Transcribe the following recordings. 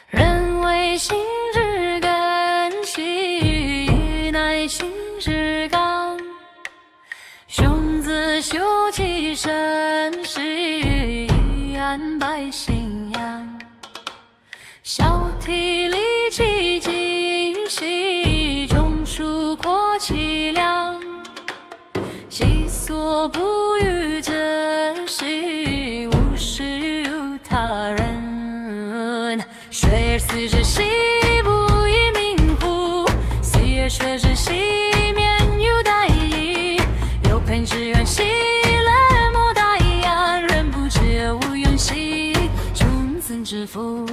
人为心之根系，乃心之刚。兄子修其身是安百信仰。小体力其精细，中枢扩其量。其所不欲真实，无实有他人。水而思之兮，不以明乎？思而学之兮，免有大义。有朋之远兮，冷漠大言。人不知而无怨兮，君子之福。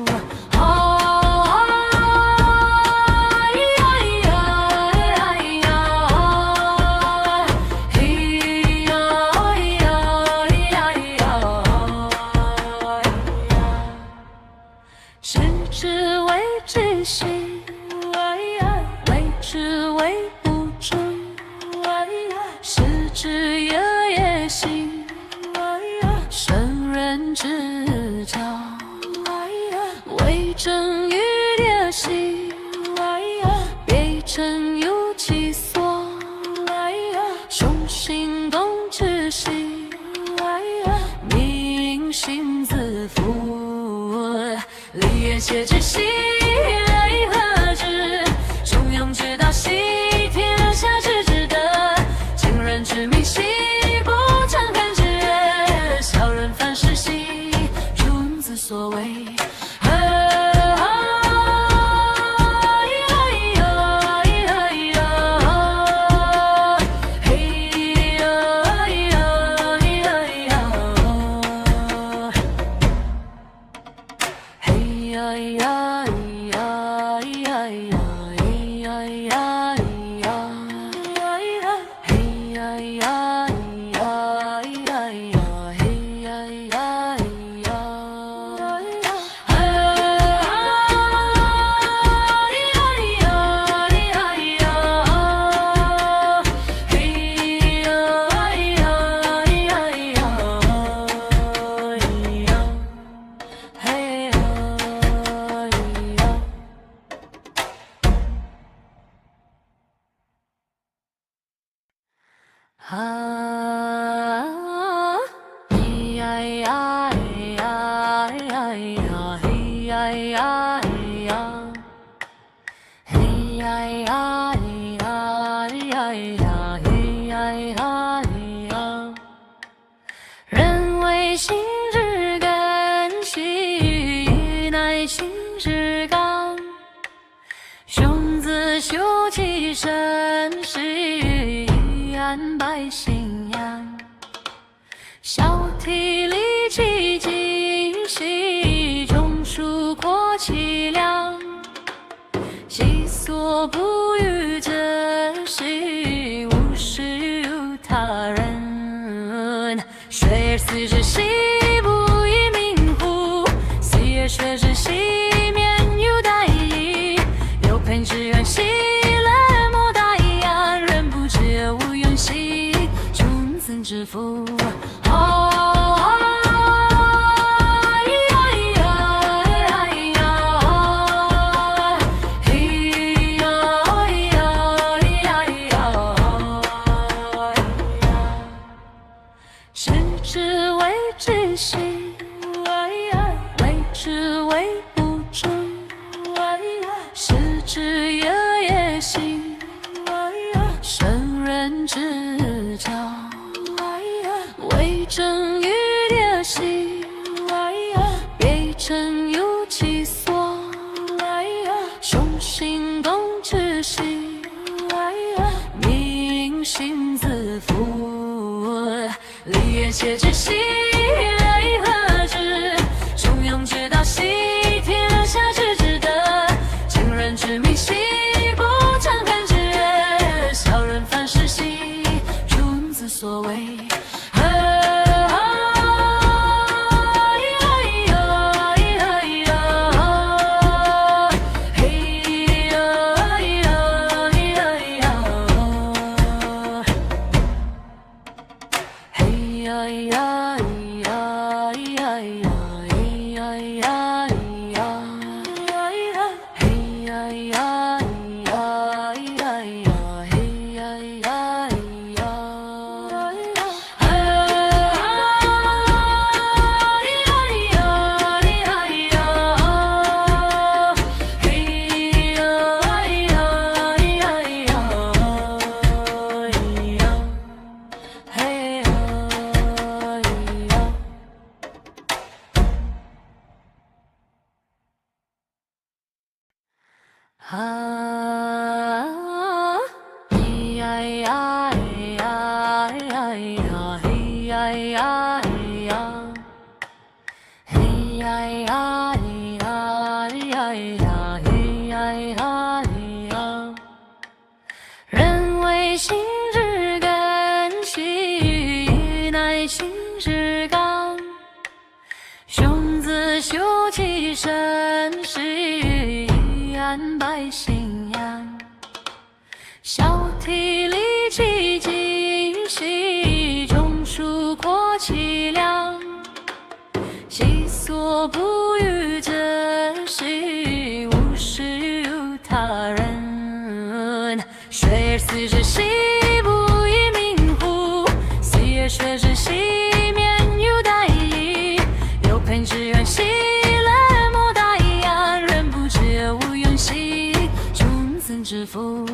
且知兮为何之？中庸之道兮，天下之至德。今人之明兮，不诚恳之人。小人反是兮，君子所为。人为心之根系，乃心之刚。兄子修其身是安百信仰。小体力其精细，中枢扩其量。其所不欲真实，无实有他人。水而思之兮，不以明乎？思而学之兮，免有大义。有朋之远兮，冷漠大言。人不知而无怨兮，君子之福。正雨的心，别成有其所，雄心动之心，民心自负，立业切之心，为何之？中庸之道，西天下之至德，今人之迷信，不常看之人，小人凡事喜，君子所为。人为心之根系，乃心之刚。雄子修其身，是安百姓养。小体力其精细，中枢扩其量。其所不欲者，是无事于他人。学而思之兮，不亦明乎？思而学之兮，免有殆矣。有朋之远兮，冷漠大洋。人不知而无怨兮，君子之福。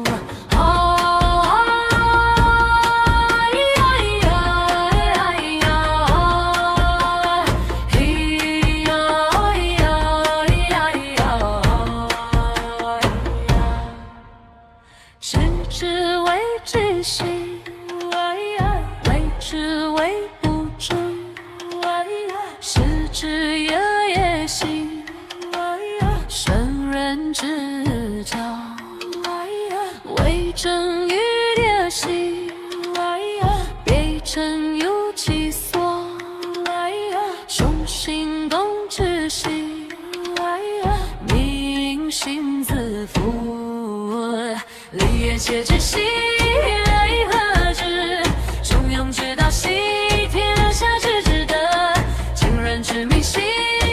切之兮，为何之？中庸之道，西天下之至德，今人之迷信，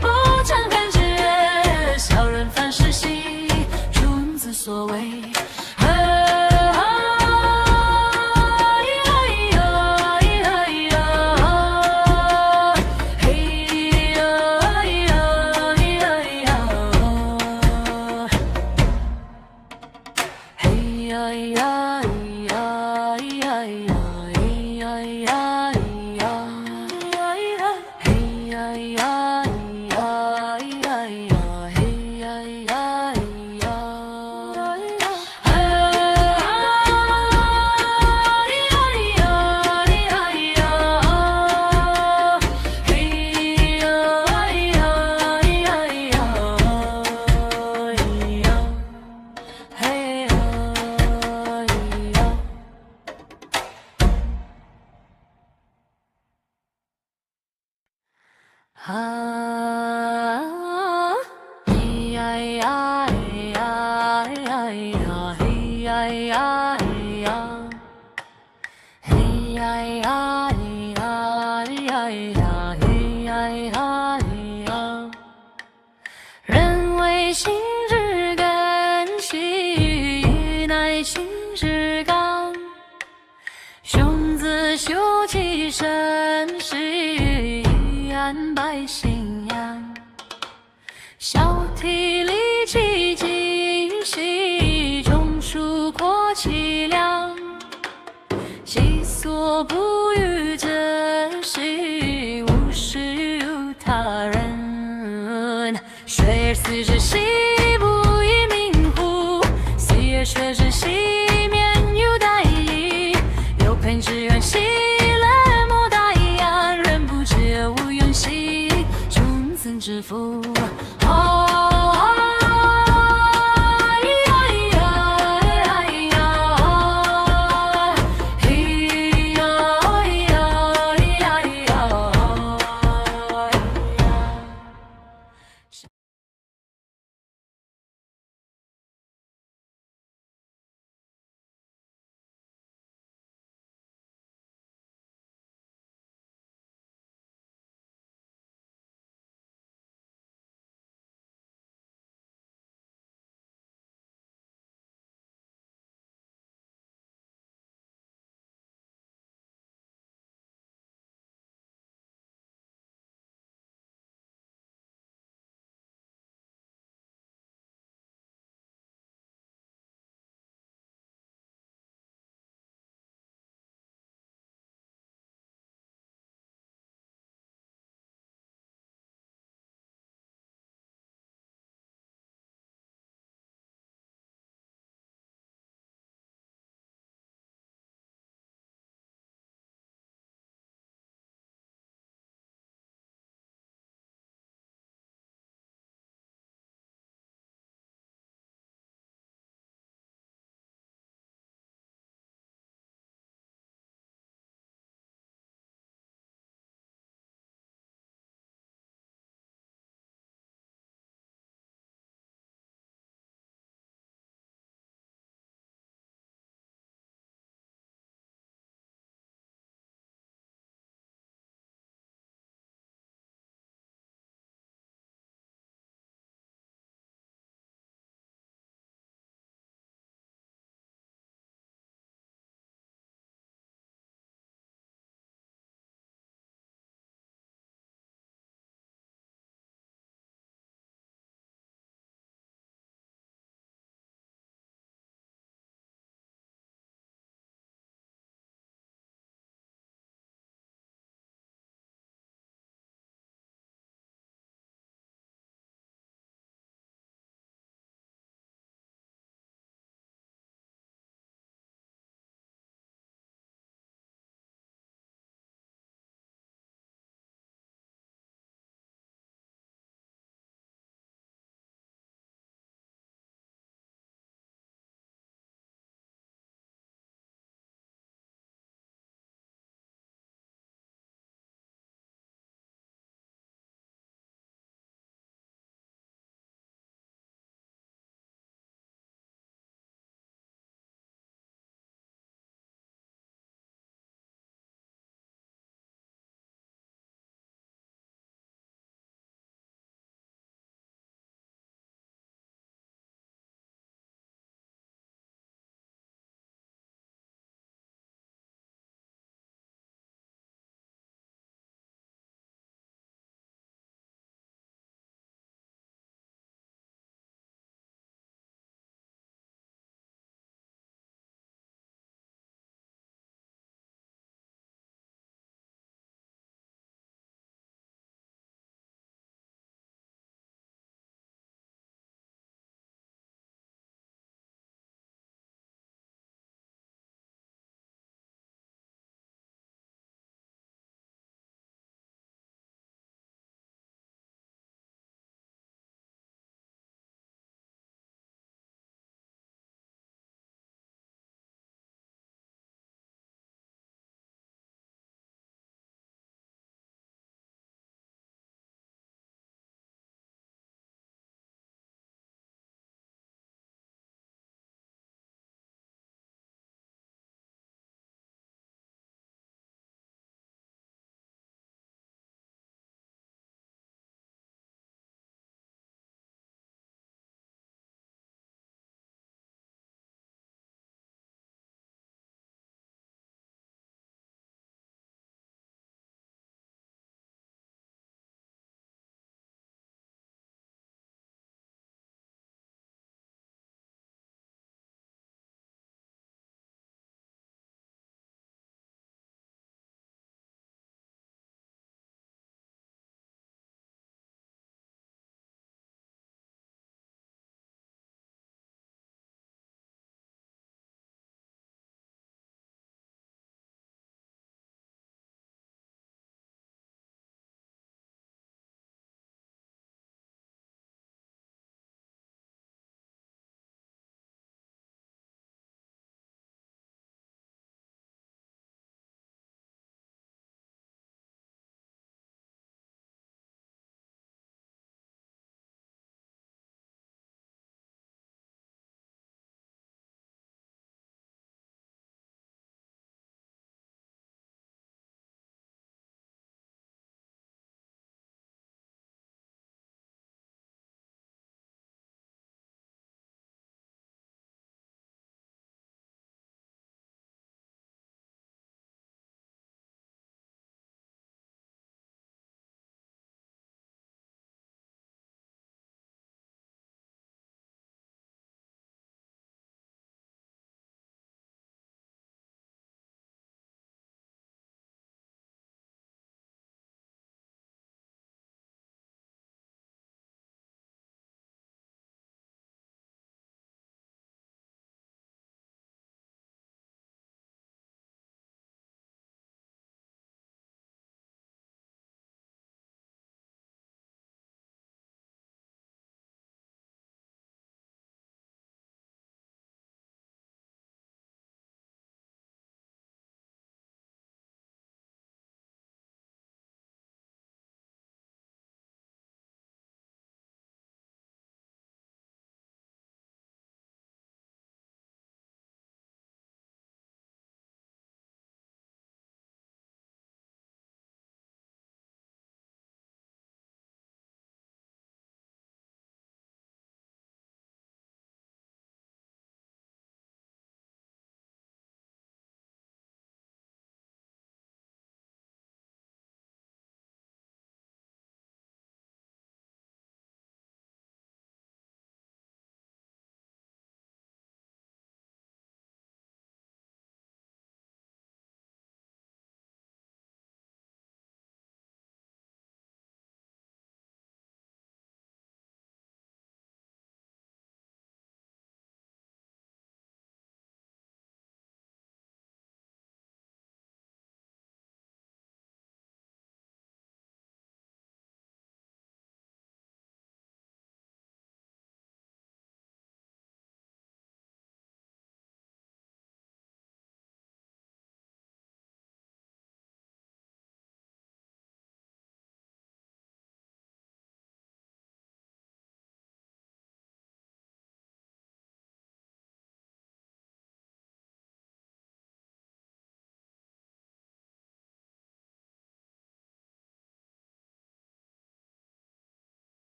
不常看之人，小人凡事喜，君子所为。人为心之根系，乃心之刚。雄子修其身，是安百姓养。小体力其精细，中枢扩其量。其所不欲者，是虽而思之兮，不亦明乎？昔而学之兮，免有殆矣。有朋之远兮，冷漠大言，人不知而无怨兮，众僧之福。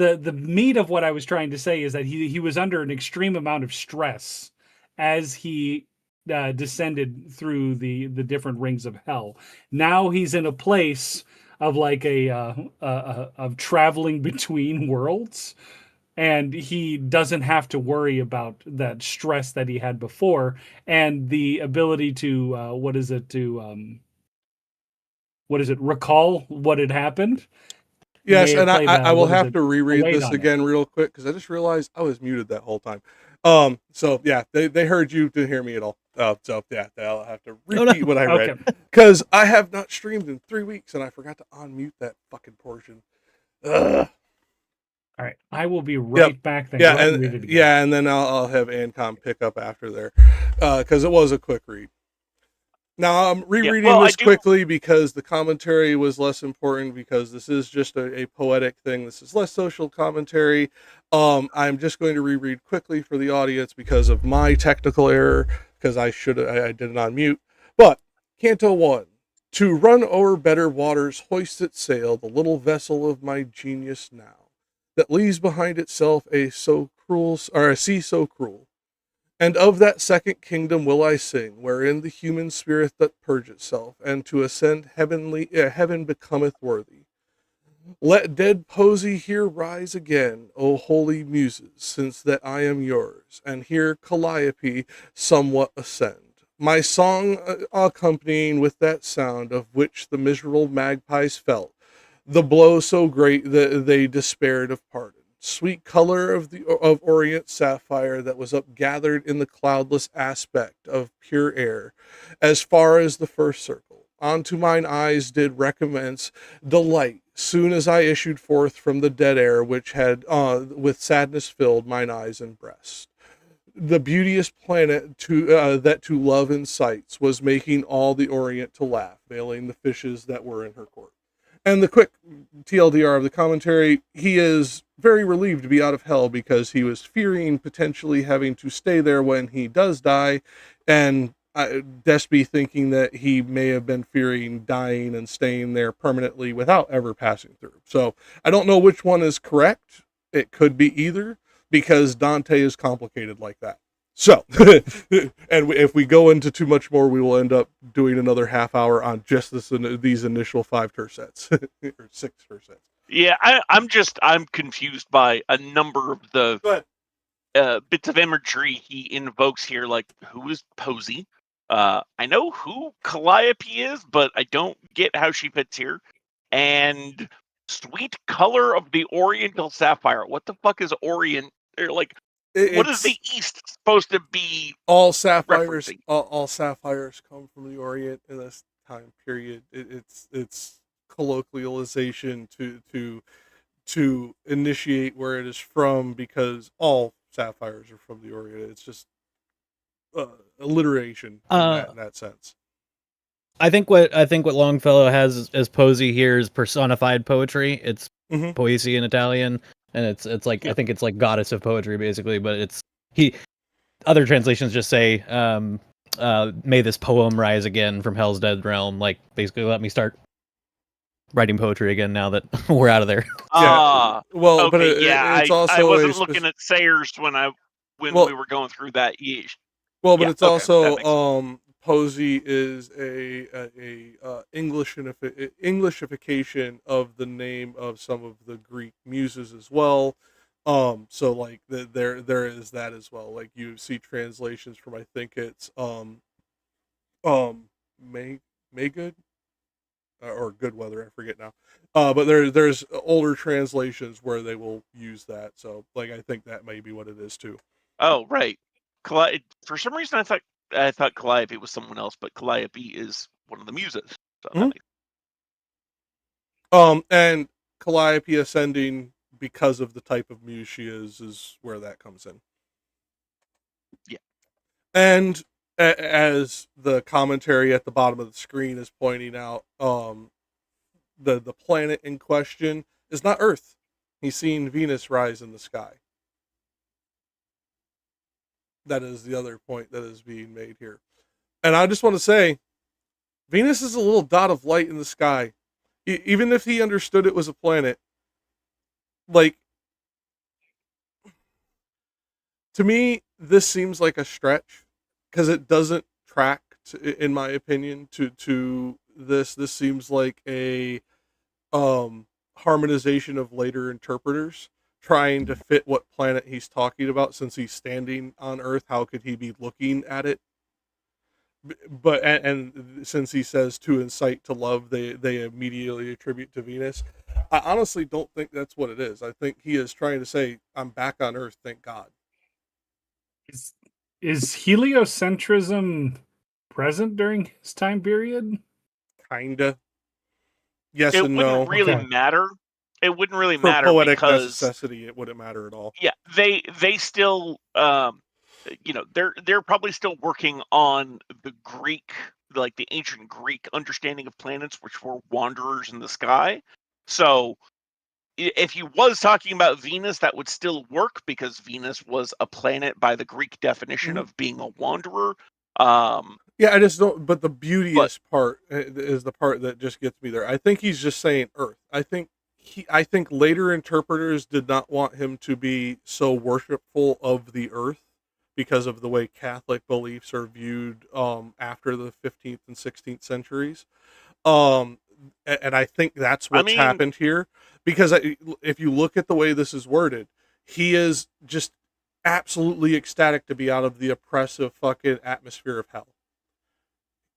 the meat of what I was trying to say is that he was under an extreme amount of stress as he descended through the different rings of hell. Now he's in a place of like of traveling between worlds, and he doesn't have to worry about that stress that he had before, and the ability to what is it, recall what had happened may Yes, have and played I will have to a reread weight this on it. again real quick because I just realized I was muted that whole time. So yeah, they heard you, didn't hear me at all. So yeah, I'll have to Oh no. repeat what I read Okay. because I have not streamed in 3 weeks and I forgot to unmute that fucking portion. Ugh. All right. I will be Yep. right back then. Yeah, Go ahead and read it again. and then I'll have Ancom pick up after there because it was a quick read. Now I'm Yeah, rereading well, I this do. quickly because the commentary was less important because this is just a poetic thing. This is less social commentary. I'm just going to reread quickly for the audience because of my technical error because I did it on mute. But Canto 1. To run o'er better waters, hoist its sail, the little vessel of my genius now, that leaves behind itself a sea so cruel. And of that second kingdom will I sing, wherein the human spirit doth purge itself, and to ascend heaven becometh worthy. Let dead poesy here rise again, O holy muses, since that I am yours, and here Calliope somewhat ascend. My song accompanying with that sound of which the miserable magpies felt, the blow so great that they despaired of pardon. Sweet color of orient sapphire that was upgathered in the cloudless aspect of pure air, as far as the first circle. Unto mine eyes did recommence delight, soon as I issued forth from the dead air which had with sadness filled mine eyes and breast. The beauteous planet that to love incites was making all the Orient to laugh, veiling the fishes that were in her court. And the quick TLDR of the commentary, he is very relieved to be out of hell because he was fearing potentially having to stay there when he does die, and Despy thinking that he may have been fearing dying and staying there permanently without ever passing through. So I don't know which one is correct. It could be either because Dante is complicated like that. So, and if we go into too much more, we will end up doing another half hour on just these initial 5 tercets or 6 tercets. Yeah, I'm confused by a number of the bits of imagery he invokes here. Like, who is Posey? I know who Calliope is, but I don't get how she fits here. And sweet color of the Oriental sapphire. What the fuck is Orient? Or like, what is the East supposed to be? All sapphires, referencing? all sapphires come from the Orient in this time period. It's colloquialization to initiate where it is from because all sapphires are from the Orient. It's just alliteration in that sense. I think what Longfellow has as Posey here is personified poetry. It's poesia in Italian, and it's like I think it's like goddess of poetry basically. But it's other translations just say, "May this poem rise again from hell's dead realm." Like basically, let me start writing poetry again now that we're out of there. Yeah. Well, okay, but it's also I wasn't looking at Sayers when we were going through that. Well, but it's also Posey is a Englishification of the name of some of the Greek muses as well. So like there is that as well. Like you see translations from I think it's Maygood or Good Weather, I forget now. But there's older translations where they will use that. So like I think that may be what it is too. Oh, right. For some reason, I thought Calliope was someone else, but Calliope is one of the muses. So and Calliope ascending because of the type of muse she is where that comes in. Yeah. And as the commentary at the bottom of the screen is pointing out, the planet in question is not Earth. He's seen Venus rise in the sky. That is the other point that is being made here. And I just want to say, Venus is a little dot of light in the sky. Even if he understood it was a planet, like, To me, this seems like a stretch because it doesn't track, in my opinion, to this. This seems like a harmonization of later interpreters trying to fit what planet he's talking about. Since he's standing on Earth, how could he be looking at it? But and since he says to incite to love, they immediately attribute to Venus. I honestly don't think that's what it is. I think he is trying to say, I'm back on Earth, thank God. Is heliocentrism present during his time period? Kinda. Yes It and wouldn't no. really Okay. matter. It wouldn't really For matter poetic because necessity, it wouldn't matter at all. yeah, they still you know, they're probably still working on the Greek, like the ancient Greek understanding of planets, which were wanderers in the sky. So if he was talking about Venus, that would still work because Venus was a planet by the Greek definition Mhm. of being a wanderer. Yeah, I just don't. But the But beauteous part is the part that just gets me there. I think he's just saying Earth. I think later interpreters did not want him to be so worshipful of the Earth because of the way Catholic beliefs are viewed after the 15th and 16th centuries. And I think that's what's happened here. Because if you look at the way this is worded, he is just absolutely ecstatic to be out of the oppressive fucking atmosphere of hell.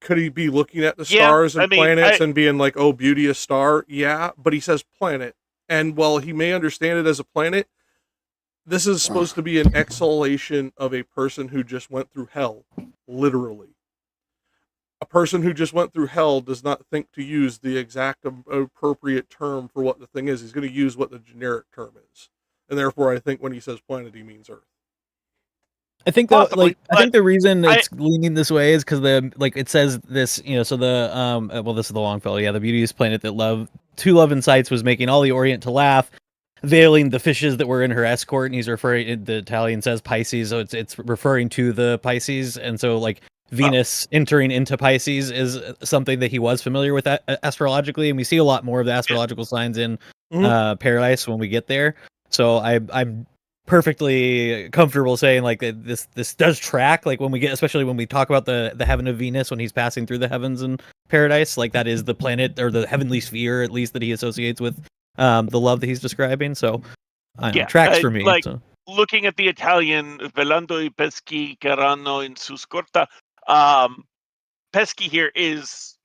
Could he be looking at the stars and planets and being like, oh, beauteous star? Yeah, but he says planet. And while he may understand it as a planet, this is supposed to be an exhalation of a person who just went through hell, literally. A person who just went through hell does not think to use the exact appropriate term for what the thing is. He's going to use what the generic term is. And therefore, I think when he says planet, he means Earth. I think that, like, I think the reason it's leaning this way is because it says this, you know, so well, this is the Longfellow, yeah, the beauteous planet that love incites was making all the Orient to laugh, veiling the fishes that were in her escort, and he's referring, the Italian says Pisces, so it's referring to the Pisces, and so like Venus entering into Pisces is something that he was familiar with astrologically, and we see a lot more of the astrological signs in Paradise when we get there. So I'm perfectly comfortable saying like this does track, like when we get, especially when we talk about the heaven of Venus when he's passing through the heavens in Paradise, like that is the planet or the heavenly sphere at least that he associates with the love that he's describing. So I know, tracks for me. Like so. Looking at the Italian velando I pesci che erano in su scorta, pesci here is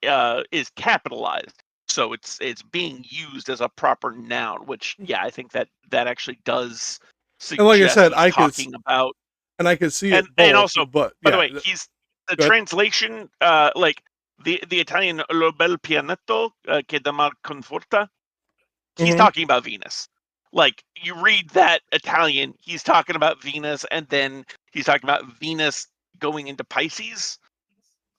capitalized. So it's being used as a proper noun, which I think that actually does suggest, and like I said, I could see it, and also, but by the way, he's the translation, like the Italian lo bel pianetto che da mar conforta. He's talking about Venus. Like you read that Italian, he's talking about Venus, and then he's talking about Venus going into Pisces.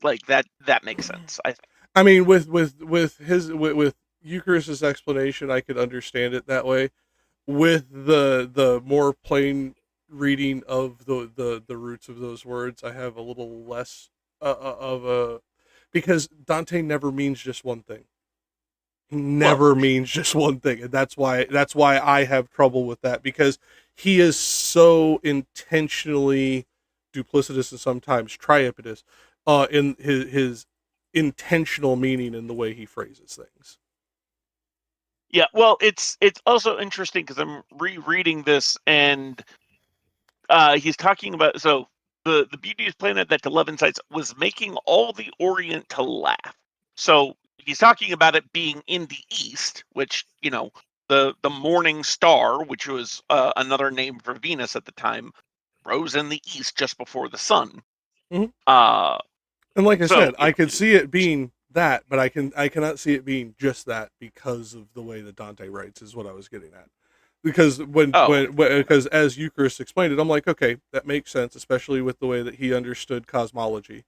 Like that makes sense, I think. I mean, with Eucharist's explanation, I could understand it that way. With the more plain reading of the roots of those words, I have a little less of a, because Dante never means just one thing. He never means just one thing, and that's why I have trouble with that, because he is so intentionally duplicitous and sometimes triipitous in his intentional meaning in the way he phrases things. Yeah, well, it's also interesting because I'm rereading this, and he's talking about, so the beauteous planet that to love incites was making all the Orient to laugh. So he's talking about it being in the east, which, you know, the morning star, which was another name for Venus at the time, rose in the east just before the sun. And like I said, I could see it being that, but I cannot see it being just that because of the way that Dante writes, is what I was getting at. Because because as Eucharist explained it, I'm like, okay, that makes sense, especially with the way that he understood cosmology.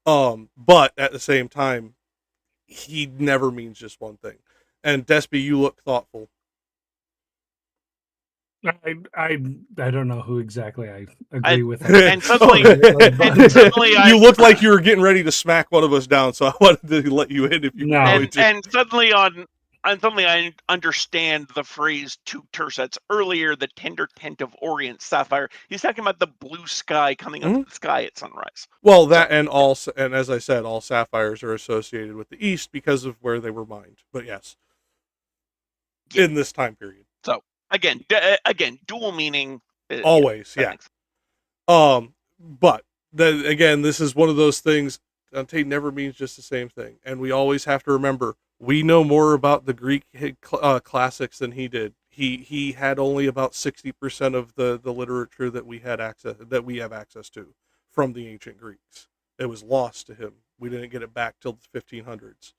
But at the same time, he never means just one thing. And Despy, you look thoughtful. I don't know who exactly I agree with. And suddenly, you looked like you were getting ready to smack one of us down, so I wanted to let you in if you and suddenly on suddenly I understand the phrase two tersets earlier, the tender tint of Orient sapphire. He's talking about the blue sky coming up to the sky at sunrise. Well, that and as I said, all sapphires are associated with the East because of where they were mined. But yes, in this time period. So again, dual meaning. Always, yeah. But again, this is one of those things. Dante never means just the same thing, and we always have to remember we know more about the Greek classics than he did. He had only about 60% of the literature that we have access to from the ancient Greeks. It was lost to him. We didn't get it back till the 1500s,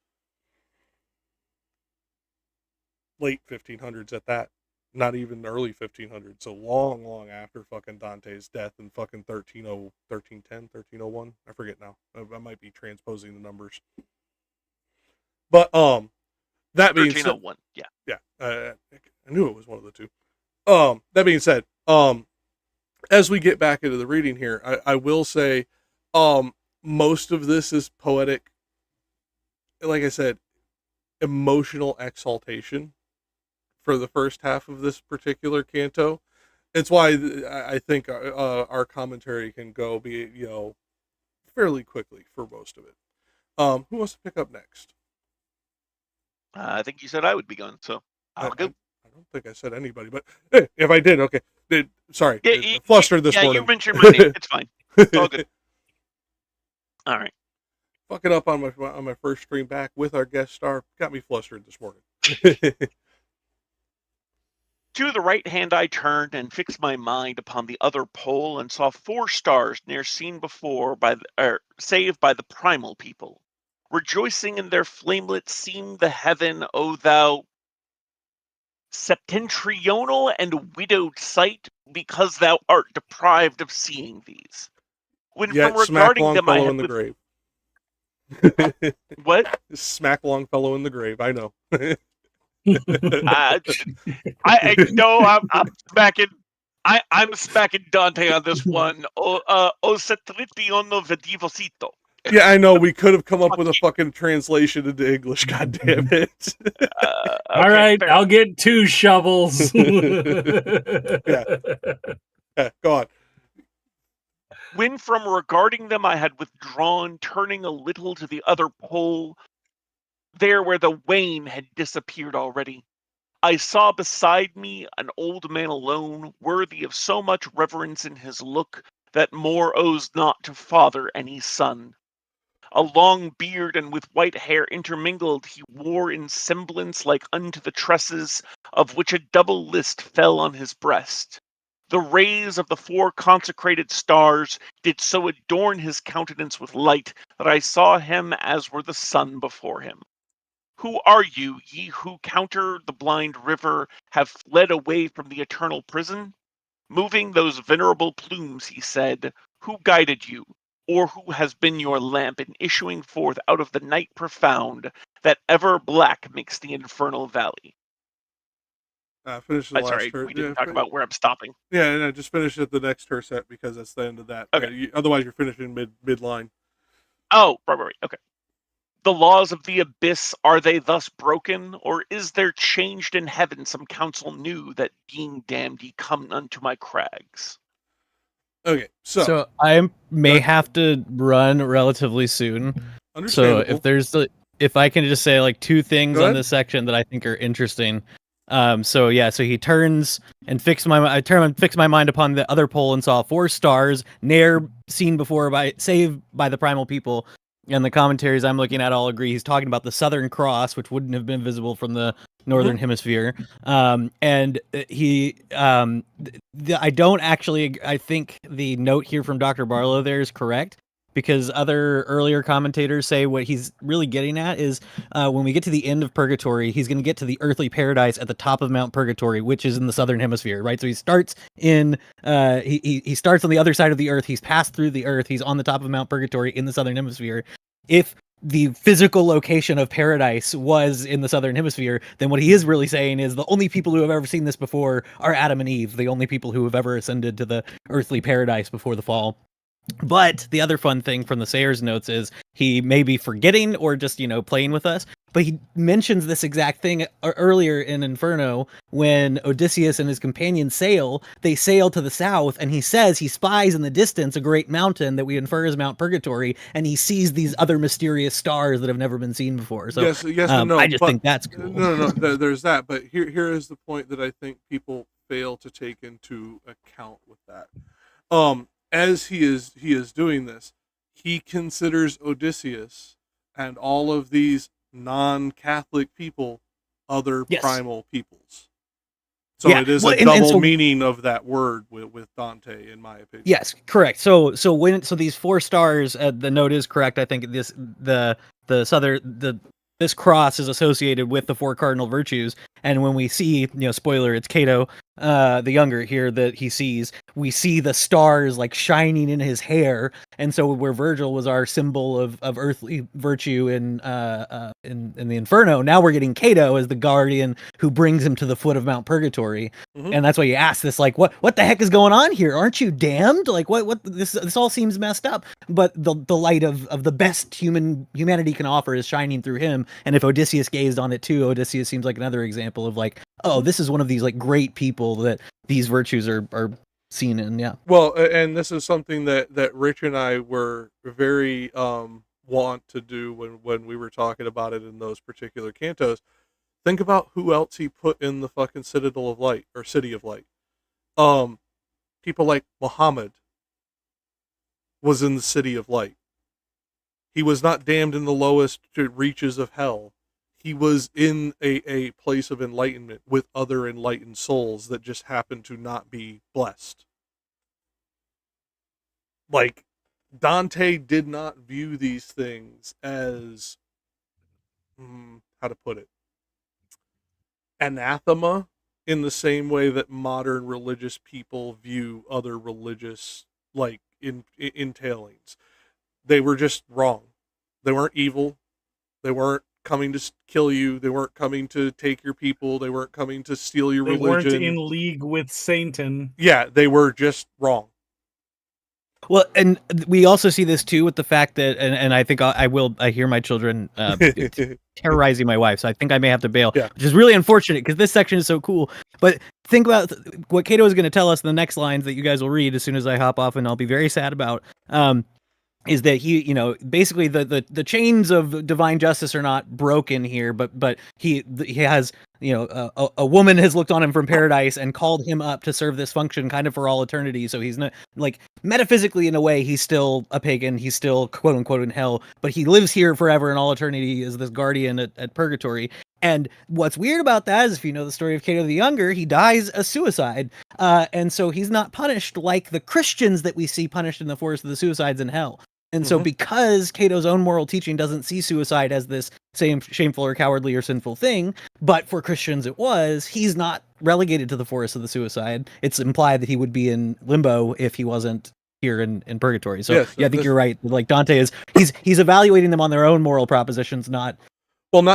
late 1500s at that. Not even early 1500s, so long after fucking Dante's death in fucking 1301. I forget now. I might be transposing the numbers. But that being said, 1301. Yeah. I knew it was one of the two. That being said, as we get back into the reading here, I will say, most of this is poetic. Like I said, emotional exaltation for the first half of this particular canto. It's why I think our commentary can go fairly quickly for most of it. Who wants to pick up next? I think you said I would be going, so I'll go. I don't think I said anybody, but if I did, okay. Sorry, flustered this morning. Yeah, you mentioned my name. It's fine. It's all good. All right. Fucking up on my first stream back with our guest star got me flustered this morning. To the right hand I turned and fixed my mind upon the other pole and saw 4 stars ne'er seen before save by the primal people. Rejoicing in their flamelets seemed the heaven, O thou septentrional and widowed sight, because thou art deprived of seeing these. When Yet from regarding them I in had the grave. What? Smack Longfellow in the grave, I know. I'm smacking Dante on this one. O settripiono vedivosito. Yeah, I know. We could have come up with a fucking translation into English. God damn it! All right, I'll get 2 shovels. Yeah, go on. When from regarding them I had withdrawn, turning a little to the other pole, there where the wain had disappeared already, I saw beside me an old man alone, worthy of so much reverence in his look that more owes not to father any son. A long beard and with white hair intermingled he wore in semblance like unto the tresses, of which a double list fell on his breast. The rays of the 4 consecrated stars did so adorn his countenance with light that I saw him as were the sun before him. Who are you, ye who counter the blind river have fled away from the eternal prison? Moving those venerable plumes, he said, who guided you, or who has been your lamp in issuing forth out of the night profound that ever black makes the infernal valley? Finish the last sorry, we didn't talk about where I'm stopping. Yeah, no, just finish at the next tercet because that's the end of that. Okay. Otherwise, you're finishing mid-line. Oh, right. Okay. The laws of the abyss, are they thus broken, or is there changed in heaven some counsel new that being damned ye come unto my crags? Okay, so I may have to run relatively soon. So if I can just say like 2 things on this section that I think are interesting. So he turns and fix my mind upon the other pole and saw 4 stars ne'er seen before save by the primal people. And the commentaries I'm looking at all agree he's talking about the Southern Cross, which wouldn't have been visible from the Northern Hemisphere. I think the note here from Dr. Barlow there is correct, because other earlier commentators say what he's really getting at is when we get to the end of Purgatory, he's going to get to the earthly paradise at the top of Mount Purgatory, which is in the Southern Hemisphere, right? So he starts he starts on the other side of the earth. He's passed through the earth. He's on the top of Mount Purgatory in the Southern Hemisphere. If the physical location of paradise was in the Southern Hemisphere, then what he is really saying is the only people who have ever seen this before are Adam and Eve, the only people who have ever ascended to the earthly paradise before the fall. But the other fun thing from the Sayer's notes is he may be forgetting or just, playing with us. But he mentions this exact thing earlier in Inferno when Odysseus and his companions sail. They sail to the south, and he says he spies in the distance a great mountain that we infer is Mount Purgatory, and he sees these other mysterious stars that have never been seen before. So yes, and no. I just think that's cool. No. There's that, but here is the point that I think people fail to take into account with that. As he is doing this, he considers Odysseus and all of these non-Catholic people other primal peoples. So it is a double meaning of that word with Dante, in my opinion. Yes, correct. So these 4 stars, the note is correct. I think this cross is associated with the 4 cardinal virtues, and when we see, spoiler, it's Cato the Younger here that he sees, we see the stars like shining in his hair, and so where Virgil was our symbol of earthly virtue in the Inferno, now we're getting Cato as the guardian who brings him to the foot of Mount Purgatory, and that's why you ask this, like, what the heck is going on here? Aren't you damned? Like, what this all seems messed up, but the light of the best humanity can offer is shining through him, and if Odysseus gazed on it too, Odysseus seems like another example of like, oh, this is one of these like great people that these virtues are seen in. Yeah. Well, and this is something that Rich and I were very want to do when we were talking about it in those particular cantos. Think about who else he put in the fucking Citadel of Light or City of Light. People like Muhammad was in the City of Light. He was not damned in the lowest reaches of hell. He was in a place of enlightenment with other enlightened souls that just happened to not be blessed. Like, Dante did not view these things as, how to put it, anathema in the same way that modern religious people view other religious, like, entailings. They were just wrong. They weren't evil. They weren't coming to kill you. They weren't coming to take your people. They weren't coming to steal your religion. They weren't in league with Satan. Yeah, they were just wrong. Well, and we also see this too with the fact that, and I think I hear my children terrorizing my wife, so I think I may have to bail, which is really unfortunate because this section is so cool. But think about what Cato is going to tell us in the next lines that you guys will read as soon as I hop off, and I'll be very sad about. Is that he, basically the chains of divine justice are not broken here, but he has, a woman has looked on him from paradise and called him up to serve this function kind of for all eternity. So he's not, like, metaphysically in a way, he's still a pagan, he's still quote unquote in hell, but he lives here forever in all eternity as this guardian at Purgatory. And what's weird about that is, if you know the story of Cato the Younger, he dies a suicide. And so he's not punished like the Christians that we see punished in the Forest of the Suicides in hell. And so because Cato's own moral teaching doesn't see suicide as this same shameful or cowardly or sinful thing, but for Christians it was, he's not relegated to the Forest of the Suicide. It's implied that he would be in limbo if he wasn't here in Purgatory. So yes, I think you're right. Like Dante he's evaluating them on their own moral propositions, not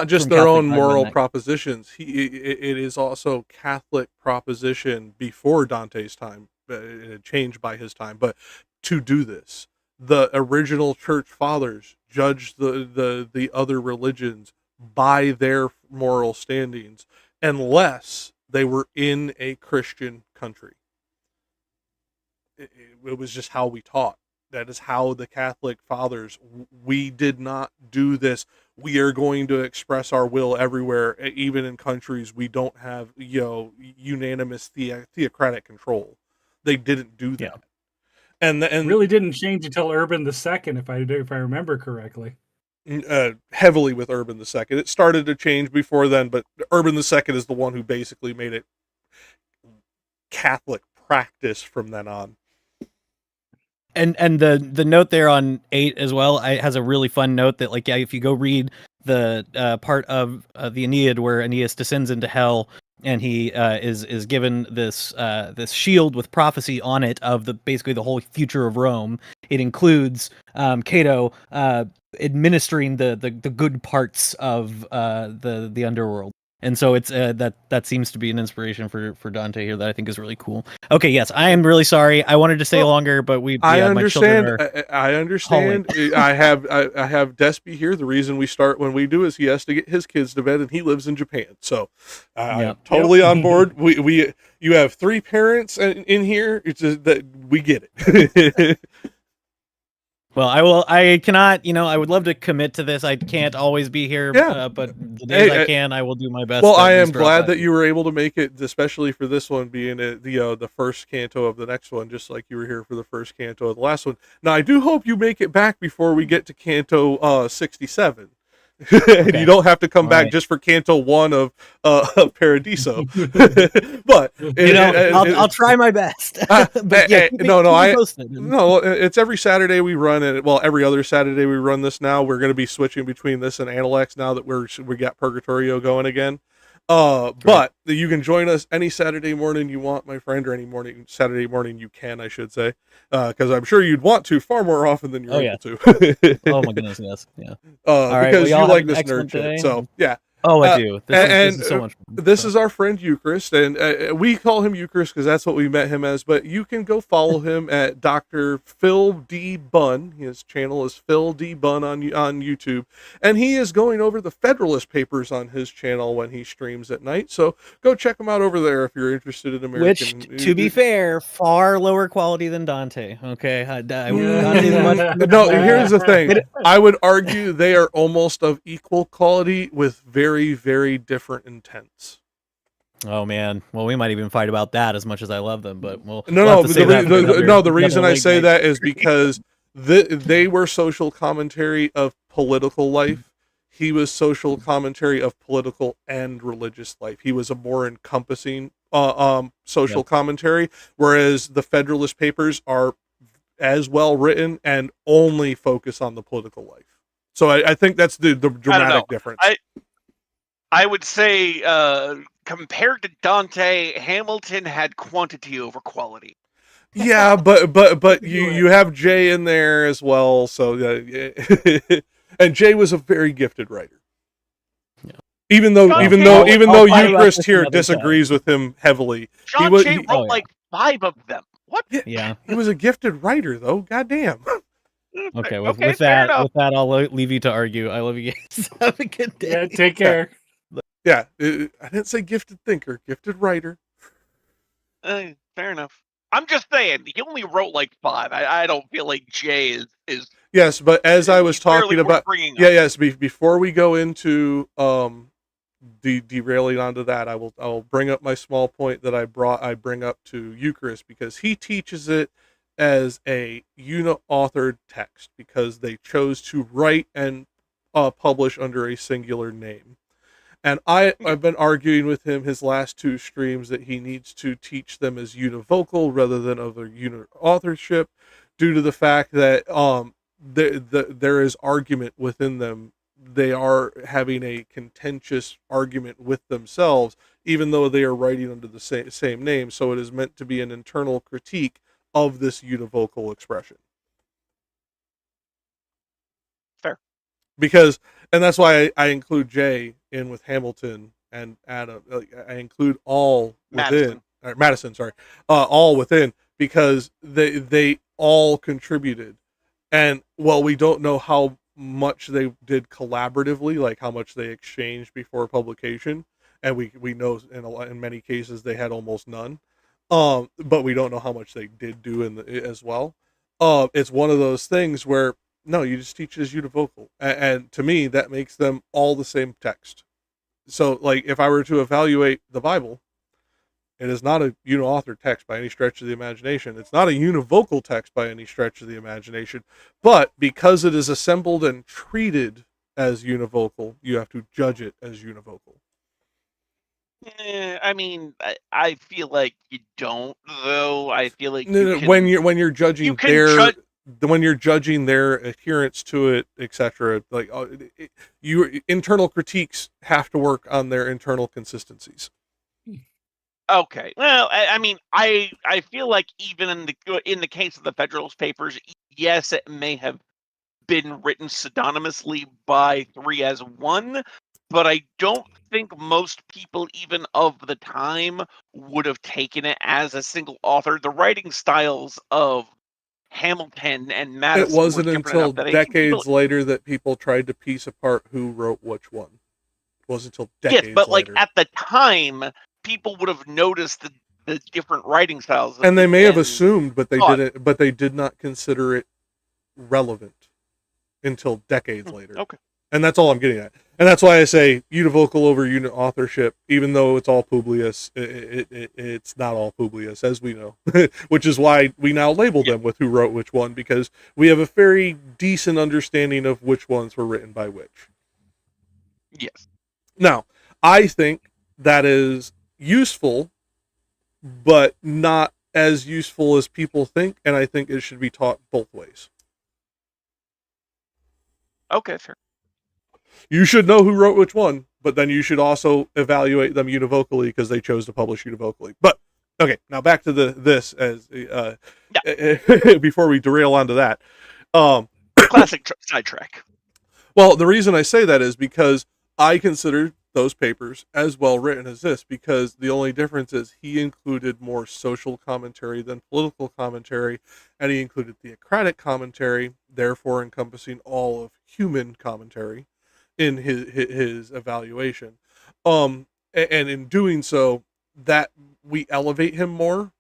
just their own moral propositions. It is also Catholic proposition before Dante's time. It changed by his time, but to do this, the original church fathers judged the other religions by their moral standings, unless they were in a Christian country. It was just how we taught. That is how the Catholic fathers, we did not do this. We are going to express our will everywhere, even in countries we don't have, unanimous theocratic control. They didn't do that. Yeah. And really didn't change until Urban II, if I remember correctly. Heavily with Urban II. It started to change before then, but Urban II is the one who basically made it Catholic practice from then on. And the note there on 8 as well, has a really fun note that, like, if you go read the part of the Aeneid where Aeneas descends into hell, and he is given this shield with prophecy on it of basically the whole future of Rome. It includes Cato administering the good parts of the underworld. And so it's that seems to be an inspiration for Dante here that I think is really cool. Okay, yes, I am really sorry. I wanted to stay longer, but I understand. My children are I understand. I have Despy here. The reason we start when we do is he has to get his kids to bed, and he lives in Japan. So I'm totally on board. You have 3 parents in here. It's just that we get it. Well, I cannot, I would love to commit to this. I can't always be here, but the days I can, I will do my best. Well, I am glad that you were able to make it, especially for this one being the first canto of the next one, just like you were here for the first canto of the last one. Now, I do hope you make it back before we get to canto 67. And you don't have to come back just for Canto 1 of Paradiso. But I'll try my best. But it's every Saturday we run it. Well, every other Saturday we run this now. We're going to be switching between this and Analects now that we got Purgatorio going again. But you can join us any Saturday morning you want, my friend, or Saturday morning you can, I should say, because I'm sure you'd want to far more often than you're able to. Oh my goodness, yes, yeah. Because you like this nerd shit, so yeah. Oh, I do. This is so much fun. This is our friend Eucharist, and we call him Eucharist because that's what we met him as, but you can go follow him at Dr. Phil D. Bunn. His channel is Phil D. Bunn on YouTube, and he is going over the Federalist Papers on his channel when he streams at night, so go check him out over there if you're interested in American. Which, to be fair, far lower quality than Dante, okay? No, here's the thing. I would argue they are almost of equal quality with very, very different intents. Oh man, well, we might even fight about that as much as I love them, but the reason I say that is because they were social commentary of political life. He was social commentary of political and religious life. He was a more encompassing social commentary, whereas the Federalist Papers are as well written and only focus on the political life. So I think that's the dramatic difference. I would say, compared to Dante, Hamilton had quantity over quality. Yeah, but you have Jay in there as well, so and Jay was a very gifted writer. Yeah. Even though Eucharist here disagrees with him heavily, Jay wrote like 5 of them. What? Yeah, he was a gifted writer, though. Goddamn. Okay, with that, I'll leave you to argue. I love you guys. Have a good day. Yeah, take care. Yeah, I didn't say gifted thinker, gifted writer. Fair enough. I'm just saying, he only wrote like 5. I don't feel like Jay is. Yes, but as I was talking about, before we go into derailing onto that, I will bring up my small point that I bring up to Eucharist, because he teaches it as a uni-authored text because they chose to write and publish under a singular name. And I've been arguing with him his last 2 streams that he needs to teach them as univocal rather than other uni-authorship, due to the fact that there is argument within them. They are having a contentious argument with themselves, even though they are writing under the same name. So it is meant to be an internal critique of this univocal expression. Fair. And that's why I include Jay in with Hamilton and Adam. I include all within Madison, all within, because they all contributed. And while we don't know how much they did collaboratively, like how much they exchanged before publication, and we know in many cases they had almost none, but we don't know how much they did do as well. It's one of those things where no, you just teach as univocal, and to me that makes them all the same text. So, like, if I were to evaluate the Bible, it is not a uni-authored text by any stretch of the imagination. It's not a univocal text by any stretch of the imagination. But because it is assembled and treated as univocal, you have to judge it as univocal. I mean, I feel like you don't, though. I feel like when you're judging when you're judging their adherence to it, etc., like your internal critiques have to work on their internal consistencies. Okay. Well, I mean, I feel like even in the case of the Federalist Papers, yes, it may have been written synonymously by 3 as 1, but I don't think most people, even of the time, would have taken it as a single author. The writing styles of Hamilton and Madison It wasn't were different until enough that I think decades people, later that people tried to piece apart who wrote which one. It wasn't until yes, decades but like later. at the time, people would have noticed the different writing styles, And they may have and assumed, but they thought, didn't. But they did not consider it relevant until decades later. okay. And that's all I'm getting at. And that's why I say univocal over unit authorship, even though it's all Publius, it's not all Publius, as we know. Which is why we now label them with who wrote which one, because we have a very decent understanding of which ones were written by which. Yes. Now, I think that is useful, but not as useful as people think, and I think it should be taught both ways. Okay, sure. You should know who wrote which one, but then you should also evaluate them univocally because they chose to publish univocally. But okay, now back to this as before we derail onto that. Classic sidetrack. Well, the reason I say that is because I consider those papers as well written as this, because the only difference is he included more social commentary than political commentary, and he included theocratic commentary, therefore encompassing all of human commentary in his evaluation. And in doing so, that we elevate him more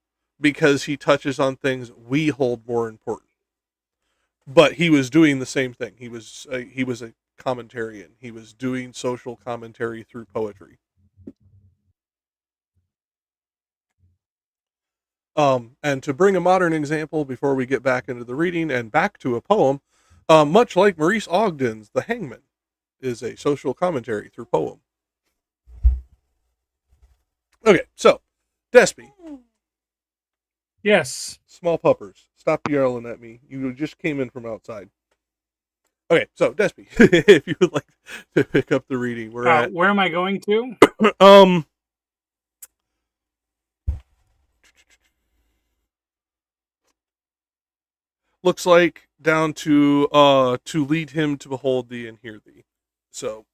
because he touches on things we hold more important. But he was doing the same thing. He was a commentarian. He was doing social commentary through poetry. And to bring a modern example before we get back into the reading and back to a poem, much like Maurice Ogden's The Hangman is a social commentary through poem. Okay, so, Despy. Yes. Small puppers, stop yelling at me. You just came in from outside. Okay, so, Despy, if you would like to pick up the reading, we're at... Where am I going to? Looks like down to lead him to behold thee and hear thee. So,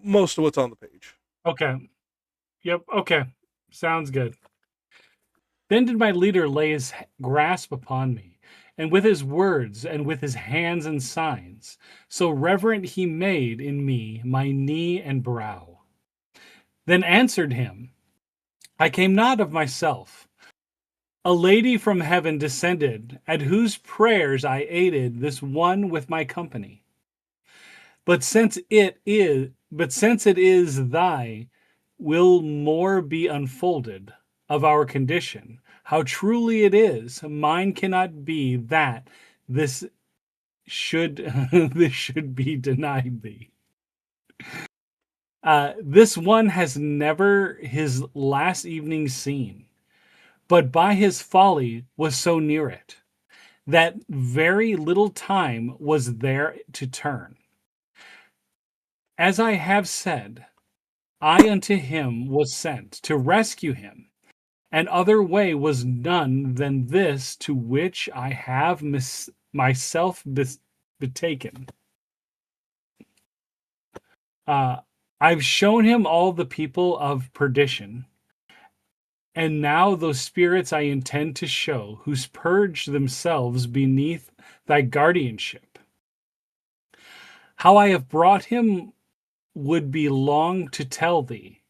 most of what's on the page. Okay. Yep. Okay. Sounds good. Then did my leader lay his grasp upon me, and with his words and with his hands and signs, so reverent he made in me my knee and brow. Then answered him, I came not of myself. A lady from heaven descended, at whose prayers I aided this one with my company. But since it is thy will more be unfolded of our condition, how truly it is, mine cannot be that this should be denied thee. This one has never his last evening seen, but by his folly was so near it, that very little time was there to turn. As I have said, I unto him was sent to rescue him, and other way was none than this to which I have myself betaken. I've shown him all the people of perdition, and now those spirits I intend to show, who's purged themselves beneath thy guardianship. How I have brought him would be long to tell thee.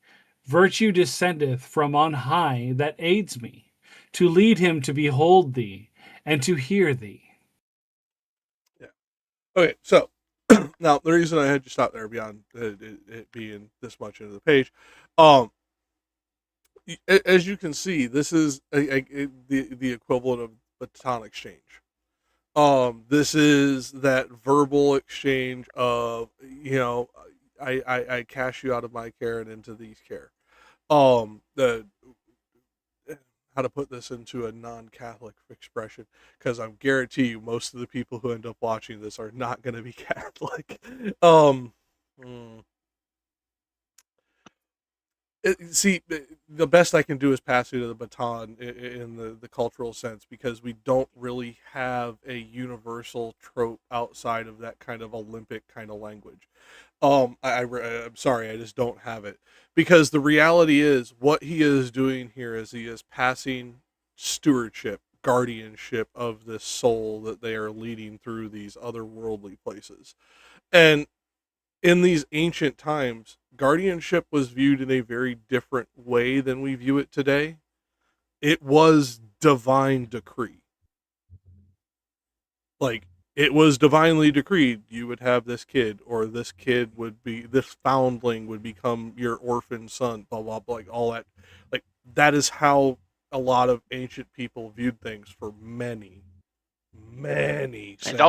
Virtue descendeth from on high that aids me, to lead him to behold thee, and to hear thee. Yeah. Okay, so, now, the reason I had you stop there beyond it being this much into the page, as you can see, this is the equivalent of baton exchange. This is that verbal exchange of, I cast you out of my care and into these care. How to put this into a non-Catholic expression, because I'm guarantee you most of the people who end up watching this are not going to be Catholic. See, the best I can do is pass you to the baton in the cultural sense, because we don't really have a universal trope outside of that kind of Olympic kind of language. I'm sorry, I just don't have it, because the reality is what he is doing here is he is passing stewardship, guardianship of this soul that they are leading through these otherworldly places. And in these ancient times, guardianship was viewed in a very different way than we view it today. It was divine decree. Like, it was divinely decreed you would have this kid, or this foundling would become your orphan son, blah, blah, blah, like all that. Like, that is how a lot of ancient people viewed things for many centuries. And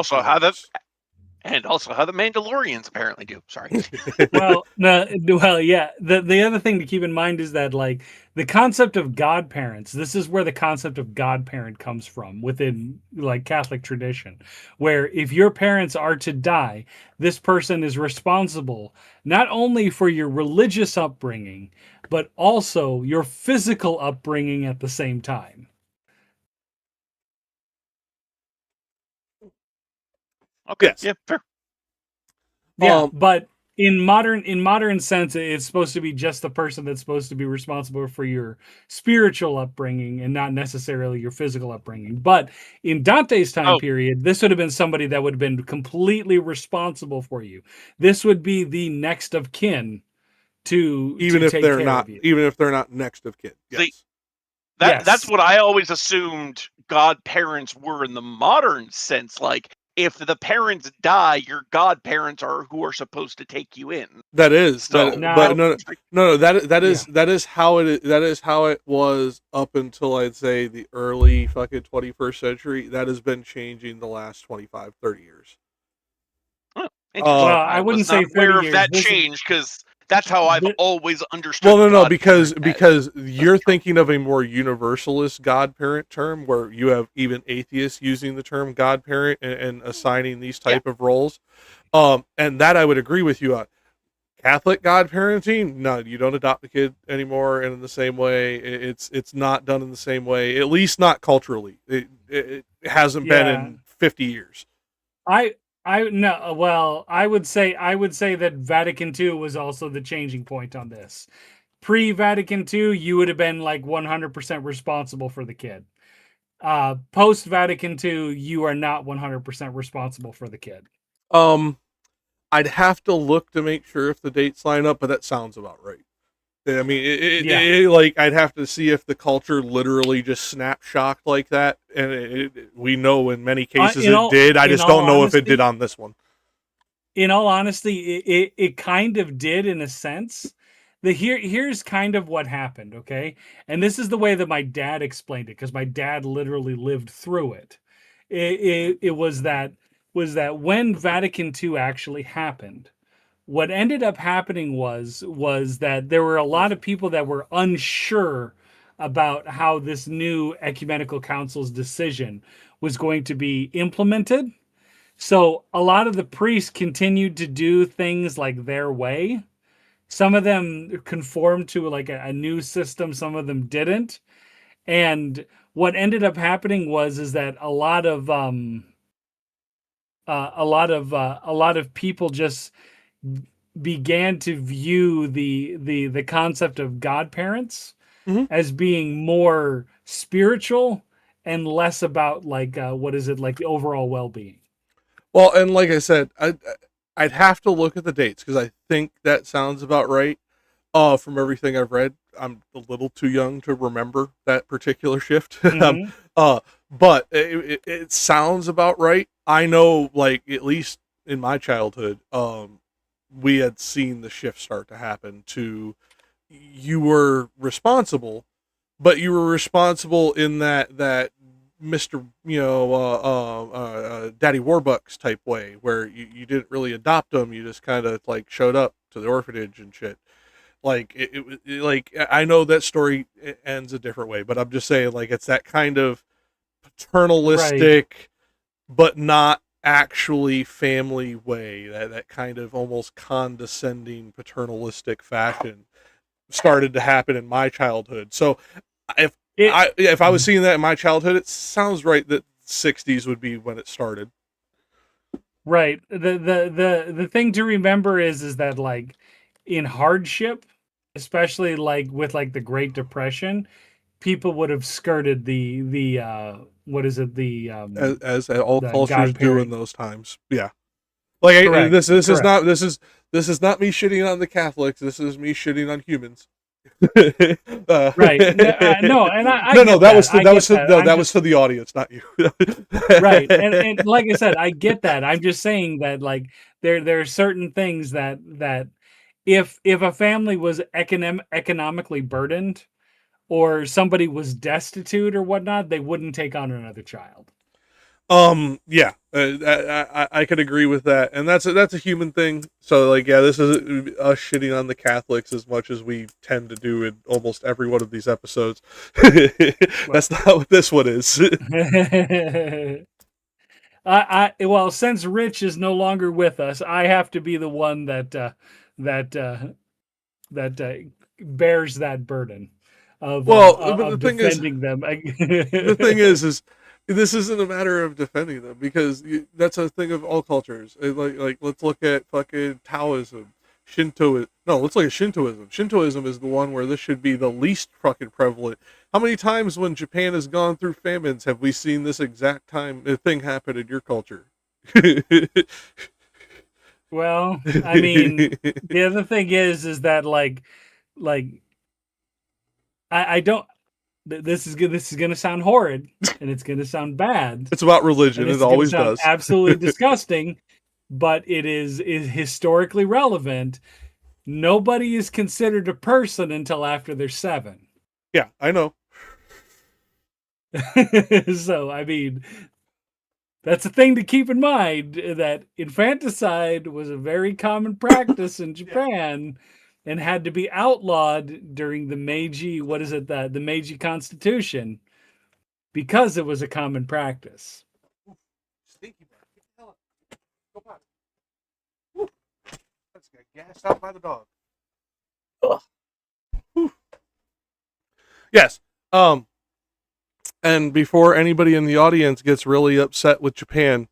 also how the Mandalorians apparently do. Sorry. Well, yeah. The other thing to keep in mind is that, like, the concept of godparents, this is where the concept of godparent comes from within, like, Catholic tradition, where if your parents are to die, this person is responsible not only for your religious upbringing, but also your physical upbringing at the same time. Okay. Yes. Yeah, fair. Yeah, but in modern sense, it's supposed to be just the person that's supposed to be responsible for your spiritual upbringing and not necessarily your physical upbringing. But in Dante's time period, this would have been somebody that would have been completely responsible for you. This would be the next of kin to even to if take they're care not of you. even if they're not next of kin. Yes. That's what I always assumed godparents were in the modern sense. Like, if the parents die, your godparents are who are supposed to take you in. That is, So, but no. That is how it is. That is how it was up until, I'd say, the early fucking 21st century. That has been changing the last 25, 30 years. Well, I wouldn't was say not aware 30 of that years. change, because that's how I've always understood. Well, no, because you're thinking of a more universalist godparent term, where you have even atheists using the term godparent and assigning these type of roles. And that I would agree with you on. Catholic godparenting, no, you don't adopt a kid anymore, and in the same way, it's not done in the same way, at least not culturally. It hasn't been in 50 years. I would say that Vatican II was also the changing point on this. Pre-Vatican II, you would have been like 100% responsible for the kid. Post-Vatican II, you are not 100% responsible for the kid. I'd have to look to make sure if the dates line up, but that sounds about right. I mean, like, I'd have to see if the culture literally just snapshot like that, and we know in many cases it did. I just don't know if it did on this one. In all honesty, it kind of did in a sense. Here's kind of what happened, okay? And this is the way that my dad explained it, because my dad literally lived through it. It was that when Vatican II actually happened, what ended up happening was that there were a lot of people that were unsure about how this new ecumenical council's decision was going to be implemented. So a lot of the priests continued to do things like their way. Some of them conformed to like a new system, some of them didn't. And what ended up happening is that a lot of people just began to view the concept of godparents as being more spiritual and less about like the overall well-being. Well, and like I said, I'd have to look at the dates, because I think that sounds about right. From everything I've read, I'm a little too young to remember that particular shift. But it sounds about right. I know, like, at least in my childhood, we had seen the shift start to happen to, you were responsible, but you were responsible in that Mr. Daddy Warbucks type way, where you didn't really adopt them, you just kind of like showed up to the orphanage and shit. Like it like, I know that story ends a different way, but I'm just saying, like, it's that kind of paternalistic, but not actually family way, that kind of almost condescending paternalistic fashion started to happen in my childhood. So if I was seeing that in my childhood, it sounds right that 60s would be when it started. Right. The thing to remember is that like in hardship, especially like with like the Great Depression, people would have skirted the what is it, as all the cultures do in godparent. those times. Yeah. Like Correct. this is Correct. not this is not me shitting on the Catholics. This is me shitting on humans. Right. No, and I no, get that was that. to, I that get was to, that. no, I'm that was just to the audience, not you. right. And like I said, I get that. I'm just saying that like there are certain things that if a family was economically burdened or somebody was destitute or whatnot, they wouldn't take on another child. Yeah, I could agree with that, and that's a human thing. So like, yeah, this is us shitting on the Catholics as much as we tend to do in almost every one of these episodes. That's not what this one is. Well, since Rich is no longer with us, I have to be the one that bears that burden Well, but the of thing is, defending them. the thing is this isn't a matter of defending them because that's a thing of all cultures. Like let's look at fucking Taoism, Shintoism. No, let's look at Shintoism. Shintoism is the one where this should be the least fucking prevalent. How many times when Japan has gone through famines have we seen this exact thing happen in your culture? Well, I mean, the other thing is that like I don't. This is gonna sound horrid, and it's gonna sound bad, It's about religion. and It it's gonna always sound does. absolutely disgusting, but it is historically relevant. Nobody is considered a person until after they're 7. Yeah, I know. So I mean, that's a thing to keep in mind, that infanticide was a very common practice in Japan and had to be outlawed during the Meiji, what is it, the Meiji Constitution, because it was a common practice. Stinky bird. Get the hell up. Go back. Woo. Let's get gassed out by the dog. Yes. And before anybody in the audience gets really upset with Japan,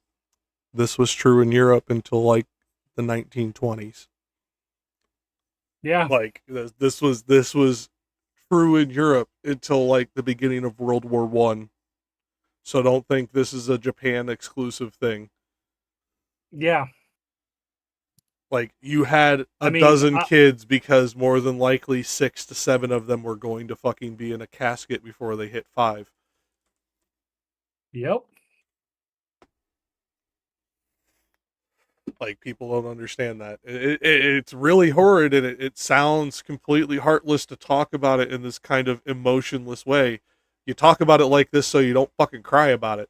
this was true in Europe until like the 1920s. Yeah. Like this was true in Europe until like the beginning of World War One. So don't think this is a Japan exclusive thing. Yeah. Like you had a dozen kids because more than likely 6 to 7 of them were going to fucking be in a casket before they hit 5. Yep. Like people don't understand that. It's really horrid, and it sounds completely heartless to talk about it in this kind of emotionless way. You talk about it like this so you don't fucking cry about it.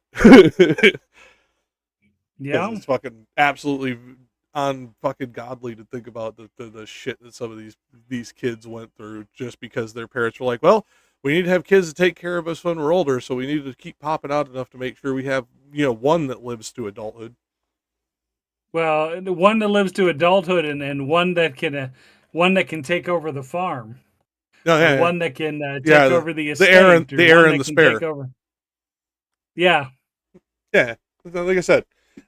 Yeah. It's fucking absolutely unfucking godly to think about the shit that some of these kids went through just because their parents were like, well, we need to have kids to take care of us when we're older, so we need to keep popping out enough to make sure we have, one that lives to adulthood. Well, the one that lives to adulthood, and one that can take over the farm. No, yeah, one that can take over the estate. The heir and the spare. Yeah. Yeah, like I said,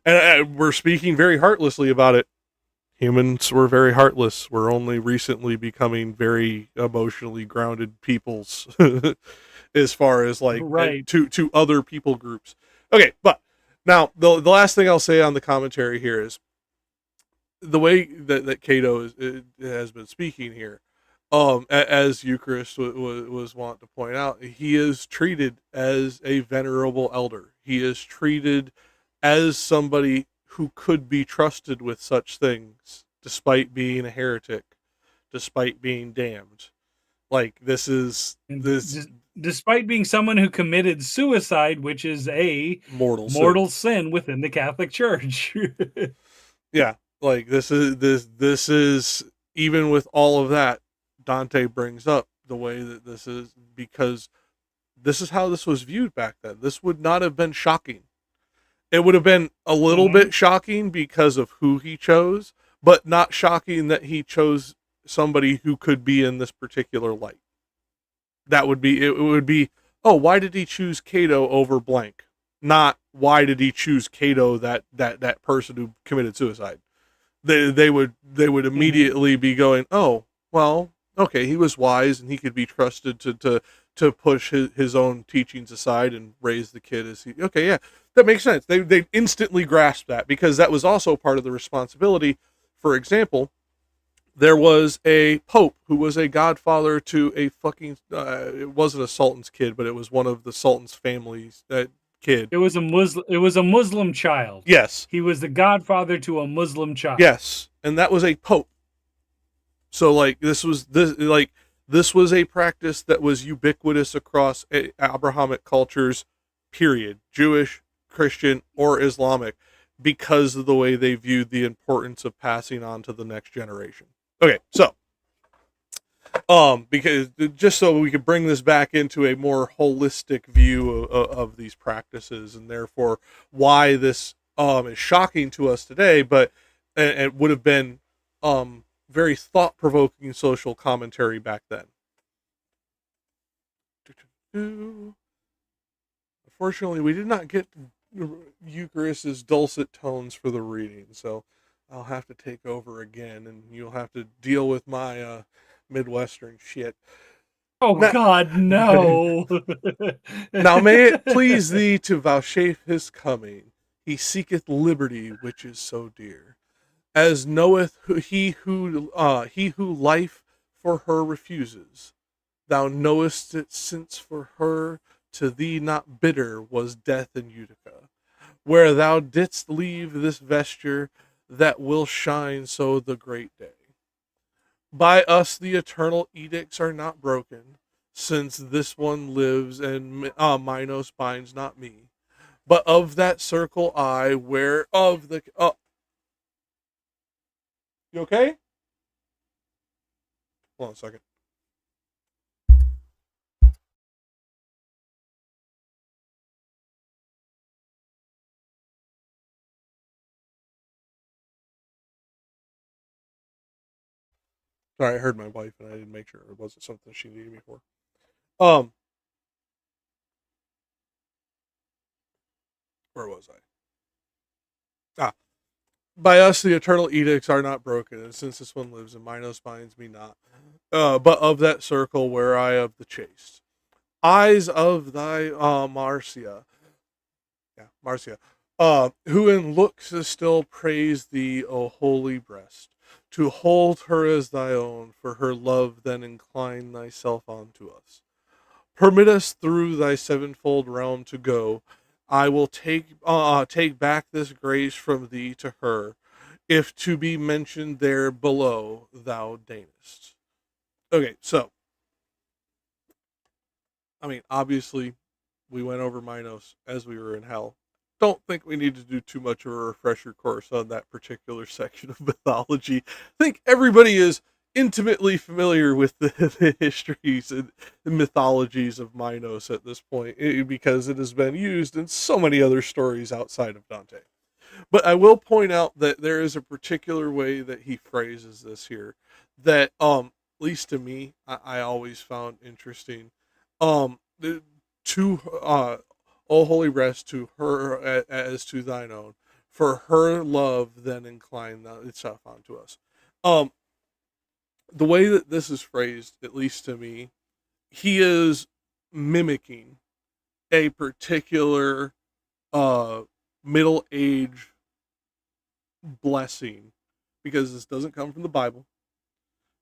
and we're speaking very heartlessly about it. Humans were very heartless. We're only recently becoming very emotionally grounded peoples, as far as like right. to other people groups. Okay, but now the last thing I'll say on the commentary here is the way that Cato has been speaking here. As Eucharist was wont to point out, he is treated as a venerable elder. He is treated as somebody who could be trusted with such things, despite being a heretic, despite being damned. Like despite being someone who committed suicide, which is a mortal sin within the Catholic Church. Yeah, like this is even with all of that, Dante brings up the way that this is, because this is how this was viewed back then. This would not have been shocking. It would have been a little bit shocking because of who he chose, but not shocking that he chose somebody who could be in this particular light. It would be, oh, why did he choose Cato over blank? not why did he choose Cato, that person who committed suicide. They would immediately be going, oh, well, okay, he was wise and he could be trusted to push his own teachings aside and raise the kid as he. Okay, yeah, that makes sense. They instantly grasp that, because that was also part of the responsibility. For example, there was a pope who was a godfather to a fucking it wasn't a sultan's kid, but it was one of the sultan's families kid. It was a Muslim child. Yes. He was the godfather to a Muslim child. Yes, and that was a pope. So like this was a practice that was ubiquitous across Abrahamic cultures, period, Jewish, Christian, or Islamic, because of the way they viewed the importance of passing on to the next generation. Okay, so because just so we could bring this back into a more holistic view of these practices, and therefore why this is shocking to us today, but it would have been very thought-provoking social commentary back then. Unfortunately, we did not get Eucharist's dulcet tones for the reading, so I'll have to take over again, and you'll have to deal with my Midwestern shit. Oh, now, God, no. Now may it please thee to vouchsafe his coming. He seeketh liberty, which is so dear. As knoweth he who life for her refuses. Thou knowest it, since for her to thee not bitter was death in Utica, where thou didst leave this vesture that will shine so the great day. By us the eternal edicts are not broken, since this one lives and Minos binds not me, but of that circle I, where of the... You okay? Hold on a second. Sorry, I heard my wife and I didn't make sure it wasn't something she needed me for. Where was I? By us the eternal edicts are not broken, and since this one lives, and Minos binds me not. But of that circle where I of the chaste. Eyes of thy Marcia. Yeah, Marcia. Who in looks still praise thee, O holy breast. To hold her as thy own, for her love then incline thyself unto us. Permit us through thy sevenfold realm to go. I will take back this grace from thee to her, if to be mentioned there below thou deignest. Okay, so, I mean, obviously, we went over Minos as we were in hell. Don't think we need to do too much of a refresher course on that particular section of mythology. I think everybody is intimately familiar with the histories and the mythologies of Minos at this point, because it has been used in so many other stories outside of Dante. But I will point out that there is a particular way that he phrases this here that, at least to me, I always found interesting. O holy rest, to her as to thine own, for her love then incline itself unto us. The way that this is phrased, at least to me, he is mimicking a particular middle age blessing, because this doesn't come from the Bible.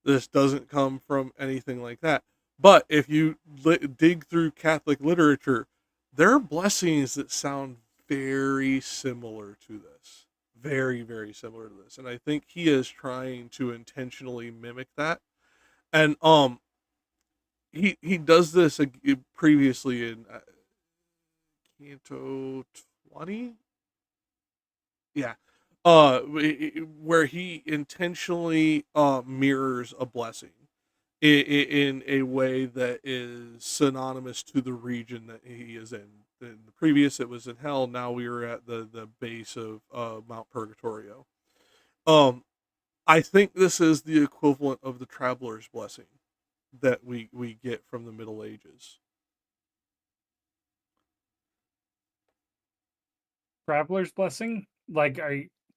This doesn't come from anything like that. But if you dig through Catholic literature, there are blessings that sound very similar to this. Very, very similar to this. And I think he is trying to intentionally mimic that. And he does this previously in Canto 20? Yeah. Where he intentionally mirrors a blessing in a way that is synonymous to the region that he is in. In the previous, it was in hell. Now we are at the base of Mount Purgatorio. I think this is the equivalent of the traveler's blessing that we get from the Middle Ages. Traveler's blessing? Like,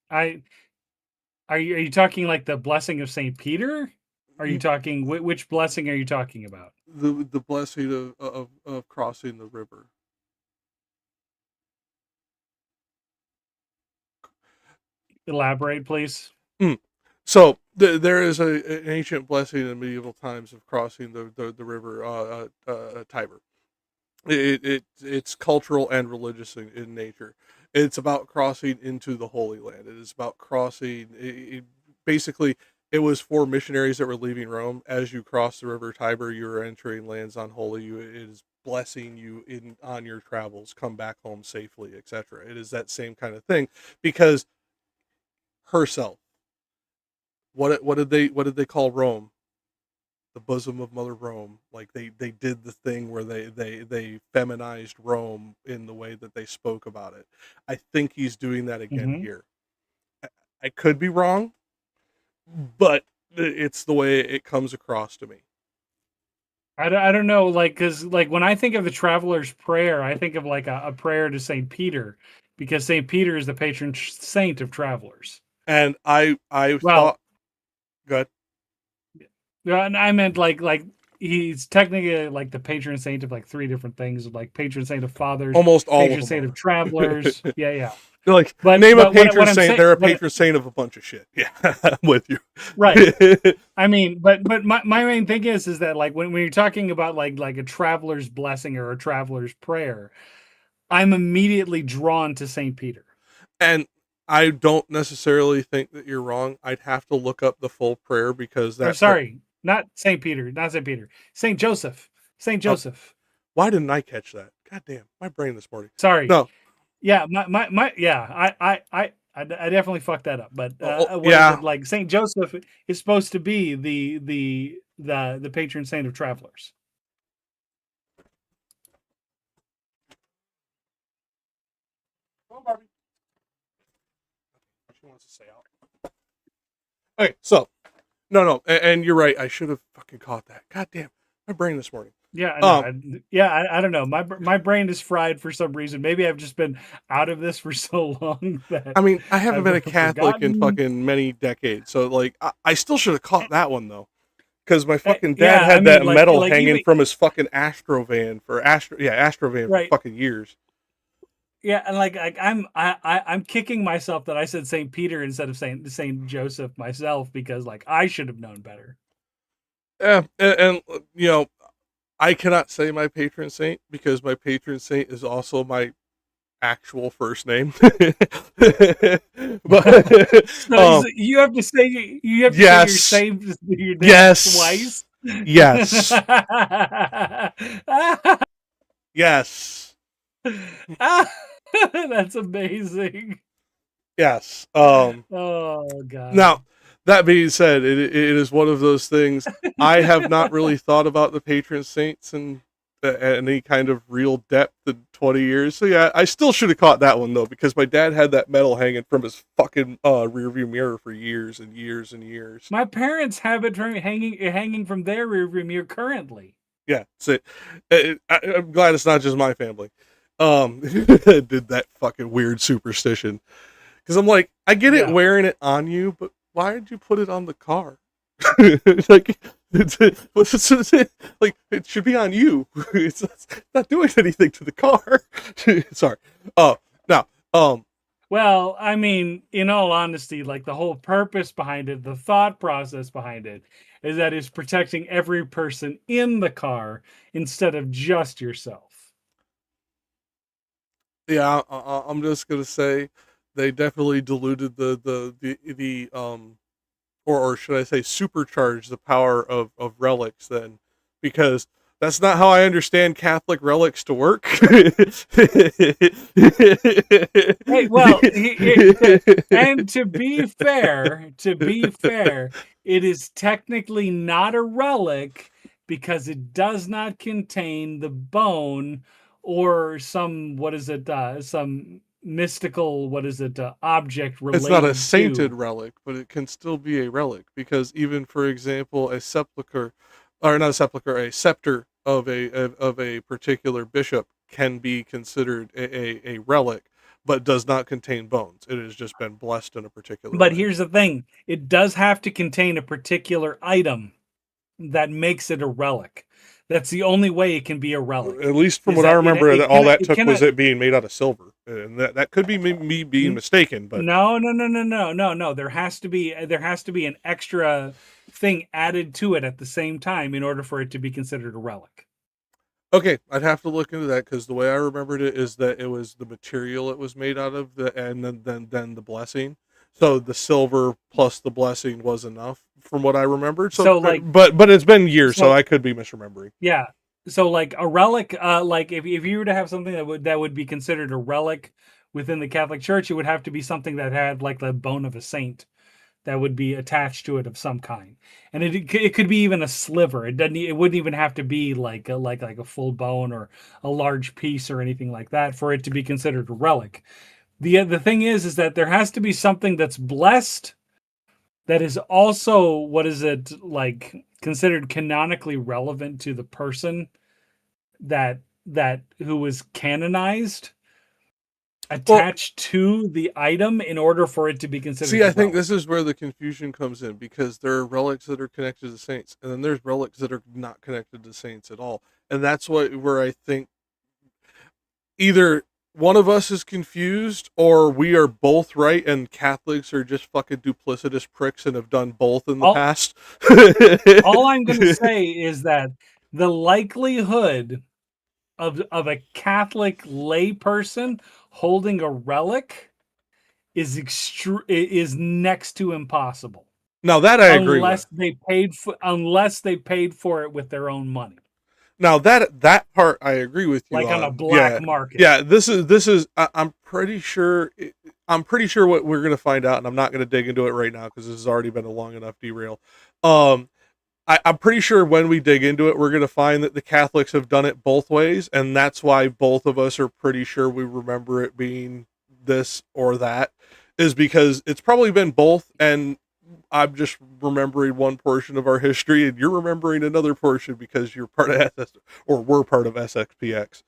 I are you talking like the blessing of Saint Peter? Are you talking which blessing are you talking about? The blessing of crossing the river. Elaborate, please. So there is an ancient blessing in medieval times of crossing the river Tiber. It's cultural and religious in nature. It's about crossing into the Holy Land. It is about crossing. Basically, it was for missionaries that were leaving Rome. As you cross the river Tiber, you are entering lands unholy. It is blessing you on your travels. Come back home safely, etc. It is that same kind of thing because herself. What did they call Rome? The bosom of Mother Rome. Like they did the thing where they feminized Rome in the way that they spoke about it. I think he's doing that again here. I could be wrong, but it's the way it comes across to me. I don't know, like, because like when I think of the Traveler's Prayer, I think of like a prayer to Saint Peter, because Saint Peter is the patron saint of travelers. And I thought, good. Yeah, and I meant like he's technically like the patron saint of like 3 different things, like patron saint of fathers, almost all patron of them saint are. of travelers. Yeah. Like, name a patron saint. They're a patron saint of a bunch of shit. Yeah, I'm with you. Right. I mean, but my main thing is that like when you're talking about like a traveler's blessing or a traveler's prayer, I'm immediately drawn to Saint Peter. And I don't necessarily think that you're wrong. I'd have to look up the full prayer because that's not Saint Peter, Saint Joseph. Saint Joseph. Why didn't I catch that? God damn, my brain this morning. Sorry. No. Yeah, I definitely fucked that up. But like Saint Joseph is supposed to be the patron saint of travelers. Come on, Barbie. She wants to stay out. Okay, so no, and you're right. I should have fucking caught that. God damn, my brain this morning. Yeah, I don't know. My brain is fried for some reason. Maybe I've just been out of this for so long that I mean, I haven't been a Catholic forgotten. in fucking many decades, so like I still should have caught that one though, because my fucking dad had that medal hanging from his fucking Astrovan for fucking years. Yeah, and like I'm kicking myself that I said Saint Peter instead of Saint Joseph myself, because like I should have known better. Yeah, and you know, I cannot say my patron saint because my patron saint is also my actual first name. But so you have to say say your name twice. Yes. Yes. That's amazing. Yes. Oh god. Now, that being said, it is one of those things. I have not really thought about the patron saints in any kind of real depth in 20 years. So yeah, I still should have caught that one though, because my dad had that medal hanging from his fucking rearview mirror for years and years and years. My parents have it hanging from their rearview mirror currently. Yeah, so I'm glad it's not just my family. Did that fucking weird superstition. Because I'm like, I get it wearing it on you, but why did you put it on the car? Like, like it should be on you. It's not doing anything to the car. Sorry. Now, well, I mean, in all honesty, like the whole purpose behind it, the thought process behind it, is that it's protecting every person in the car instead of just yourself. Yeah, I'm just gonna say they definitely diluted the or should I say supercharged the power of relics then, because that's not how I understand Catholic relics to work. Hey, well, and to be fair, it is technically not a relic because it does not contain the bone or some some mystical object related. It's not a sainted relic, but it can still be a relic, because even, for example, a sepulcher, or not a sepulcher, a scepter of a particular bishop can be considered a relic, but does not contain bones. It has just been blessed in a particular But way. here's the thing. It does have to contain a particular item that makes it a relic. That's the only way it can be a relic. At least from Is what I that remember, it that all cannot- that it took was cannot- it being made out of silver, and that could be me being mistaken. But No. There has to be an extra thing added to it at the same time in order for it to be considered a relic. okay, I'd have to look into that, because the way I remembered it is that it was the material it was made out of, and then the blessing. So the silver plus the blessing was enough, from what I remembered. So, like- but it's been years, so So- I could be misremembering. Yeah. So like a relic, like if you were to have something that would be considered a relic within the Catholic Church, it would have to be something that had like the bone of a saint that would be attached to it of some kind, and it could be even a sliver. It wouldn't even have to be like a full bone or a large piece or anything like that for it to be considered a relic. The thing is that there has to be something that's blessed that is also, what is it, like, considered canonically relevant to the person that who was canonized, attached to the item in order for it to be considered. See, I think relic. this is where the confusion comes in, because there are relics that are connected to saints, and then there's relics that are not connected to saints at all. And that's where I think either one of us is confused, or we are both right, and Catholics are just fucking duplicitous pricks and have done both in the past. All I'm going to say is that the likelihood of a Catholic lay person holding a relic is next to impossible. Now that I agree with. Unless they paid for it with their own money. Now that part I agree with you Like on a on. black market. Yeah, this is I'm pretty sure what we're going to find out, and I'm not going to dig into it right now because this has already been a long enough derail. I'm pretty sure when we dig into it, we're going to find that the Catholics have done it both ways, and that's why both of us are pretty sure we remember it being this or that, is because it's probably been both, and I'm just remembering one portion of our history, and you're remembering another portion because you're part of we're part of SXPX.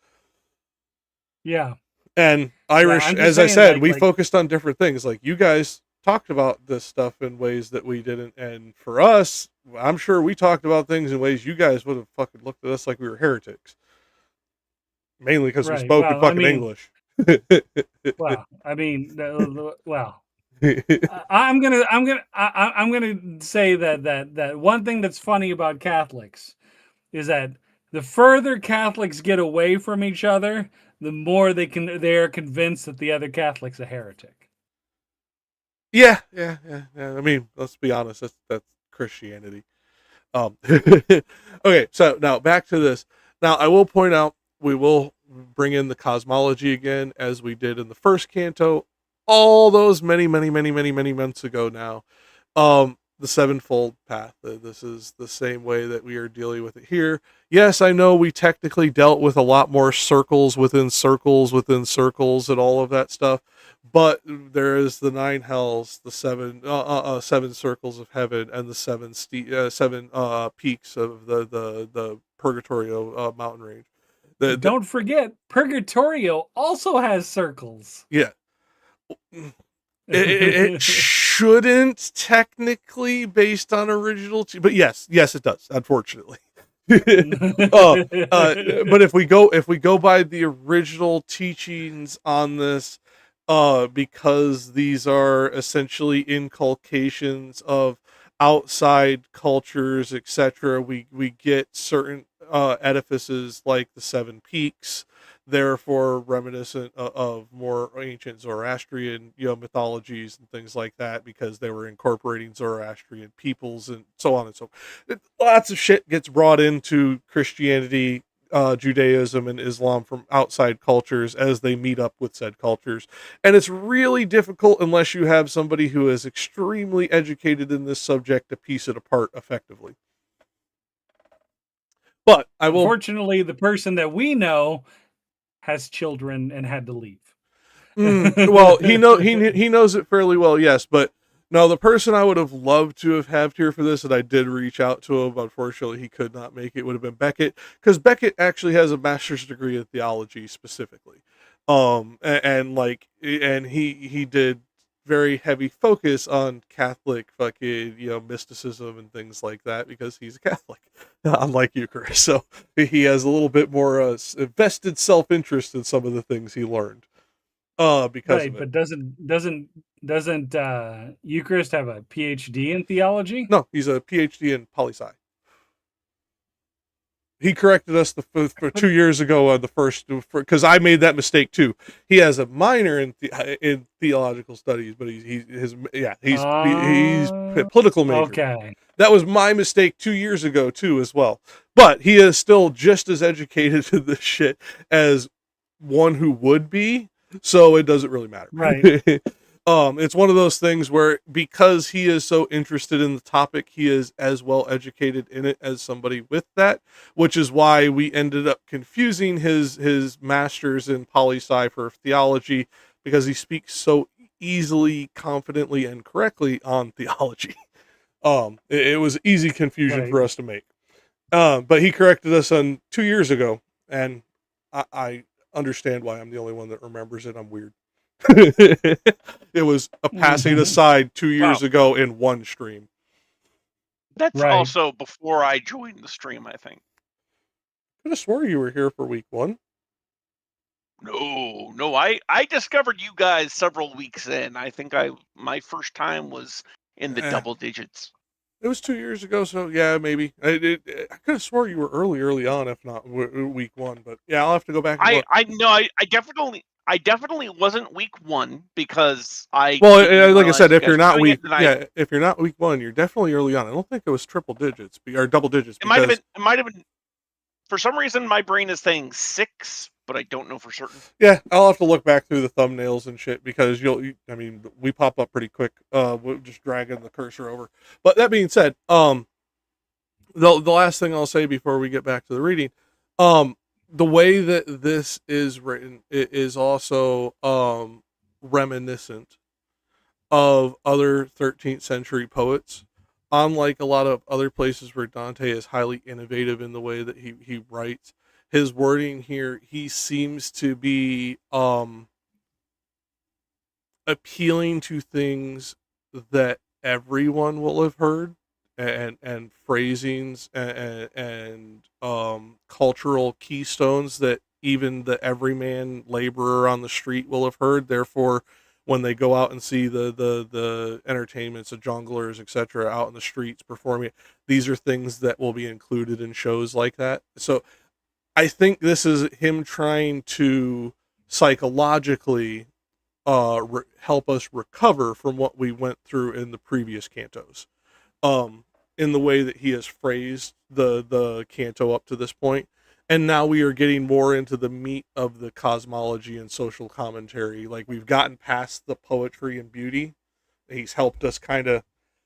Yeah. And Irish, yeah, as I said, we like, focused on different things. Like, you guys talked about this stuff in ways that we didn't, and for us, I'm sure we talked about things in ways you guys would have fucking looked at us like we were heretics. Mainly because we spoke in fucking English. Well, I mean, well, I'm gonna say that one thing that's funny about Catholics is that the further Catholics get away from each other, the more they are convinced that the other Catholic's a heretic. Yeah. I mean, let's be honest, that's Christianity. Okay, so now back to this. Now I will point out, we will bring in the cosmology again, as we did in the first canto, all those many months ago now. The sevenfold path. This is the same way that we are dealing with it here. Yes, I know we technically dealt with a lot more circles within circles within circles and all of that stuff, but there is the 9 hells, the 7 circles of heaven, and the 7 peaks of the Purgatorio mountain range. Don't forget, Purgatorio also has circles. Yeah. It shouldn't technically, based on original, but yes, it does, unfortunately. But if we go by the original teachings on this, because these are essentially inculcations of outside cultures, etc., we get certain edifices like the 7 peaks, therefore reminiscent of more ancient Zoroastrian mythologies and things like that, because they were incorporating Zoroastrian peoples and so on and so forth. Lots of shit gets brought into Christianity, Judaism, and Islam from outside cultures as they meet up with said cultures, and it's really difficult unless you have somebody who is extremely educated in this subject to piece it apart effectively. But I will. Unfortunately, the person that we know has children and had to leave. Well, he knows it fairly well, yes. But no, the person I would have loved to have had here for this, and I did reach out to him, unfortunately he could not make it, would have been Beckett, because Beckett actually has a master's degree in theology specifically. And he did very heavy focus on Catholic fucking, mysticism and things like that because he's a Catholic, unlike you, Chris. So he has a little bit more vested self-interest in some of the things he learned because Right, of it. but doesn't Eucharist have a PhD in theology? No, he's a PhD in poli-sci. He corrected us for 2 years ago on the first, because I made that mistake too. He has a minor in theological studies, but he's political major. Okay. That was my mistake 2 years ago too, as well. But he is still just as educated in this shit as one who would be, so it doesn't really matter. Right. It's one of those things where because he is so interested in the topic, he is as well educated in it as somebody with that, which is why we ended up confusing his master's in poli-sci for theology, because he speaks so easily, confidently, and correctly on theology. It was easy confusion Right. for us to make. But he corrected us on 2 years ago, and I understand why I'm the only one that remembers it. I'm weird. It was a passing Mhm. aside 2 years Wow. ago in one stream. That's Right. also before I joined the stream, I think. Could have swore you were here for week one. No, I discovered you guys several weeks in. I think my first time was in the double digits. It was 2 years ago, so yeah, maybe. I could have swore you were early on, if not week one. But yeah, I'll have to go back and look. I know I definitely wasn't week one because I Well, didn't like I realize said, you if guys you're were not doing week, it, and yeah, if you're not week one, you're definitely early on. I don't think it was triple digits or double digits. it might have been. For some reason, my brain is saying 6, but I don't know for certain. Yeah, I'll have to look back through the thumbnails and shit because we pop up pretty quick. We're just dragging the cursor over. But that being said, the last thing I'll say before we get back to the reading, the way that this is written, it is also reminiscent of other 13th century poets. Unlike a lot of other places where Dante is highly innovative in the way that he writes, his wording here, he seems to be appealing to things that everyone will have heard, and phrasings and cultural keystones that even the everyman laborer on the street will have heard. Therefore, when they go out and see the entertainments, the jongleurs, etc., out in the streets performing, these are things that will be included in shows like that. So I think this is him trying to psychologically help us recover from what we went through in the previous cantos, in the way that he has phrased the canto up to this point. And now we are getting more into the meat of the cosmology and social commentary. Like, we've gotten past the poetry and beauty. He's helped us kind of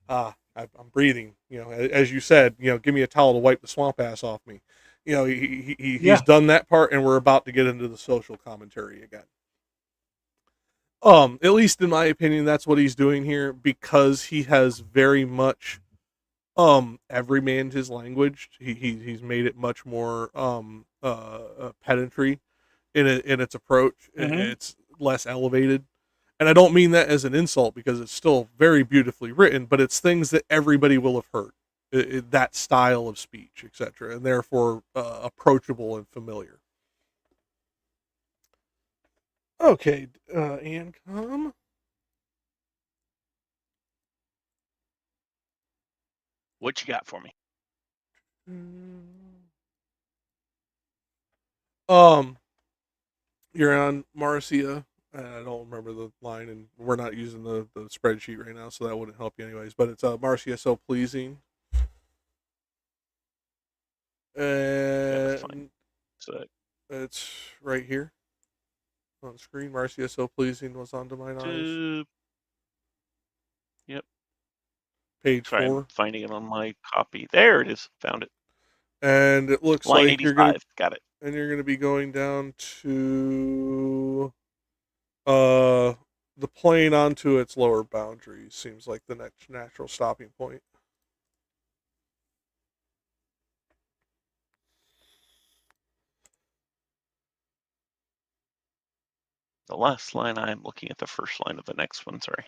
I'm breathing, as you said, give me a towel to wipe the swamp ass off me. He's done that part, and we're about to get into the social commentary again. At least in my opinion, that's what he's doing here, because he has very much everymanned his language. He's made it much more pedantry in its approach. Mhm. It's less elevated. And I don't mean that as an insult, because it's still very beautifully written, but it's things that everybody will have heard. That style of speech, etc., and therefore approachable and familiar. Okay, Ancom. What you got for me? You're on Marcia. I don't remember the line, and we're not using the spreadsheet right now, so that wouldn't help you anyways. But it's Marcia so pleasing. And So, it's right here on screen. Marcia so pleasing was onto mine eyes. Yep. Page Sorry, 4. I'm finding it on my copy. There it is. Found it. And it looks Line like 85. you're gonna Got it. and you're gonna be going down to the plane onto its lower boundaries. Seems like the next natural stopping point. the last line. I'm looking at the first line of the next one. Sorry.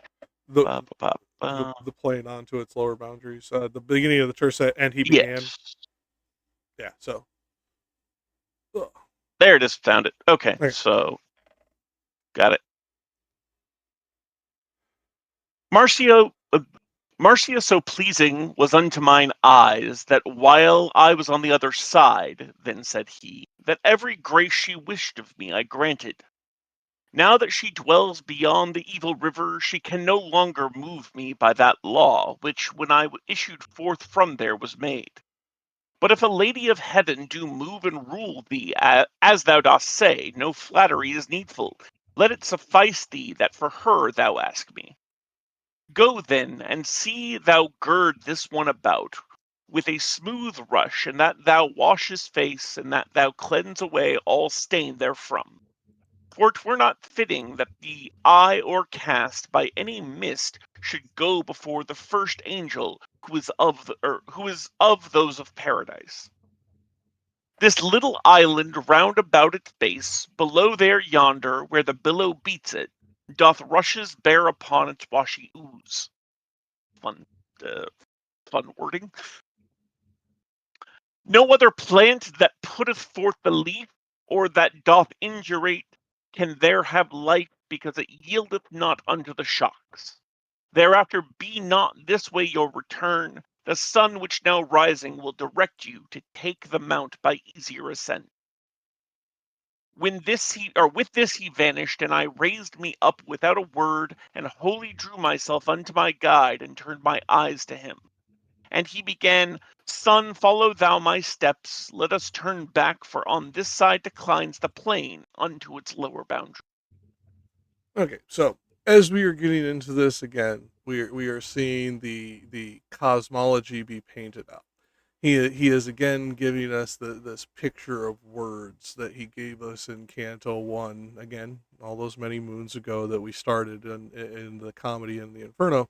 The plane onto its lower boundaries. The beginning of the terse set, and he began. Yes. Yeah. So. There it is. Found it. Okay. So. Got it. Marcia so pleasing was unto mine eyes, that while I was on the other side, then said he, that every grace she wished of me I granted. Now that she dwells beyond the evil river, she can no longer move me by that law, which when I issued forth from there was made. But if a lady of heaven do move and rule thee, as thou dost say, no flattery is needful. Let it suffice thee that for her thou ask me. Go then, and see thou gird this one about with a smooth rush, and that thou wash his face, and that thou cleanse away all stain therefrom. For 'twere not fitting that the eye o'ercast by any mist should go before the first angel who is of those of paradise. This little island round about its base, below there yonder, where the billow beats it, doth rushes bear upon its washy ooze. Fun wording. No other plant that putteth forth the leaf, or that doth indurate, can there have life, because it yieldeth not unto the shocks. Thereafter be not this way your return. The sun which now rising will direct you to take the mount by easier ascent. With this he vanished, and I raised me up without a word, and wholly drew myself unto my guide, and turned my eyes to him. And he began, Son, follow thou my steps, let us turn back, for on this side declines the plain unto its lower boundary. Okay, so as we are getting into this again, we are seeing the cosmology be painted out. He is again giving us this picture of words that he gave us in Canto I, again, all those many moons ago that we started in the comedy and the Inferno,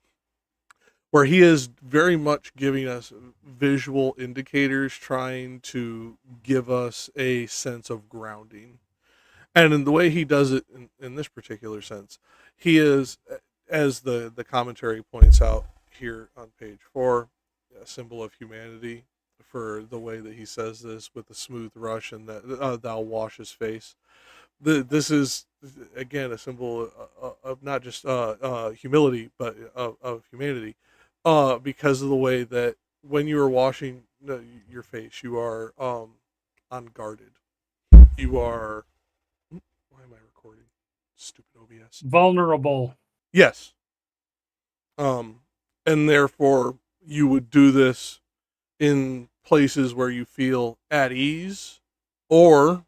where he is very much giving us visual indicators, trying to give us a sense of grounding. And in the way he does it in this particular sense, he is, as the commentary points out here on page 4, a symbol of humanity for the way that he says this with the smooth rush and that thou wash his face. This is, again, a symbol of not just humility, but of humanity, because of the way that when you are washing your face, you are unguarded. You are... Why am I recording? Stupid OBS. Vulnerable. Yes. And therefore you would do this in places where you feel at ease, or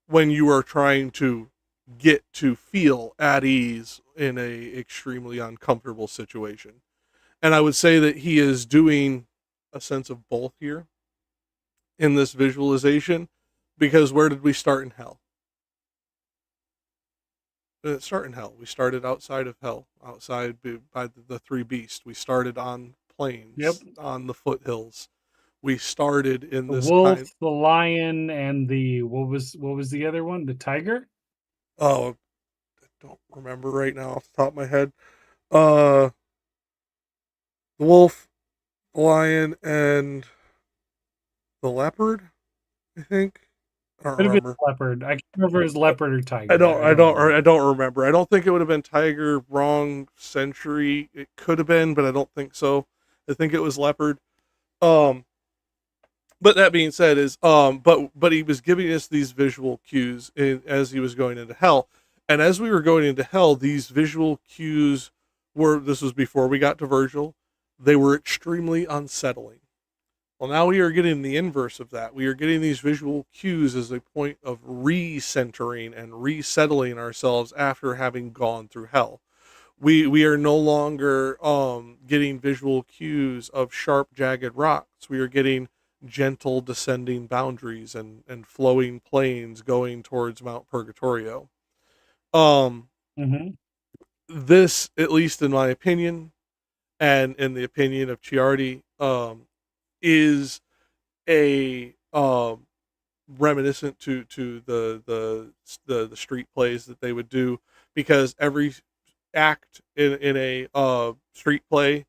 when you are trying to get to feel at ease in a extremely uncomfortable situation. And I would say that he is doing a sense of both here in this visualization, because where did we start in hell? We didn't start in hell. We started outside of hell, outside by the three beasts. We started on plains, on the foothills. We started in the this wolf, the lion, and the what was the other one? The tiger? Oh, I don't remember right now off the top of my head. The wolf, the lion, and the leopard, I think. I don't remember. Leopard. I can't remember his leopard or tiger. I don't remember. I don't think it would have been tiger. Wrong century. It could have been, but I don't think so. I think it was leopard. But that being said, but he was giving us these visual cues as he was going into hell, and as we were going into hell, these visual cues were. This was before we got to Virgil. They were extremely unsettling. Well, now we are getting the inverse of that. We are getting these visual cues as a point of recentering and resettling ourselves after having gone through hell. We are no longer getting visual cues of sharp, jagged rocks. We are getting gentle descending boundaries and flowing plains going towards Mount Purgatorio. This, at least in my opinion, and in the opinion of Ciardi, is a reminiscent to the street plays that they would do, because every act in a street play,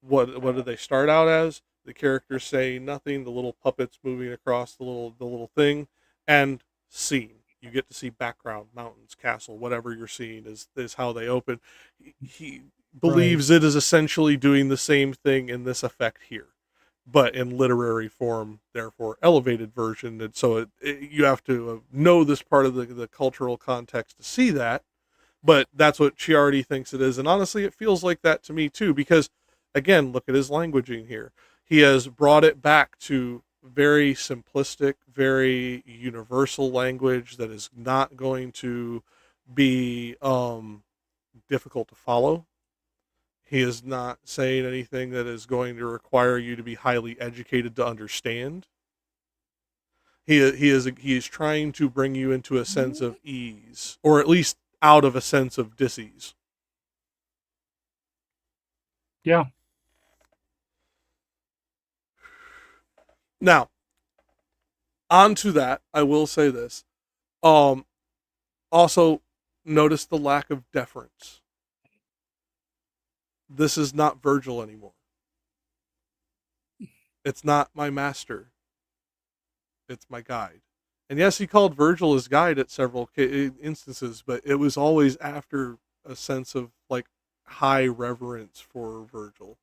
what do they start out as? The characters saying nothing, the little puppets moving across the little thing, and scene. You get to see background, mountains, castle, whatever you're seeing is how they open. He believes it is essentially doing the same thing in this effect here, but in literary form, therefore elevated version. And so you have to know this part of the cultural context to see that, but that's what Chiardi thinks it is. And honestly, it feels like that to me too, because again, look at his languaging here. He has brought it back to very simplistic, very universal language that is not going to be difficult to follow. He is not saying anything that is going to require you to be highly educated to understand. He is trying to bring you into a sense of ease, or at least out of a sense of dis-ease. Yeah. Now, on to that, I will say this. Also, notice the lack of deference. This is not Virgil anymore. It's not my master. It's my guide. And yes, he called Virgil his guide at several instances, but it was always after a sense of like high reverence for Virgil.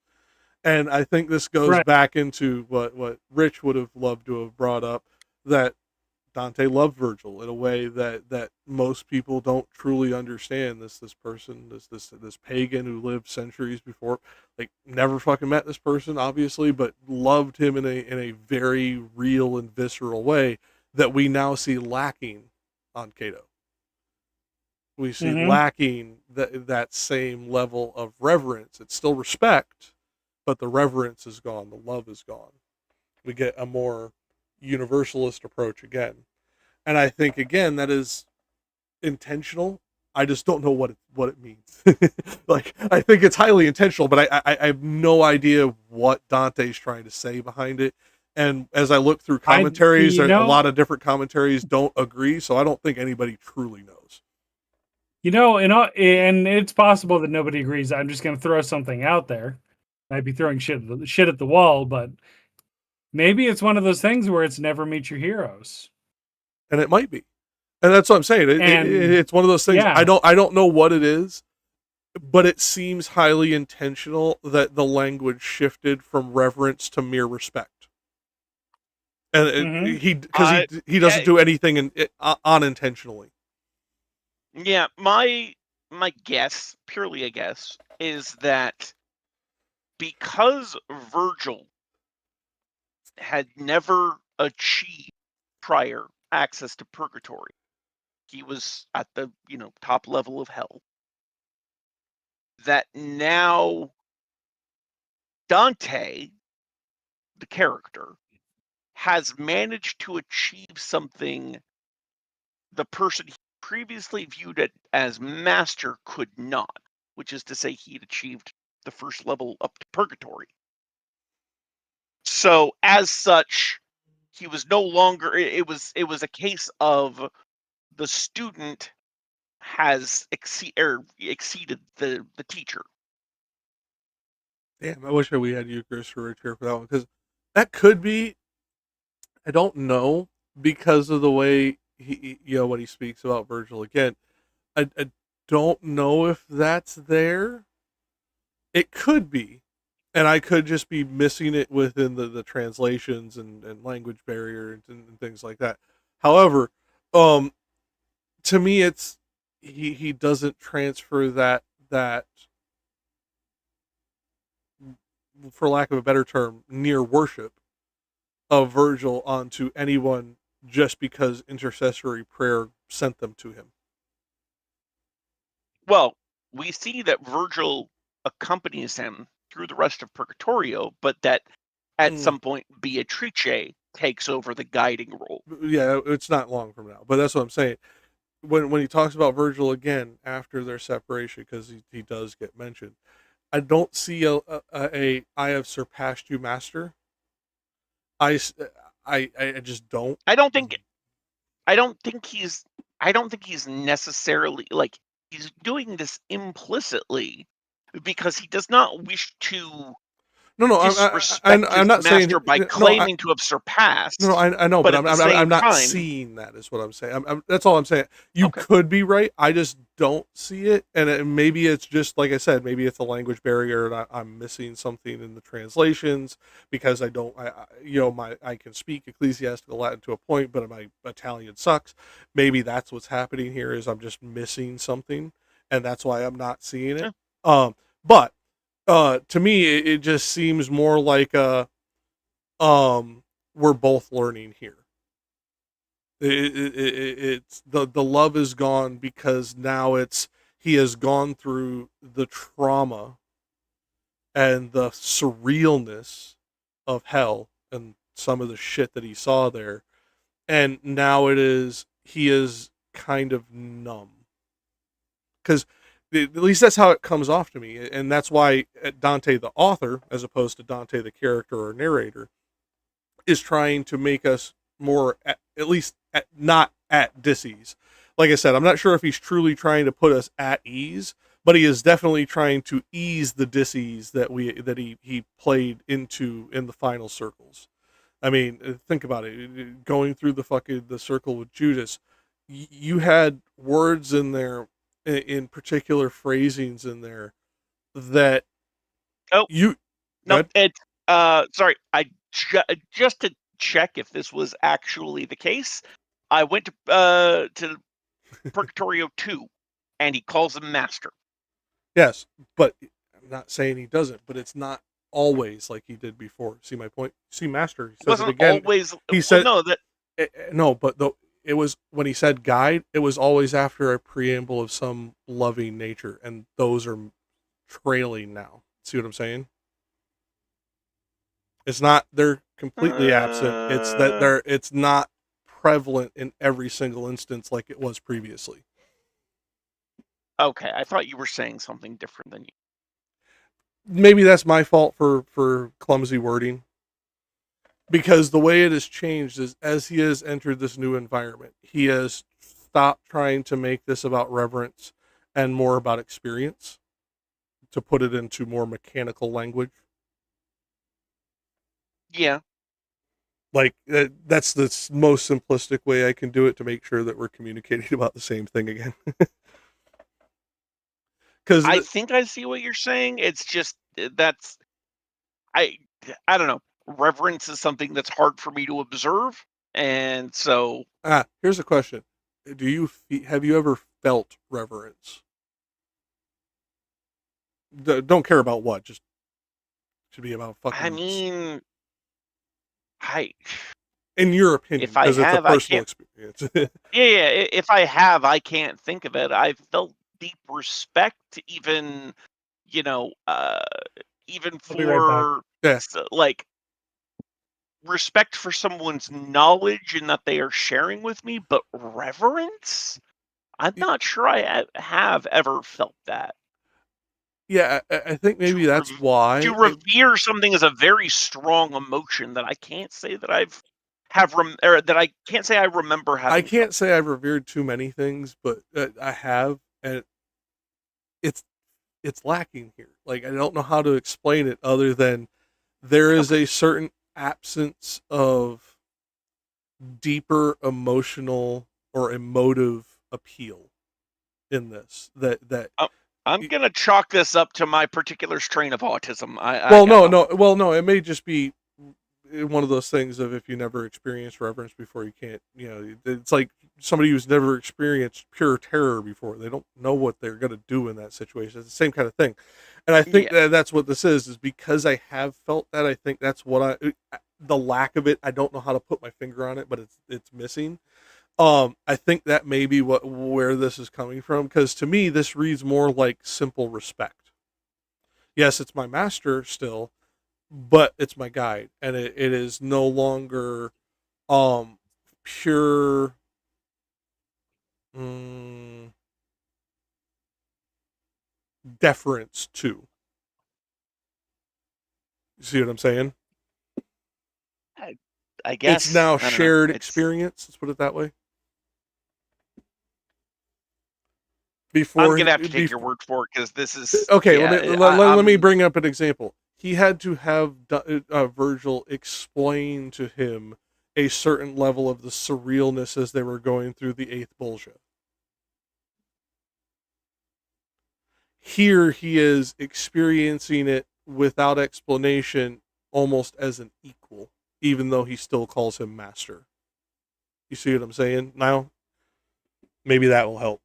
And I think this goes back into what Rich would have loved to have brought up, that Dante loved Virgil in a way that most people don't truly understand. This person, this pagan who lived centuries before, like never fucking met this person, obviously, but loved him in a very real and visceral way that we now see lacking on Cato. We see lacking that same level of reverence. It's still respect, but the reverence is gone. The love is gone. We get a more universalist approach again. And I think, again, that is intentional. I just don't know what it means. Like, I think it's highly intentional, but I have no idea what Dante's trying to say behind it. And as I look through commentaries, a lot of different commentaries don't agree, so I don't think anybody truly knows. And it's possible that nobody agrees. I'm just going to throw something out there. Might be throwing shit at the wall, but maybe it's one of those things where it's never meet your heroes. And it might be. And that's what I'm saying. It's one of those things. Yeah. I don't know what it is, but it seems highly intentional that the language shifted from reverence to mere respect. And he doesn't do anything unintentionally. Yeah, my guess, purely a guess, is that because Virgil had never achieved prior access to purgatory, he was at the top level of hell, that now Dante, the character, has managed to achieve something the person he previously viewed it as master could not, which is to say he'd achieved the first level up to purgatory. So as such, he was no longer, it was a case of the student has exceeded the teacher. Damn, I wish we had Eucharist for Rich here for that one, because that could be, I don't know, because of the way he, what he speaks about Virgil again. I don't know if that's there. It could be, and I could just be missing it within the translations and language barriers and things like that. However, to me, it's he doesn't transfer that, for lack of a better term, near worship of Virgil onto anyone just because intercessory prayer sent them to him. Well, we see that Virgil accompanies him through the rest of Purgatorio, but that at some point Beatrice takes over the guiding role. Yeah, it's not long from now, but that's what I'm saying. When he talks about Virgil again after their separation, because he does get mentioned, I don't see a I have surpassed you, master. I just don't. I don't think I don't think he's necessarily like he's doing this implicitly because he does not wish to No, disrespect his I'm not saying master by no. claiming to have surpassed. No, I know, but but at the same I'm not time, seeing that. Is what I'm saying. That's all I'm saying. You Okay. could be right. I just don't see it, and maybe it's just like I said. Maybe it's a language barrier, and I'm missing something in the translations because I don't. I can speak ecclesiastical Latin to a point, but my Italian sucks. Maybe that's what's happening here. Is I'm just missing something, and that's why I'm not seeing it. Yeah. But to me, it just seems more like a we're both learning here. It's the love is gone because now he has gone through the trauma and the surrealness of hell and some of the shit that he saw there, and now he is kind of numb because at least that's how it comes off to me, and that's why Dante the author, as opposed to Dante the character or narrator, is trying to make us more, at least not at dis-ease. Like I said, I'm not sure if he's truly trying to put us at ease, but he is definitely trying to ease the dis-ease that he played into in the final circles. I mean, think about it. Going through the circle with Judas, you had words in there, in particular phrasings in there that it's sorry, I just to check if this was actually the case, I went to Purgatorio 2, and he calls him master. Yes, but I'm not saying he doesn't, but it's not always like he did before. See my point? See, master, he says it again. Always. He said no, that no, but it was when he said guide, it was always after a preamble of some loving nature, and those are trailing now. See what I'm saying? It's not they're completely absent. It's that it's not prevalent in every single instance like it was previously. Okay, I thought you were saying something different than you. Maybe that's my fault for clumsy wording. Because the way it has changed is as he has entered this new environment, he has stopped trying to make this about reverence and more about experience, to put it into more mechanical language. Yeah. Like, that's the most simplistic way I can do it to make sure that we're communicating about the same thing again. Because I think I see what you're saying. It's just that's I don't know. Reverence is something that's hard for me to observe, and so here's a question: have you ever felt reverence? Don't care about what, just should be about fucking. I mean, in your opinion, because it's a personal experience. yeah. If I have, I can't think of it. I've felt deep respect, even even for like respect for someone's knowledge and that they are sharing with me, but reverence, I'm not sure I have ever felt that. Yeah, I think maybe that's why. To revere something is a very strong emotion that I can't say that I can't say I remember having. I can't say I've revered too many things, but I have, and it's lacking here. Like, I don't know how to explain it other than there is a certain absence of deeper emotional or emotive appeal in this that I'm gonna chalk this up to my particular strain of autism. No, it may just be one of those things of if you never experienced reverence before, you can't, it's like somebody who's never experienced pure terror before. They don't know what they're going to do in that situation. It's the same kind of thing. And I think that's what this is because I have felt that. I think that's what the lack of it, I don't know how to put my finger on it, but it's missing. I think that may be where this is coming from, because to me, this reads more like simple respect. Yes, it's my master still, but it's my guide, and it is no longer pure deference to. You see what I'm saying? I guess it's now shared experience. Let's put it that way. before I'm gonna have to take your word for it because this is okay. Yeah, Let me bring up an example. He had to have Virgil explain to him a certain level of the surrealness as they were going through the eighth bullshit. Here he is experiencing it without explanation, almost as an equal, even though he still calls him master. You see what I'm saying now? Maybe that will help.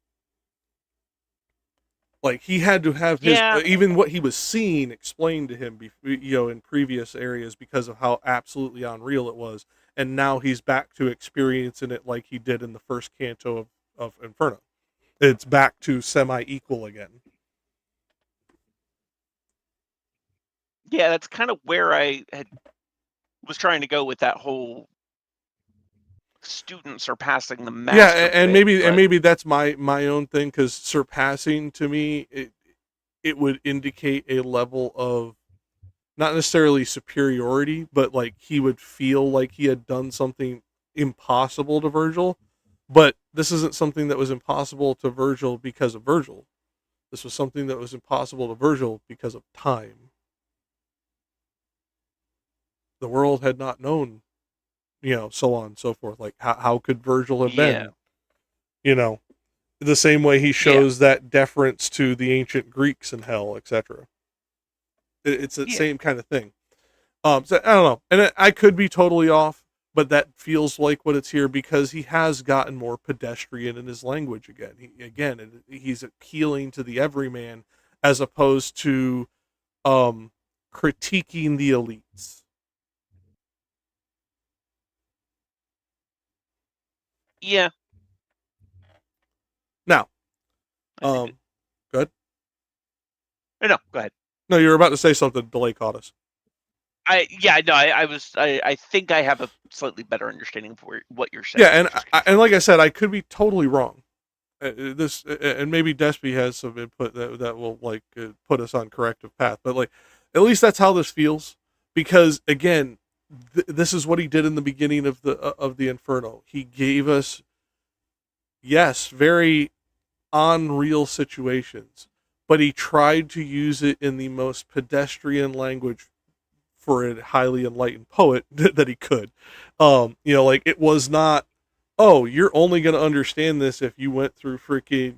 Like, he had to have his even what he was seeing explained to him, in previous areas because of how absolutely unreal it was, and now he's back to experiencing it like he did in the first canto of Inferno. It's back to semi-equal again. Yeah, that's kind of where I was trying to go with that whole student surpassing the master. Yeah, and maybe that's my own thing, because surpassing to me it would indicate a level of not necessarily superiority, but like he would feel like he had done something impossible to Virgil. But this isn't something that was impossible to Virgil because of Virgil. This was something that was impossible to Virgil because of time. The world had not known, so on and so forth. Like, how could Virgil have been? The same way he shows that deference to the ancient Greeks in hell, etc. It's the same kind of thing. So I don't know, and I could be totally off, but that feels like what it's here, because he has gotten more pedestrian in his language again. He's appealing to the everyman as opposed to critiquing the elites. Yeah. Now, good. No, go ahead. No, you were about to say something. Delay caught us. I think I have a slightly better understanding of what you're saying. Yeah, and like I said, I could be totally wrong. And maybe Despy has some input that will put us on corrective path. But at least that's how this feels, because again, this is what he did in the beginning of the Inferno. He gave us, yes, very unreal situations, but he tried to use it in the most pedestrian language for a highly enlightened poet that he could. It was not, oh, you're only going to understand this if you went through freaking,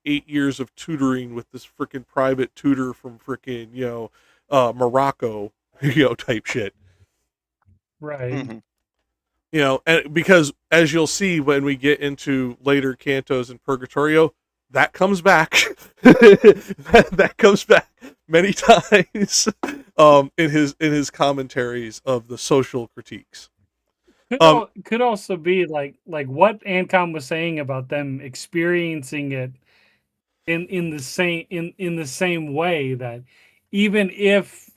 8 years of tutoring with this freaking private tutor from freaking, Morocco, type shit. Right. Mm-hmm. And because as you'll see when we get into later cantos in Purgatorio, that comes back. that comes back many times in his commentaries of the social critiques. Could also be like what Ancom was saying about them experiencing it in the same way, that even if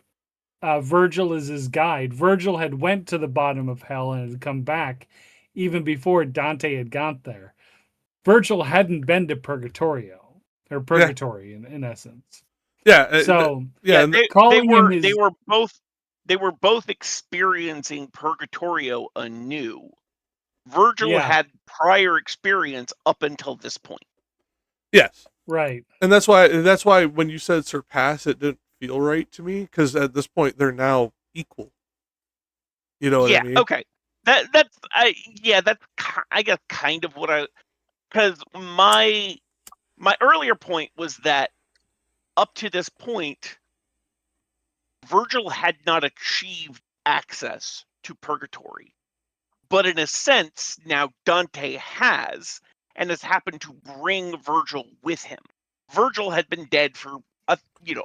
Virgil is his guide, Virgil had went to the bottom of hell and had come back even before Dante had got there. Virgil hadn't been to Purgatory in essence. Yeah. So they were both experiencing Purgatorio anew. Virgil had prior experience up until this point. Yes. Right. And that's why when you said surpass, it didn't feel right to me, because at this point they're now equal. You know what I mean? Okay. That's I guess kind of what because my earlier point was that up to this point, Virgil had not achieved access to Purgatory. But in a sense, now Dante has, and has happened to bring Virgil with him. Virgil had been dead for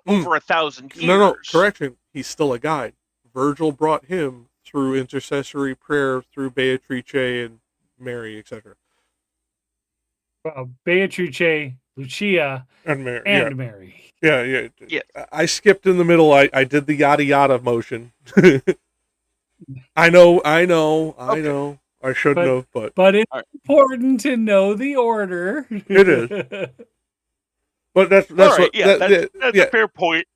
over 1,000 years. No, correction. He's still a guide. Virgil brought him through intercessory prayer through Beatrice and Mary, etc. Well, Beatrice, Lucia, and Mary. Yeah. Yeah. I skipped in the middle. I did the yada yada motion. I know. I shouldn't have, but it's important to know the order. It is. But that's right, that's a fair point.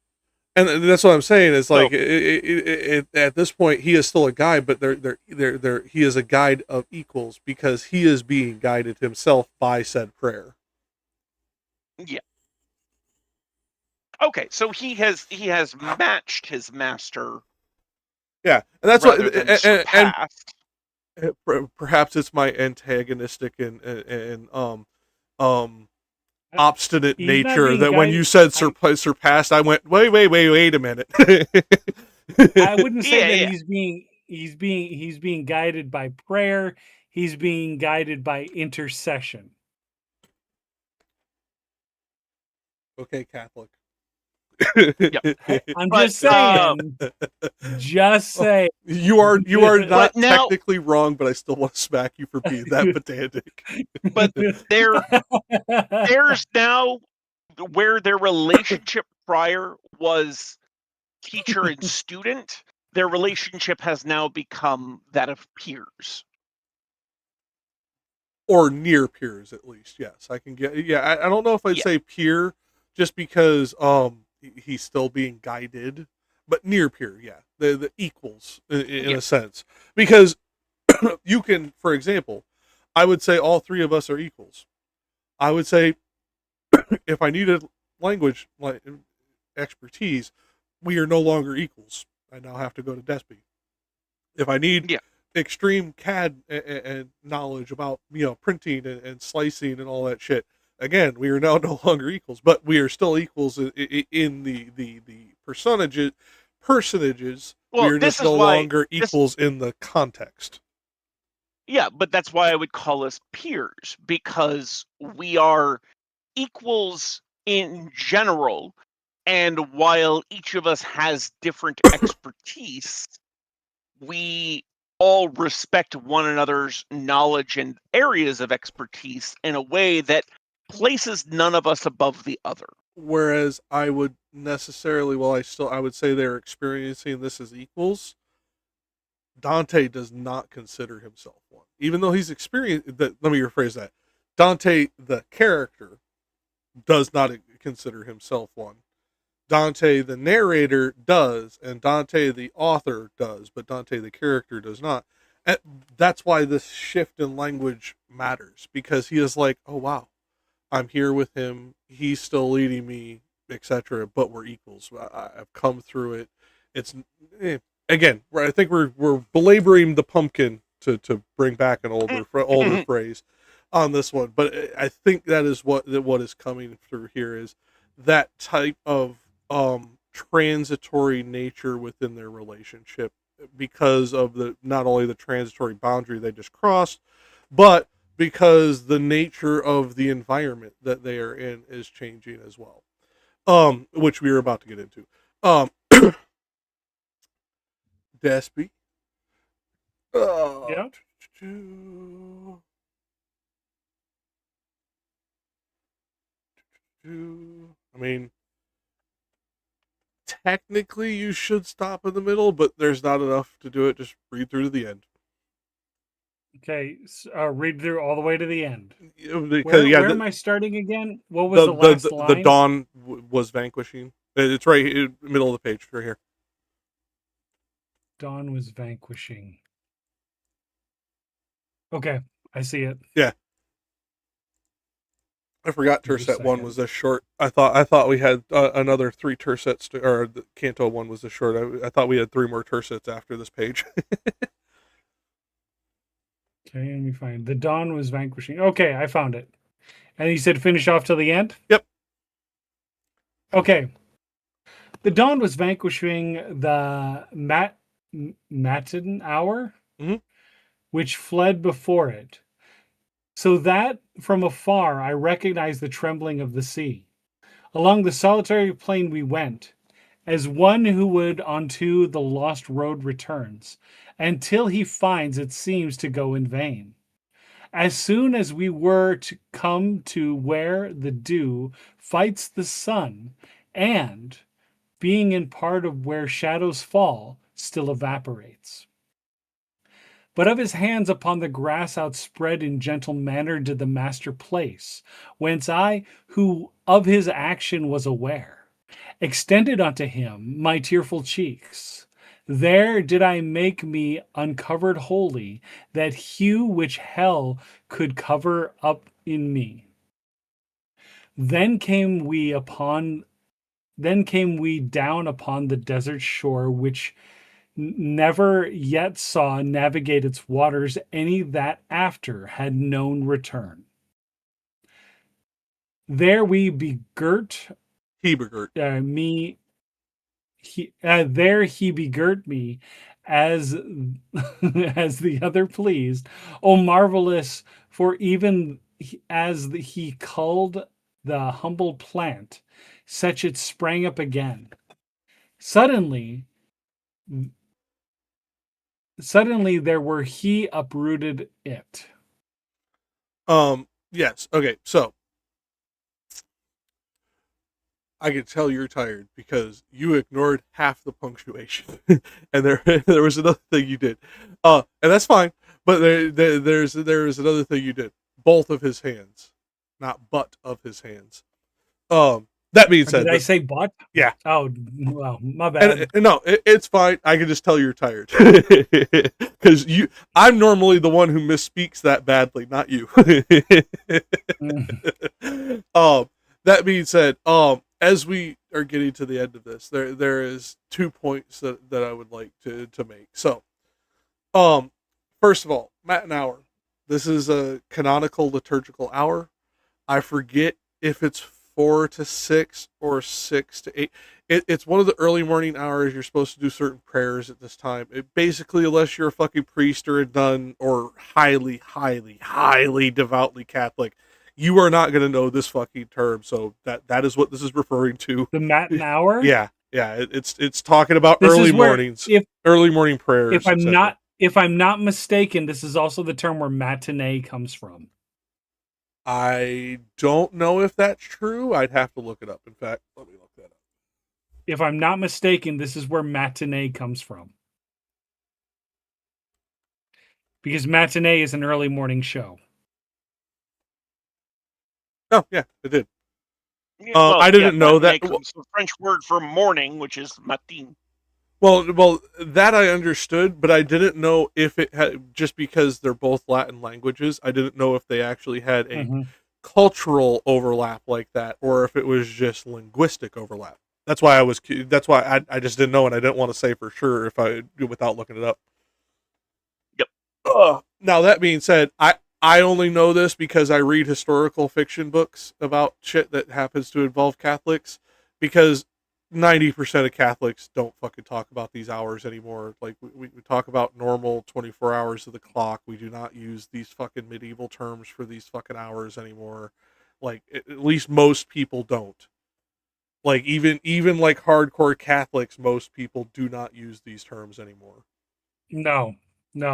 And that's what I'm saying. Is like at this point he is still a guide, but he is a guide of equals, because he is being guided himself by said prayer. Yeah. Okay, so he has matched his master Yeah, and that's rather what, than and surpassed. perhaps it's my antagonistic and obstinate He's not nature being that when you guided. said surpassed, I went, wait a minute. I wouldn't say that Yeah. he's being guided by prayer. He's being guided by intercession. Okay, Catholic. I'm But, just saying. Just say You are not But now- technically wrong, but I still want to smack you for being that pedantic. but there's now where their relationship prior was teacher and student, their relationship has now become that of peers. Or near peers, at least. Yes, I can get. Yeah, I don't know if I'd Yeah. say peer, just because he's still being guided, but near peer, yeah, the equals in a sense, because you can, for example, I would say all three of us are equals. I would say if I needed language like expertise, we are no longer equals. I now have to go to Despy. If I need extreme CAD and knowledge about printing and slicing and all that shit, again, we are now no longer equals, but we are still equals in the personages. Well, we are this just is no why longer equals in the context. Yeah, but that's why I would call us peers, because we are equals in general, and while each of us has different expertise, we all respect one another's knowledge and areas of expertise in a way that places none of us above the other. Whereas I would necessarily, I would say they're experiencing this as equals. Dante does not consider himself one, even though he's experienced. Let me rephrase that. Dante, the character, does not consider himself one. Dante, the narrator, does, and Dante, the author, does, but Dante, the character, does not. And that's why this shift in language matters, because he is like, oh wow, I'm here with him. He's still leading me, etc. But we're equals. I've come through it. It's again, I think we're belaboring the pumpkin to bring back an older phrase on this one. But I think that is what is coming through here is that type of transitory nature within their relationship, because of not only the transitory boundary they just crossed, but because the nature of the environment that they are in is changing as well, which we are about to get into. Despy. yeah. I mean, technically you should stop in the middle, but there's not enough to do it. Just read through to the end. Okay, read through all the way to the end. Because, where am I starting again? What was the last line? The dawn was vanquishing. It's right in the middle of the page, right here. Dawn was vanquishing. Okay, I see it. Yeah. I forgot tercet 1 was this short. I thought we had another 3 tercets, or the Canto 1 was this short. I thought we had 3 more tercets after this page. Okay, let me find. The dawn was vanquishing. Okay, I found it. And you said finish off till the end? Yep. Okay. The dawn was vanquishing the matin hour, which fled before it. So that from afar I recognized the trembling of the sea. Along the solitary plain we went, as one who would unto the lost road returns, until he finds it seems to go in vain. As soon as we were to come to where the dew fights the sun, and, being in part of where shadows fall, still evaporates. But of his hands upon the grass outspread in gentle manner did the master place, whence I, who of his action was aware, extended unto him my tearful cheeks. There did I make me uncovered wholly, that hue which hell could cover up in me. Then came we down upon the desert shore, which never yet saw navigate its waters any that after had known return. There we begirt Hebert. me. There he begirt me, as as the other pleased. Oh, marvelous! For even as he culled the humble plant, such it sprang up again. Suddenly there were he uprooted it. Yes. Okay. So I can tell you're tired because you ignored half the punctuation, and there was another thing you did, and that's fine. But there's another thing you did. Both of his hands, not butt of his hands. That being said, did I say butt? Yeah. Oh, well, my bad. And no, it's fine. I can just tell you're tired because I'm normally the one who misspeaks that badly, not you. That being said, as we are getting to the end of this, there is 2 points that I would like to make. So, first of all, Matin hour. This is a canonical liturgical hour. I forget if it's 4 to 6 or 6 to 8. It's one of the early morning hours. You're supposed to do certain prayers at this time. It basically, unless you're a fucking priest or a nun or highly, highly, highly devoutly Catholic, you are not going to know this fucking term. So that is what this is referring to. The Matin hour? Yeah. It's talking about This early is where, mornings, early morning prayers. If I'm not mistaken, this is also the term where matinee comes from. I don't know if that's true. I'd have to look it up. In fact, let me look that up. If I'm not mistaken, this is where matinee comes from. Because matinee is an early morning show. Oh, yeah, it did. Yeah, I didn't know that. Comes the French word for morning, which is matin. Well, that I understood, but I didn't know if it had, just because they're both Latin languages, I didn't know if they actually had a cultural overlap like that, or if it was just linguistic overlap. That's why I just didn't know, and I didn't want to say for sure without looking it up. Yep. Now that being said, I only know this because I read historical fiction books about shit that happens to involve Catholics, because 90% of Catholics don't fucking talk about these hours anymore. Like, we talk about normal 24 hours of the clock. We do not use these fucking medieval terms for these fucking hours anymore. Like, at least most people don't. Like, even like hardcore Catholics, most people do not use these terms anymore. No,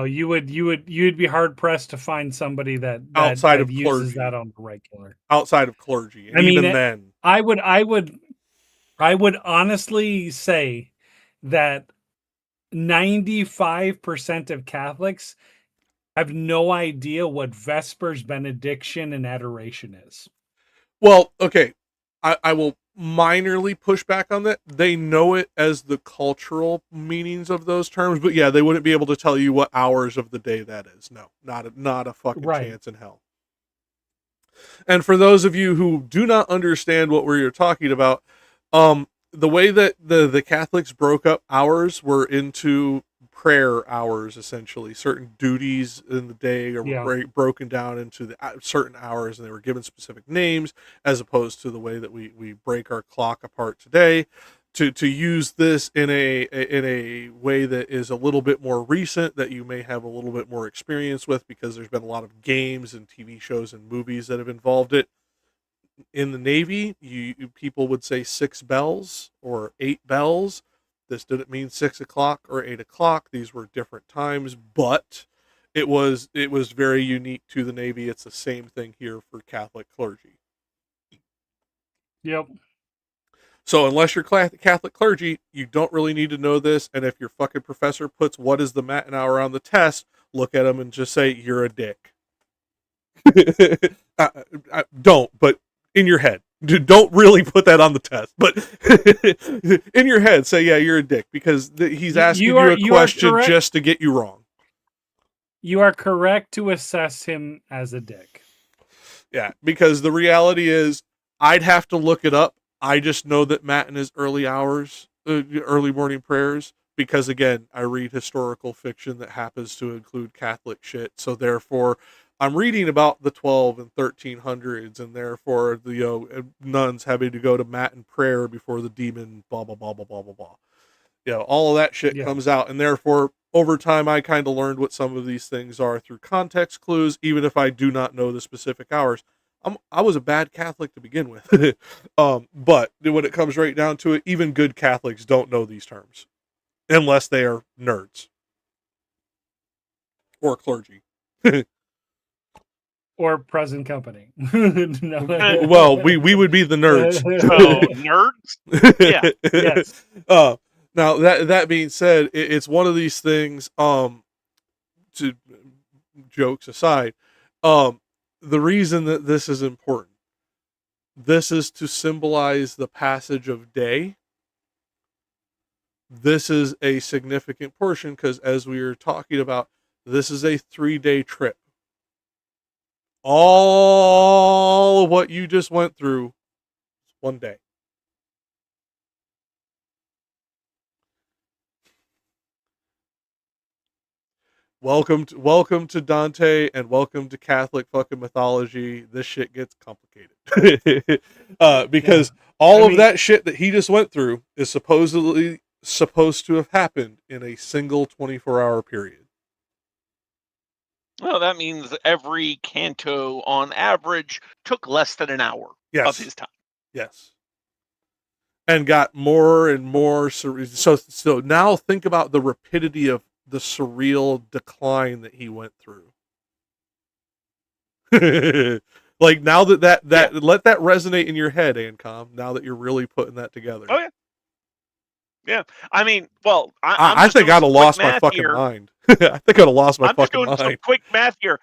you'd be hard pressed to find somebody that outside of uses clergy, that on the regular. Outside of clergy, and then I would honestly say that 95% of Catholics have no idea what Vespers, Benediction, and Adoration is. Well, okay, I will minorly push back on that. They know it as the cultural meanings of those terms, but yeah, they wouldn't be able to tell you what hours of the day that is. No, not a fucking chance in hell. And for those of you who do not understand what we're talking about, the way that the Catholics broke up hours were into prayer hours, essentially. Certain duties in the day were broken down into the certain hours, and they were given specific names, as opposed to the way that we break our clock apart today. To use this in a way that is a little bit more recent, that you may have a little bit more experience with, because there's been a lot of games and TV shows and movies that have involved it. In the Navy, people would say 6 bells or 8 bells. This didn't mean 6 o'clock or 8 o'clock. These were different times, but it was very unique to the Navy. It's the same thing here for Catholic clergy. Yep. So unless you're Catholic clergy, you don't really need to know this. And if your fucking professor puts what is the Matin hour on the test, look at them and just say, you're a dick. Don't, but in your head. Don't really put that on the test, but in your head, say, yeah, you're a dick, because he's asking you a question just to get you wrong. You are correct to assess him as a dick. Yeah, because the reality is, I'd have to look it up. I just know that Matt in his early hours, early morning prayers, because again, I read historical fiction that happens to include Catholic shit. So therefore, I'm reading about the 12 and 1300s, and therefore the nuns having to go to Matin prayer before the demon, blah blah blah blah blah blah blah. All of that shit comes out, and therefore, over time, I kind of learned what some of these things are through context clues, even if I do not know the specific hours. I was a bad Catholic to begin with, but when it comes right down to it, even good Catholics don't know these terms, unless they are nerds or clergy. Or present company. Well, we would be the nerds. So nerds? Yeah. Yes. Now that being said, it's one of these things. To jokes aside, the reason that this is important, this is to symbolize the passage of day. This is a significant portion because, as we were talking about, this is a 3-day trip. All of what you just went through, one day. Welcome to Dante, and welcome to Catholic fucking mythology. This shit gets complicated. Because all of that shit that he just went through is supposedly supposed to have happened in a single 24-hour period. Well, that means every canto on average took less than an hour of his time. Yes. And got more and more. So now think about the rapidity of the surreal decline that he went through. Like, now that let that resonate in your head, Ancom, now that you're really putting that together. Oh, yeah. Yeah. I mean, well, I think I'd have lost my fucking mind. I think I'd have lost my fucking mind. I'm just doing some quick math here.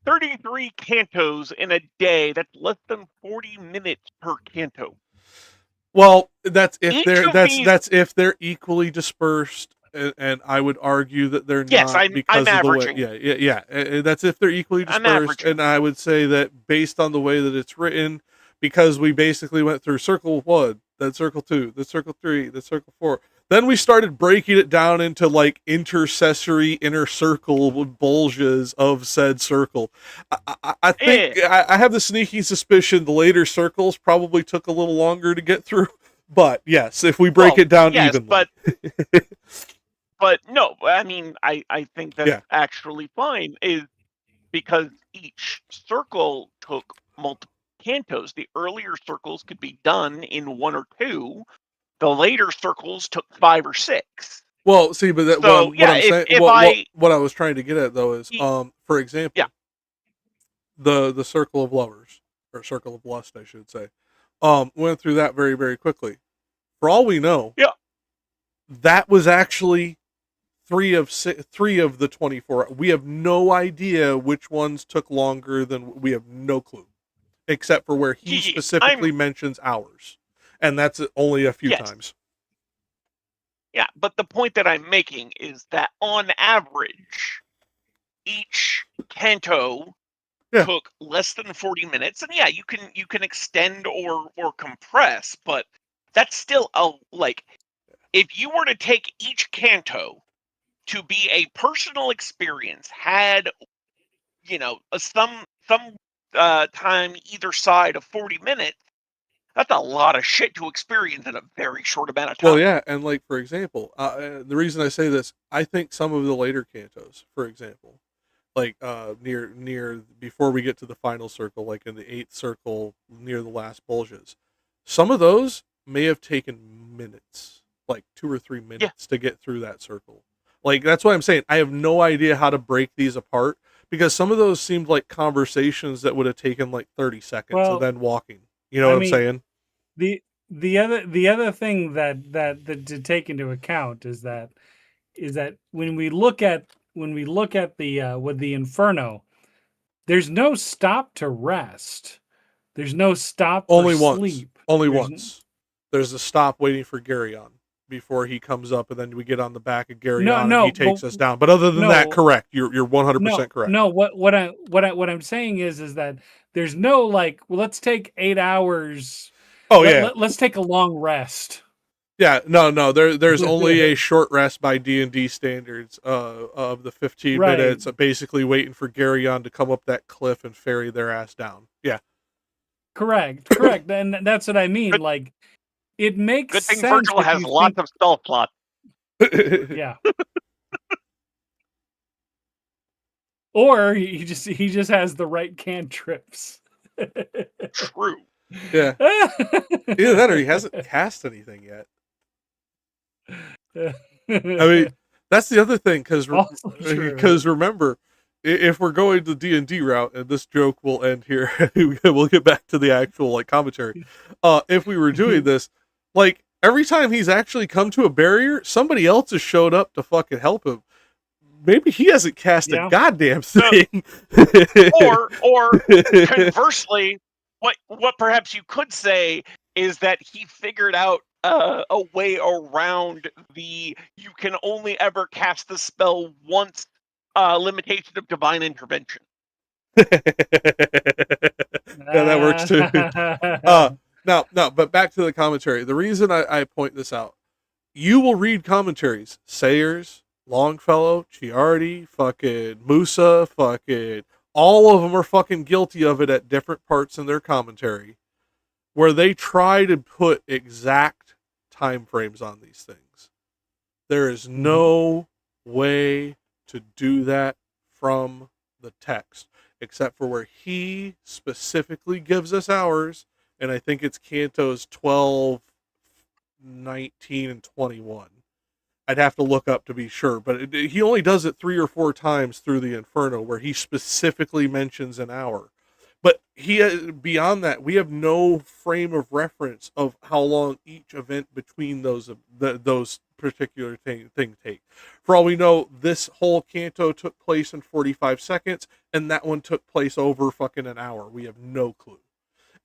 33 cantos in a day, that's less than 40 minutes per canto. Well, that's if they're equally dispersed, and I would argue that they're not because I'm of the averaging. way. Yeah. That's if they're equally dispersed, and I would say that based on the way that it's written, because we basically went through circle 1, then circle 2, then circle 3, then circle 4. Then we started breaking it down into like intercessory inner circle bulges of said circle. I think I have the sneaky suspicion the later circles probably took a little longer to get through. But yes, if we break it down evenly. But no, I mean, I think that's actually fine, is because each circle took multiple cantos. The earlier circles could be done in 1 or 2. The later circles took 5 or 6. Well, see, but what I was trying to get at though is, for example, the circle of lovers, or circle of lust, I should say, went through that very, very quickly. For all we know, that was actually 3 of the 24. We have no idea which ones took longer than. We have no clue, except for where he specifically mentions hours. And that's only a few times. Yeah, but the point that I'm making is that on average, each canto took less than 40 minutes. And you can extend or compress, but that's still if you were to take each canto to be a personal experience, had some time either side of 40 minutes, that's a lot of shit to experience in a very short amount of time. Well, yeah, and like, for example, the reason I say this, I think some of the later cantos, for example, like near before we get to the final circle, like in the 8th circle near the last bulges, some of those may have taken minutes, like 2 or 3 minutes to get through that circle. Like, that's what I'm saying. I have no idea how to break these apart, because some of those seemed like conversations that would have taken like 30 seconds and then walking. You know what I'm saying? The other thing that to take into account is that when we look at the with the Inferno, there's no stop to rest. There's no stop for sleep. Only once. There's a stop waiting for Garyon. before he comes up, and then we get on the back of Gary No, on, no, and he takes but- us down. But other than that, no. correct. You're 100% correct. No, what I'm saying is that there's no like, well, let's take 8 hours. Oh yeah, Let's take a long rest. yeah. No. There's only a short rest by D&D standards of the 15 Right. minutes, basically waiting for Gary on to come up that cliff and ferry their ass down. Yeah. Correct. And that's what I mean. Good- Like, it makes Good thing sense. Virgil if has you lots think- of stealth plot. Yeah. Or he just has the right cantrips. True. Yeah. Either that or he hasn't cast anything yet. I mean, that's the other thing, because remember, if we're going the D&D route, and this joke will end here, we'll get back to the actual like commentary. If we were doing this, like every time he's actually come to a barrier, somebody else has showed up to fucking help him. Maybe he hasn't cast a goddamn thing. Or conversely, what perhaps you could say is that he figured out a way around the you can only ever cast the spell once limitation of divine intervention. Yeah, that works too. No, but back to the commentary. The reason I point this out, you will read commentaries, Sayers, Longfellow, Ciardi, fucking Musa, fucking all of them are fucking guilty of it at different parts in their commentary, where they try to put exact time frames on these things. There is no way to do that from the text, except for where he specifically gives us hours, and I think it's Cantos 12, 19, and 21. I'd have to look up to be sure, but he only does it 3 or 4 times through the Inferno where he specifically mentions an hour. But beyond that, we have no frame of reference of how long each event between those particular things take. For all we know, this whole canto took place in 45 seconds, and that one took place over fucking an hour. We have no clue.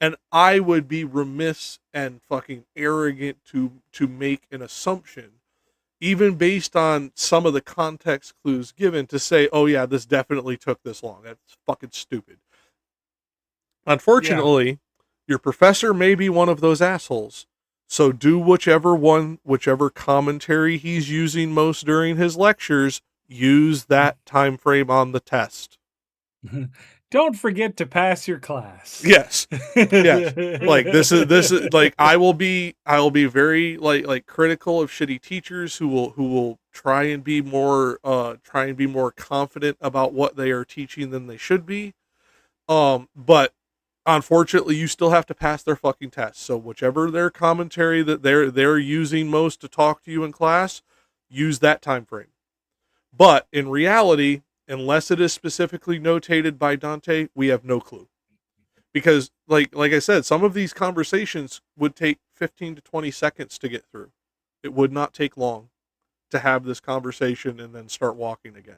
And I would be remiss and fucking arrogant to make an assumption, even based on some of the context clues given, to say, oh yeah, this definitely took this long. That's fucking stupid. Unfortunately, your professor may be one of those assholes. So do whichever commentary he's using most during his lectures, use that time frame on the test. Don't forget to pass your class. Yes. Yes. Like this is like I will be very like critical of shitty teachers who will try and be more confident about what they are teaching than they should be. But unfortunately, you still have to pass their fucking test. So whichever their commentary that they're using most to talk to you in class, use that time frame. But in reality, unless it is specifically notated by Dante, we have no clue. Because like I said, some of these conversations would take 15 to 20 seconds to get through. It would not take long to have this conversation and then start walking again.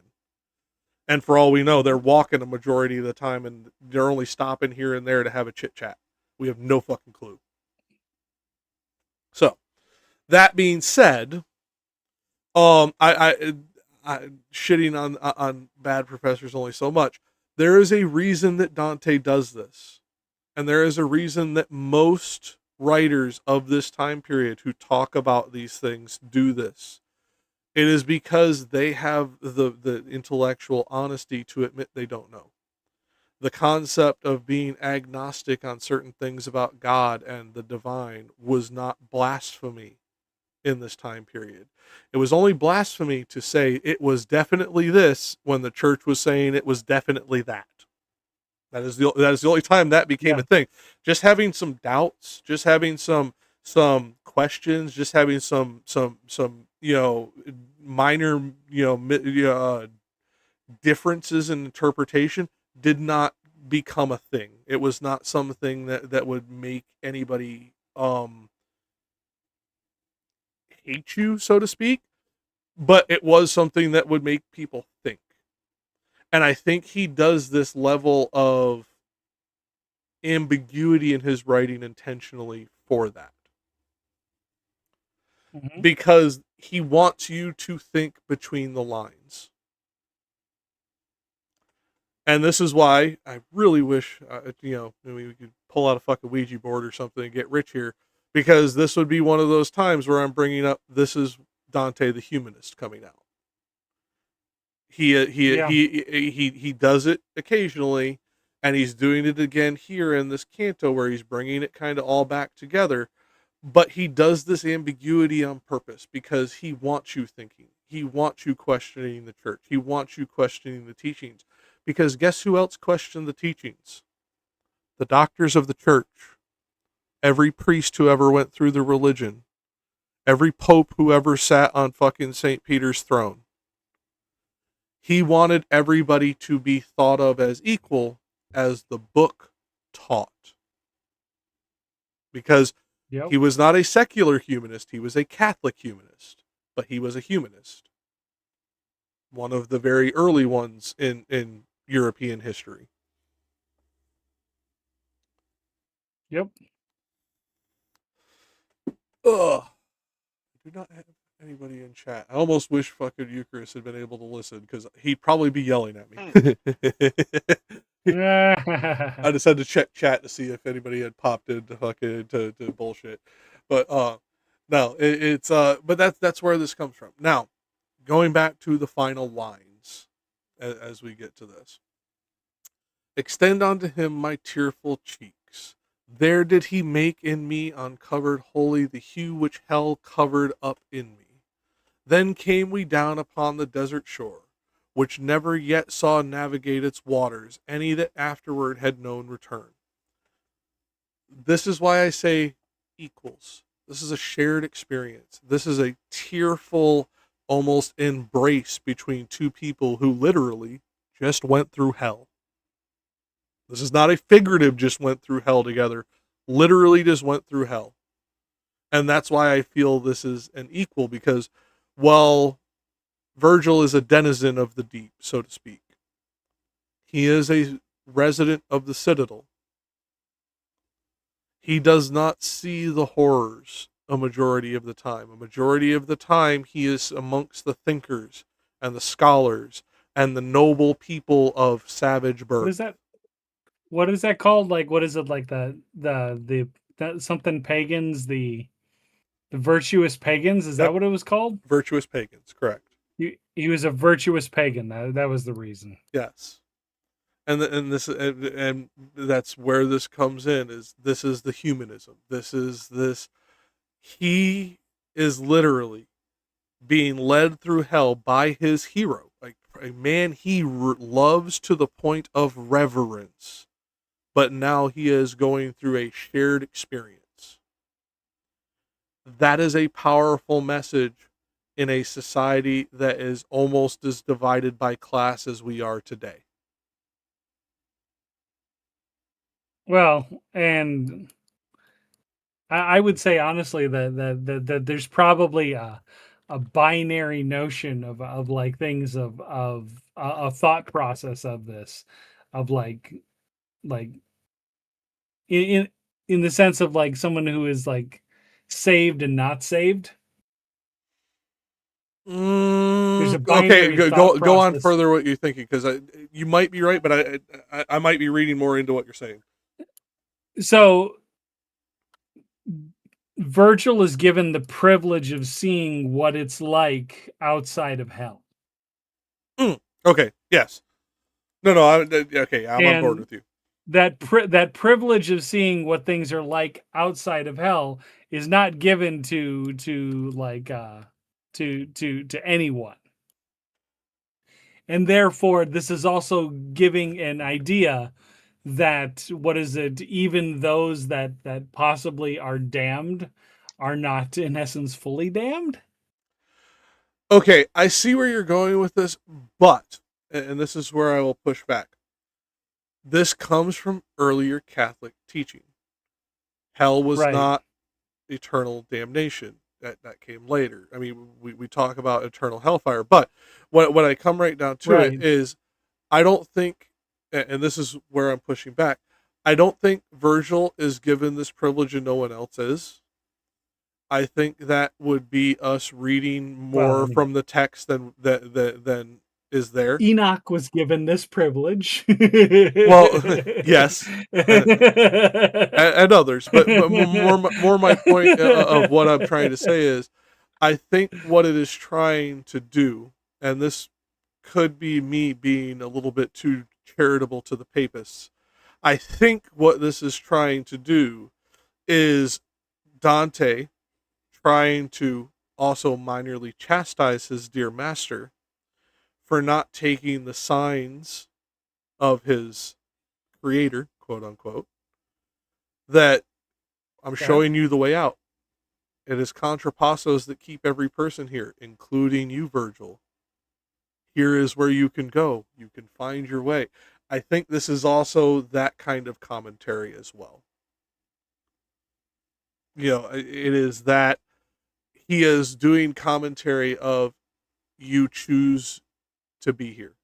And for all we know, they're walking a majority of the time, and they're only stopping here and there to have a chit chat. We have no fucking clue. So, that being said, I shitting on bad professors only so much. There is a reason that Dante does this, and there is a reason that most writers of this time period who talk about these things do this. It is because they have the intellectual honesty to admit they don't know. The concept of being agnostic on certain things about God and the divine was not blasphemy in this time period. It was only blasphemy to say it was definitely this when the church was saying it was definitely that. That is the only time that became a thing. Just having some doubts, just having some questions, just having some minor differences in interpretation did not become a thing. It was not something that would make anybody hate you, so to speak, but it was something that would make people think. And I think he does this level of ambiguity in his writing intentionally for that. Mhm. because he wants you to think between the lines. And this is why I really wish, we could pull out a fucking Ouija board or something and get rich here, because this would be one of those times where I'm bringing up, this is Dante the humanist coming out. Yeah. He does it occasionally, and he's doing it again here in this canto where he's bringing it kind of all back together. But he does this ambiguity on purpose because he wants you thinking. He wants you questioning the church. He wants you questioning the teachings. Because guess who else questioned the teachings? The doctors of the church. Every priest who ever went through the religion. Every pope who ever sat on fucking St. Peter's throne. He wanted everybody to be thought of as equal as the book taught. Because Yep. he was not a secular humanist, he was a Catholic humanist, but he was a humanist. One of the very early ones in European history. Yep. Ugh. I do not have anybody in chat. I almost wish fucking Eucharist had been able to listen, because he'd probably be yelling at me. I just had to check chat to see if anybody had popped into fucking to bullshit. But no, it's but that's where this comes from. Now, going back to the final lines as we get to this. Extend unto him my tearful cheeks. There did he make in me uncovered wholly the hue which hell covered up in me. Then came we down upon the desert shore, which never yet saw navigate its waters, any that afterward had known return. This is why I say equals. This is a shared experience. This is a tearful, almost embrace between two people who literally just went through hell. This is not a figurative just went through hell together. Literally just went through hell. And that's why I feel this is an equal, because while Virgil is a denizen of the deep, so to speak, he is a resident of the citadel. He does not see the horrors a majority of the time. A majority of the time, he is amongst the thinkers and the scholars and the noble people of savage birth. What is that called? Like, what is it, like the something pagans, the virtuous pagans? Is that what it was called? Virtuous pagans, correct. He was a virtuous pagan. That was the reason. Yes. And that's where this comes in, this is the humanism. He is literally being led through hell by his hero, like a man he loves to the point of reverence, but now he is going through a shared experience. That is a powerful message in a society that is almost as divided by class as we are today. Well, and I would say honestly that there's probably a binary notion of like things of a thought process of this, of like in the sense of like someone who is like saved and not saved. There's a Okay, binary go on process. further what you're thinking, because you might be right, but I might be reading more into what you're saying. So Virgil is given the privilege of seeing what it's like outside of hell. Okay, yes. No, okay, I'm on board with you. That privilege of seeing what things are like outside of hell is not given to anyone. And therefore, this is also giving an idea that, even those that possibly are damned are not, in essence, fully damned. Okay, I see where you're going with this, but, and this is where I will push back. This comes from earlier Catholic teaching. Hell was not eternal damnation. That came later. I mean, we talk about eternal hellfire, but when I come right down to it is, I don't think, and this is where I'm pushing back, I don't think Virgil is given this privilege and no one else is. I think that would be us reading more from the text than is there. Enoch was given this privilege. Well, yes, and others, but more my point of what I'm trying to say is, I think what it is trying to do, and this could be me being a little bit too charitable to the papists. I think what this is trying to do is Dante trying to also minorly chastise his dear master for not taking the signs of his creator, quote unquote, that I'm showing you the way out. It is contrapassos that keep every person here, including you, Virgil. Here is where you can go. You can find your way. I think this is also that kind of commentary as well. You know, it is that he is doing commentary of you choose to be here.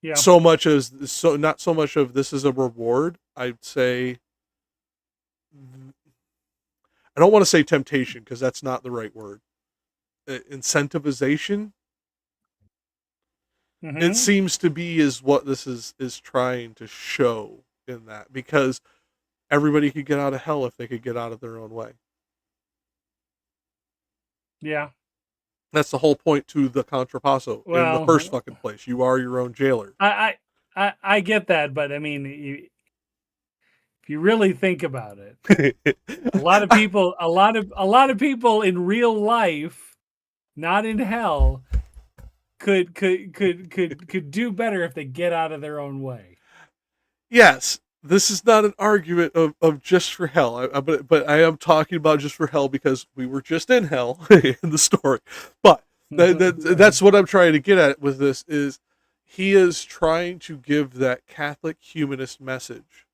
Yeah. So much as not so much of this is a reward. I'd say, I don't want to say temptation because that's not the right word. Incentivization. Mm-hmm. It seems to be is what this is trying to show in that, because everybody could get out of hell if they could get out of their own way. Yeah. That's the whole point to the contrapasso in the first fucking place. You are your own jailer. I get that, but I mean, if you really think about it, a lot of people in real life, not in hell, could do better if they get out of their own way. Yes, this is not an argument of just for hell, but I am talking about just for hell because we were just in hell in the story. But that's what I'm trying to get at with this is he is trying to give that Catholic humanist message.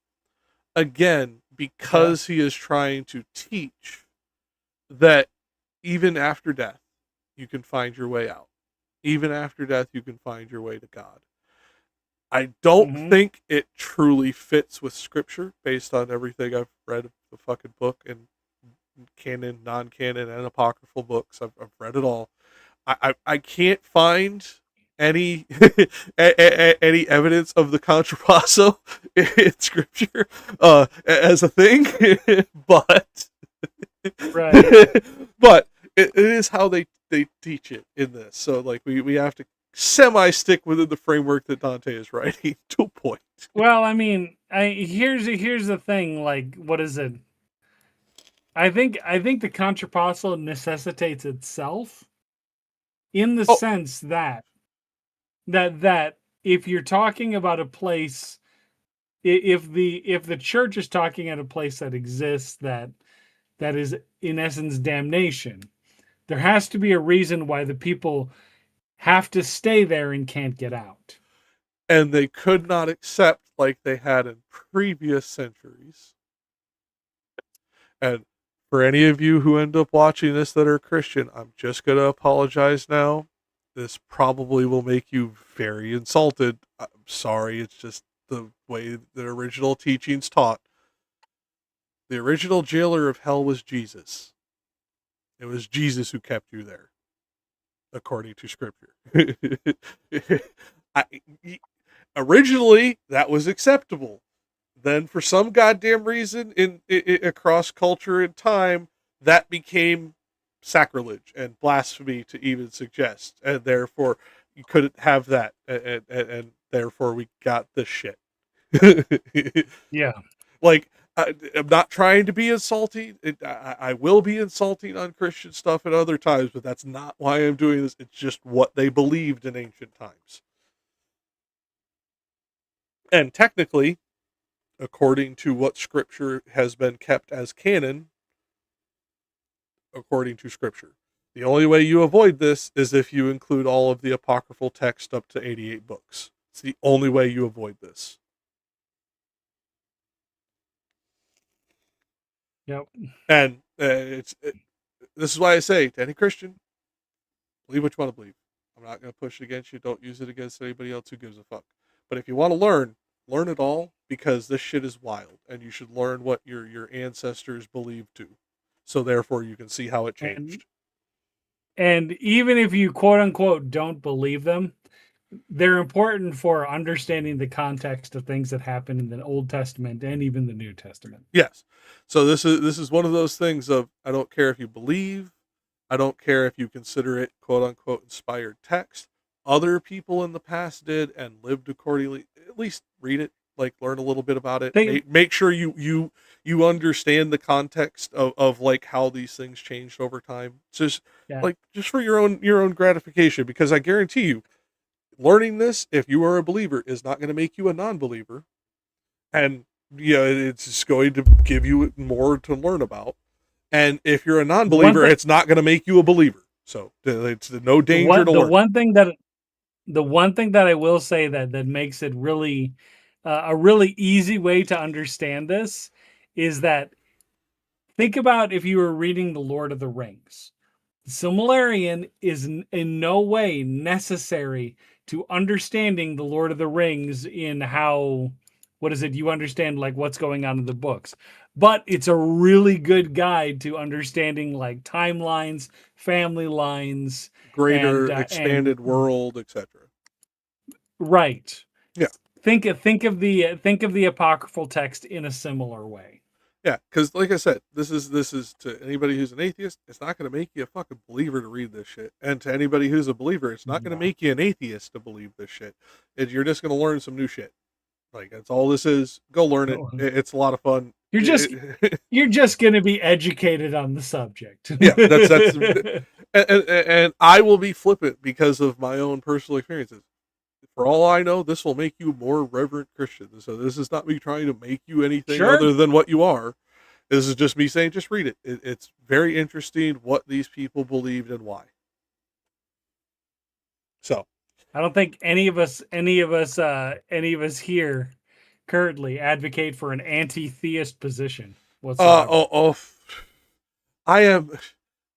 Again, because he is trying to teach that even after death, you can find your way out. Even after death, you can find your way to God. I don't think it truly fits with Scripture based on everything I've read of the fucking book and canon, non-canon, and apocryphal books. I've read it all. I can't find any any evidence of the contrapasso in Scripture as a thing, but but it is how they teach it in this. So like we have to semi-stick within the framework that Dante is writing to a point. Well, I mean, here's the thing. Like, what is it? I think the contrapasso necessitates itself in the sense that if you're talking about a place, if the church is talking at a place that exists that is in essence damnation, there has to be a reason why the people have to stay there and can't get out. And they could not accept like they had in previous centuries. And for any of you who end up watching this that are Christian, I'm just going to apologize now. This probably will make you very insulted. I'm sorry, it's just the way the original teachings taught. The original jailer of hell was Jesus. It was Jesus who kept you there, according to Scripture. Originally, that was acceptable. Then, for some goddamn reason, in across culture and time, that became sacrilege and blasphemy to even suggest, and therefore you couldn't have that, and therefore we got this shit. Yeah, like I'm not trying to be insulting. I will be insulting on Christian stuff at other times, but that's not why I'm doing this. It's just what they believed in ancient times. And technically, according to what Scripture has been kept as canon, according to Scripture, the only way you avoid this is if you include all of the apocryphal text up to 88 books. It's the only way you avoid this. Yep. And this is why I say to any Christian, believe what you want to believe. I'm not going to push it against you. Don't use it against anybody else who gives a fuck. But if you want to learn it all, because this shit is wild, and you should learn what your ancestors believed too. So therefore you can see how it changed. And even if you quote unquote don't believe them, they're important for understanding the context of things that happen in the Old Testament and even the New Testament. Yes. So this is one of those things of, I don't care if you believe, I don't care if you consider it quote unquote inspired text. Other people in the past did and lived accordingly. At least read it, like learn a little bit about it. Make sure you understand the context of like how these things changed over time. Just just for your own gratification, because I guarantee you, learning this, if you are a believer, is not going to make you a non-believer, and it's just going to give you more to learn about. And if you're a non-believer, it's not going to make you a believer. So it's no danger to learn. The one thing that I will say that makes it really a really easy way to understand this is that, think about if you were reading The Lord of the Rings. The Silmarillion is in no way necessary to understanding The Lord of the Rings in how, you understand like what's going on in the books. But it's a really good guide to understanding like timelines, family lines, greater expanded world, etc. Right. Yeah. Think of the apocryphal text in a similar way. Yeah, because like I said, this is to anybody who's an atheist, it's not going to make you a fucking believer to read this shit. And to anybody who's a believer, it's not going to make you an atheist to believe this shit. You're just going to learn some new shit. Like, that's all this is. Go learn it. It's a lot of fun. You're just going to be educated on the subject. Yeah, that's and I will be flippant because of my own personal experiences. For all I know, this will make you a more reverent Christian. So this is not me trying to make you anything other than what you are. This is just me saying, just read it. It's very interesting what these people believed and why. So I don't think any of us here currently advocate for an anti-theist position whatsoever. I am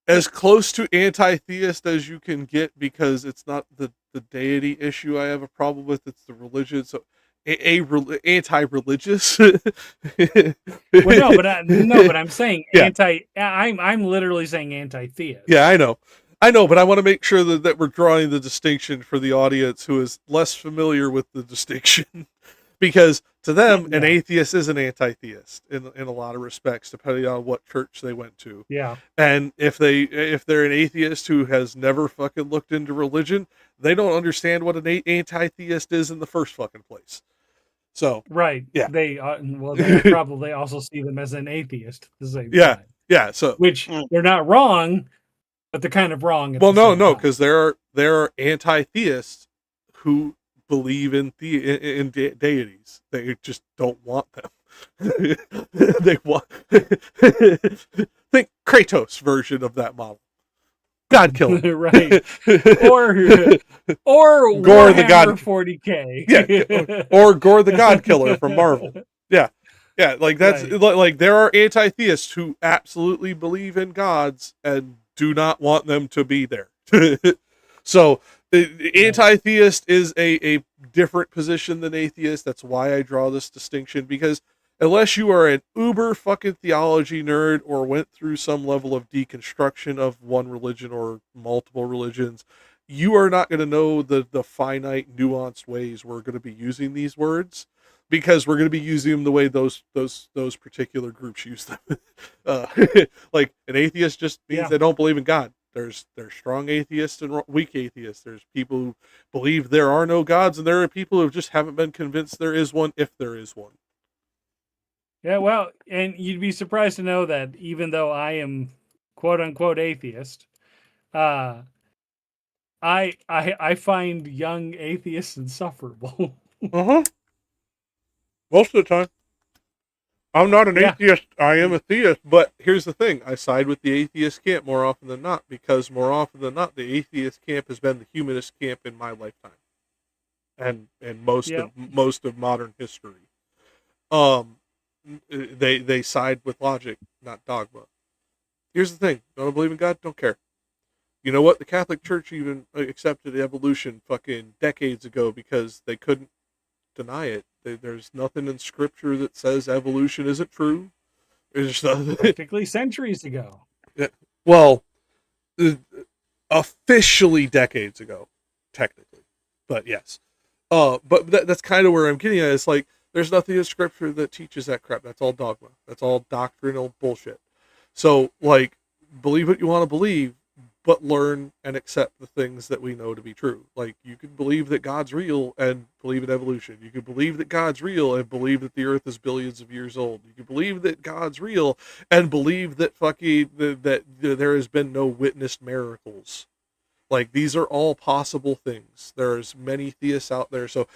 as close to anti-theist as you can get, because it's not the deity issue I have a problem with, it's the religion. So anti-religious. Well, no, but I'm saying I'm literally saying anti-theist. Yeah, I know, but I want to make sure that we're drawing the distinction for the audience who is less familiar with the distinction. Because to them, an atheist is an anti-theist in a lot of respects, depending on what church they went to. Yeah. And if they're an atheist who has never fucking looked into religion, they don't understand what an anti-theist is in the first fucking place. So right, yeah, they probably also see them as an atheist at the same time. Yeah. So which they're not wrong, but they're kind of wrong. No, because there are anti-theists who believe in deities. They just don't want them. They want think Kratos version of that model. God killer. Right. Or Gore the God 40K. Yeah. Or Gore the God Killer from Marvel. Yeah. Yeah, like that's like there are anti-theists who absolutely believe in gods and do not want them to be there. So anti-theist is a different position than atheist. That's why I draw this distinction, because unless you are an uber fucking theology nerd or went through some level of deconstruction of one religion or multiple religions, you are not going to know the finite, nuanced ways we're going to be using these words, because we're going to be using them the way those particular groups use them. Like an atheist just means they don't believe in God. There's strong atheists and weak atheists. There's people who believe there are no gods, and there are people who just haven't been convinced there is one, if there is one. Yeah, well, and you'd be surprised to know that even though I am quote unquote atheist, I find young atheists insufferable. Most of the time. I'm not an atheist, I am a theist, but here's the thing, I side with the atheist camp more often than not, because more often than not, the atheist camp has been the humanist camp in my lifetime. And most of modern history. They side with logic, not dogma. Here's the thing, don't believe in God, don't care. You know what? The Catholic Church even accepted evolution fucking decades ago because they couldn't deny it. There's nothing in scripture that says evolution isn't true. It's Practically centuries ago. well, officially decades ago, technically, but yes. But that's kind of where I'm getting at. It's like there's nothing in scripture that teaches that crap. That's all dogma. That's all doctrinal bullshit. So, like, believe what you want to believe, but learn and accept the things that we know to be true. Like, you can believe that God's real and believe in evolution. You can believe that God's real and believe that the earth is billions of years old. You can believe that God's real and believe that that there has been no witnessed miracles. Like, these are all possible things. There's many theists out there. So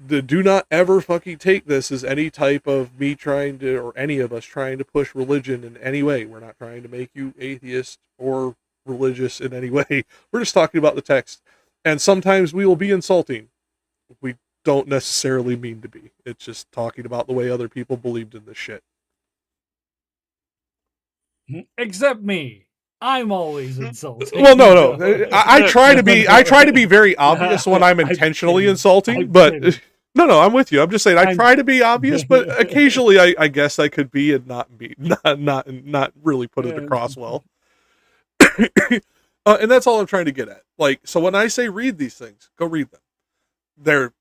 do not ever fucking take this as any type of me trying to, or any of us trying to push religion in any way. We're not trying to make you atheist or religious in any way. We're just talking about the text. And sometimes we will be insulting. We don't necessarily mean to be. It's just talking about the way other people believed in this shit. Except me. I'm always insulting. Well, no. I try to be very obvious when I'm intentionally insulting, but no, I'm with you. I'm just saying I try to be obvious, but occasionally I guess I could be and not be, not really put it across well. And that's all I'm trying to get at. Like, so when I say read these things, go read them. They're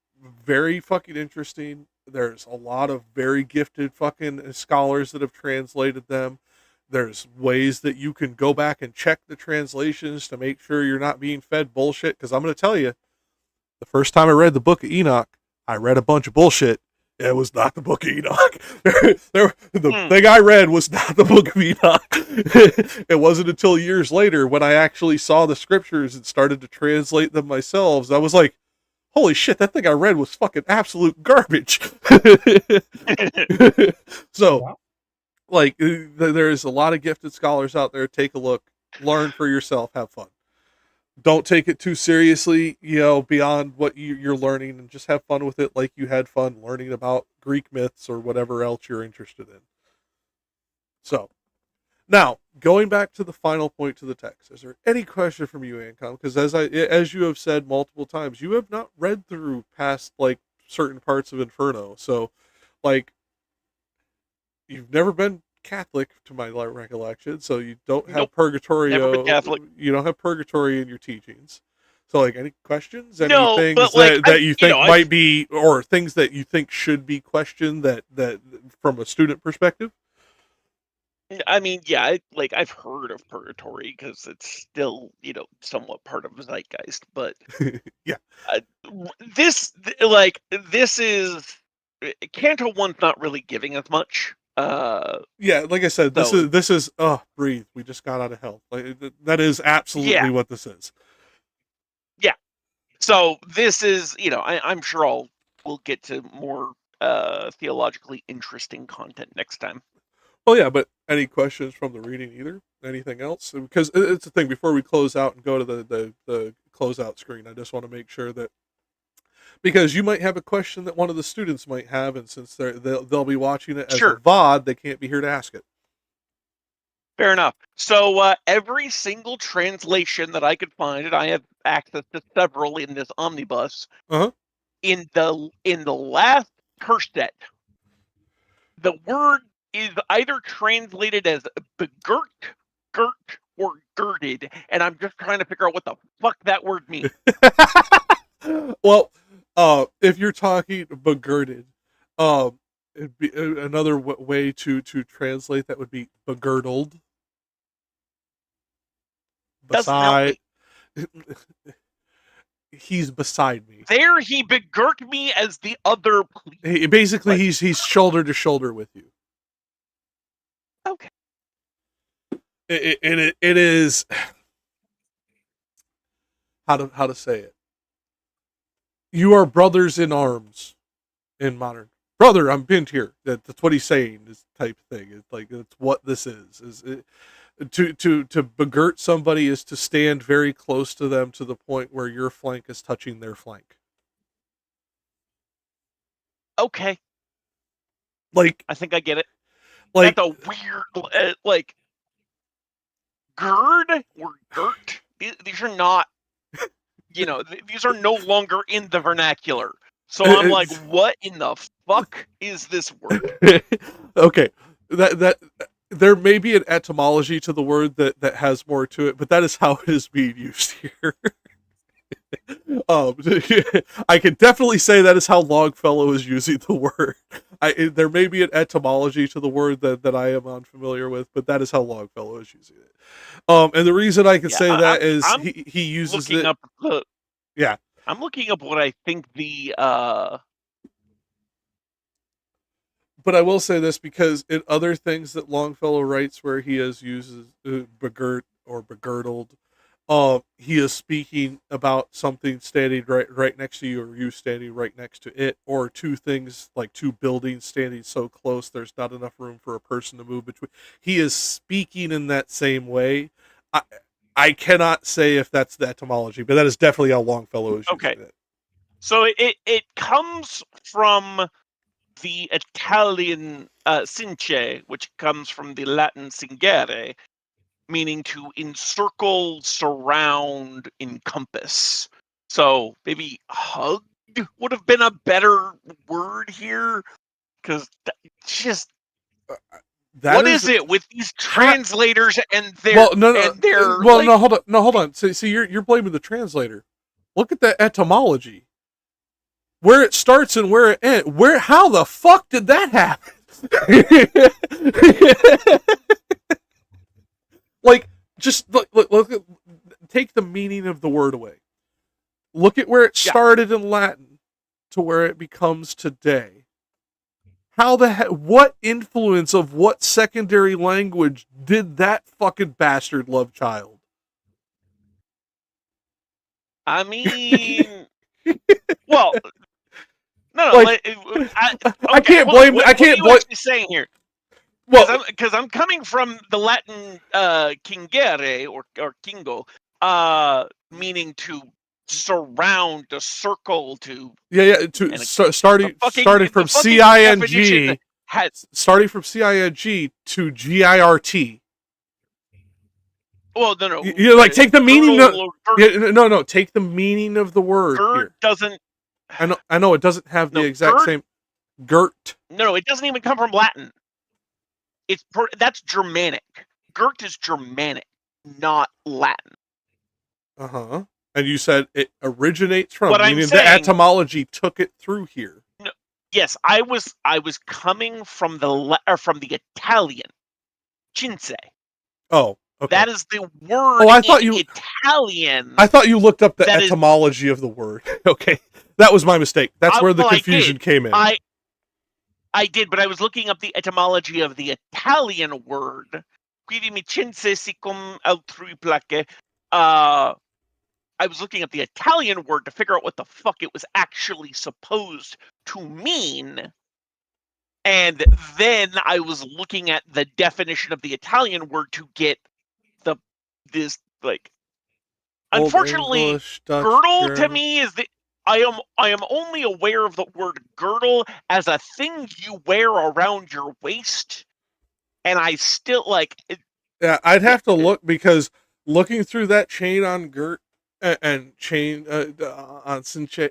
very fucking interesting. There's a lot of very gifted fucking scholars that have translated them. There's ways that you can go back and check the translations to make sure you're not being fed bullshit. Because I'm going to tell you, the first time I read the Book of Enoch, I read a bunch of bullshit. It was not the Book of Enoch. The thing I read was not the Book of Enoch. It wasn't until years later when I actually saw the scriptures and started to translate them myself. I was like, holy shit, that thing I read was fucking absolute garbage. So, like, there's a lot of gifted scholars out there. Take a look, learn for yourself, have fun. Don't take it too seriously, beyond what you're learning, and just have fun with it like you had fun learning about Greek myths or whatever else you're interested in. So, now, going back to the final point to the text, is there any question from you, Ancom? Because as you have said multiple times, you have not read through past, like, certain parts of Inferno. So, like, you've never been Catholic to my recollection, so you don't have Purgatorio. Never been Catholic. You don't have Purgatory in your teachings. So, like, any questions? Any No, things but, like, that you think might be, or things that you think should be questioned that from a student perspective? I mean, yeah, I've heard of Purgatory because it's still, somewhat part of the zeitgeist. But yeah, this is Canto I's not really giving as much. Yeah, like I said, this is breathe. We just got out of hell. Like, that is absolutely what this is. Yeah. So this is, I'm sure we'll get to more theologically interesting content next time. Oh yeah, but any questions from the reading either? Anything else? Because it's the thing, before we close out and go to the closeout screen, I just want to make sure that, because you might have a question that one of the students might have, and since they'll be watching it as a VOD, they can't be here to ask it. Fair enough. So every single translation that I could find, and I have access to several in this omnibus, in the last tercet, the word is either translated as begirt, girt, or girded, and I'm just trying to figure out what the fuck that word means. Well, if you're talking begirded, it'd be another way to translate that would be begirdled. Beside, he's beside me. There, he begirt me as the other. Basically, he's shoulder to shoulder with you. Okay. It is how to say it. You are brothers in arms in modern. Brother, I'm pinned here. That's what he's saying. This type of thing. It's like, it's what this is. To begirt somebody is to stand very close to them to the point where your flank is touching their flank. Okay. Like, I think I get it. Like, that's a weird, gird or girt. These are not, these are no longer in the vernacular. So I'm like, what in the fuck is this word? Okay, that there may be an etymology to the word that has more to it, but that is how it is being used here. I can definitely say that is how Longfellow is using the word. There may be an etymology to the word that I am unfamiliar with, but that is how Longfellow is using it. And the reason I can say that is he uses looking it. Up the, yeah, I'm looking up what I think the. But I will say this, because in other things that Longfellow writes where he has uses begirt or begirdled, he is speaking about something standing right next to you, or you standing right next to it, or two things like two buildings standing so close there's not enough room for a person to move between. He is speaking in that same way. I cannot say if that's the etymology, but that is definitely how Longfellow is using it. So it comes from the Italian cince, which comes from the Latin cingere, meaning to encircle, surround, encompass. So maybe hug would have been a better word here, because just what is it with these translators and their hold on. See, you're blaming the translator. Look at that etymology. Where it starts and where it ends. How the fuck did that happen? Like, just look, take the meaning of the word away. Look at where it started in Latin to where it becomes today. How the heck? What influence of what secondary language did that fucking bastard love child? I mean, well, no. I can't blame. What are you actually saying here? Well, because I'm coming from the Latin cingere or kingo, meaning to surround, to circle, to starting from CING, starting from CING to GIRT. Well, no. You like take the meaning. No. Take the meaning of the word here. Doesn't. I know it doesn't have the exact same. Girt. No, it doesn't even come from Latin. That's Germanic. Girt is Germanic, not Latin. And you said it originates from, meaning the etymology took it through here. No, yes, I was coming from the Italian, cince. Oh, okay. That is the word. Italian. I thought you looked up the etymology of the word. Okay, that was my mistake. That's where the confusion came in. I did, but I was looking up the etymology of the Italian word. Quivi mi cinse sicum altrui place. I was looking up the Italian word to figure out what the fuck it was actually supposed to mean. And then I was looking at the definition of the Italian word to get this unfortunately, English, Dutch, girdle German. to me is I am only aware of the word girdle as a thing you wear around your waist, and I still Yeah, I'd have to look, because looking through that chain on girt and chain on cinche,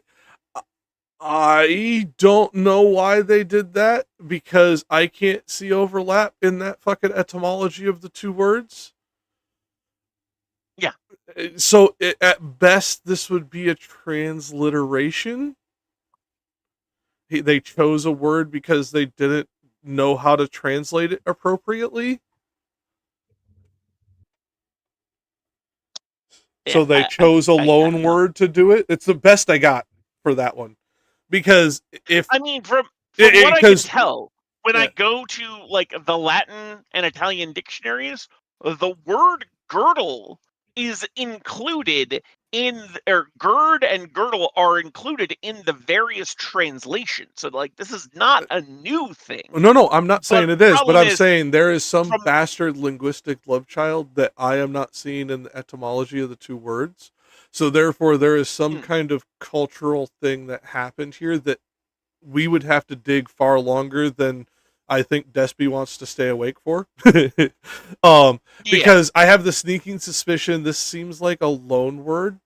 I don't know why they did that, because I can't see overlap in that fucking etymology of the two words. Yeah. So at best, this would be a transliteration. They chose a word because they didn't know how to translate it appropriately. So they chose a loan word to do it. It's the best I got for that one. Because from what I can tell, when I go to the Latin and Italian dictionaries, the word girdle is included gird and girdle are included in the various translations. So this is not a new thing. No, I'm not saying it is, but I'm saying there is some bastard linguistic love child that I am not seeing in the etymology of the two words. So therefore there is some kind of cultural thing that happened here that we would have to dig far longer than I think Despy wants to stay awake for. Because I have the sneaking suspicion this seems like a loan word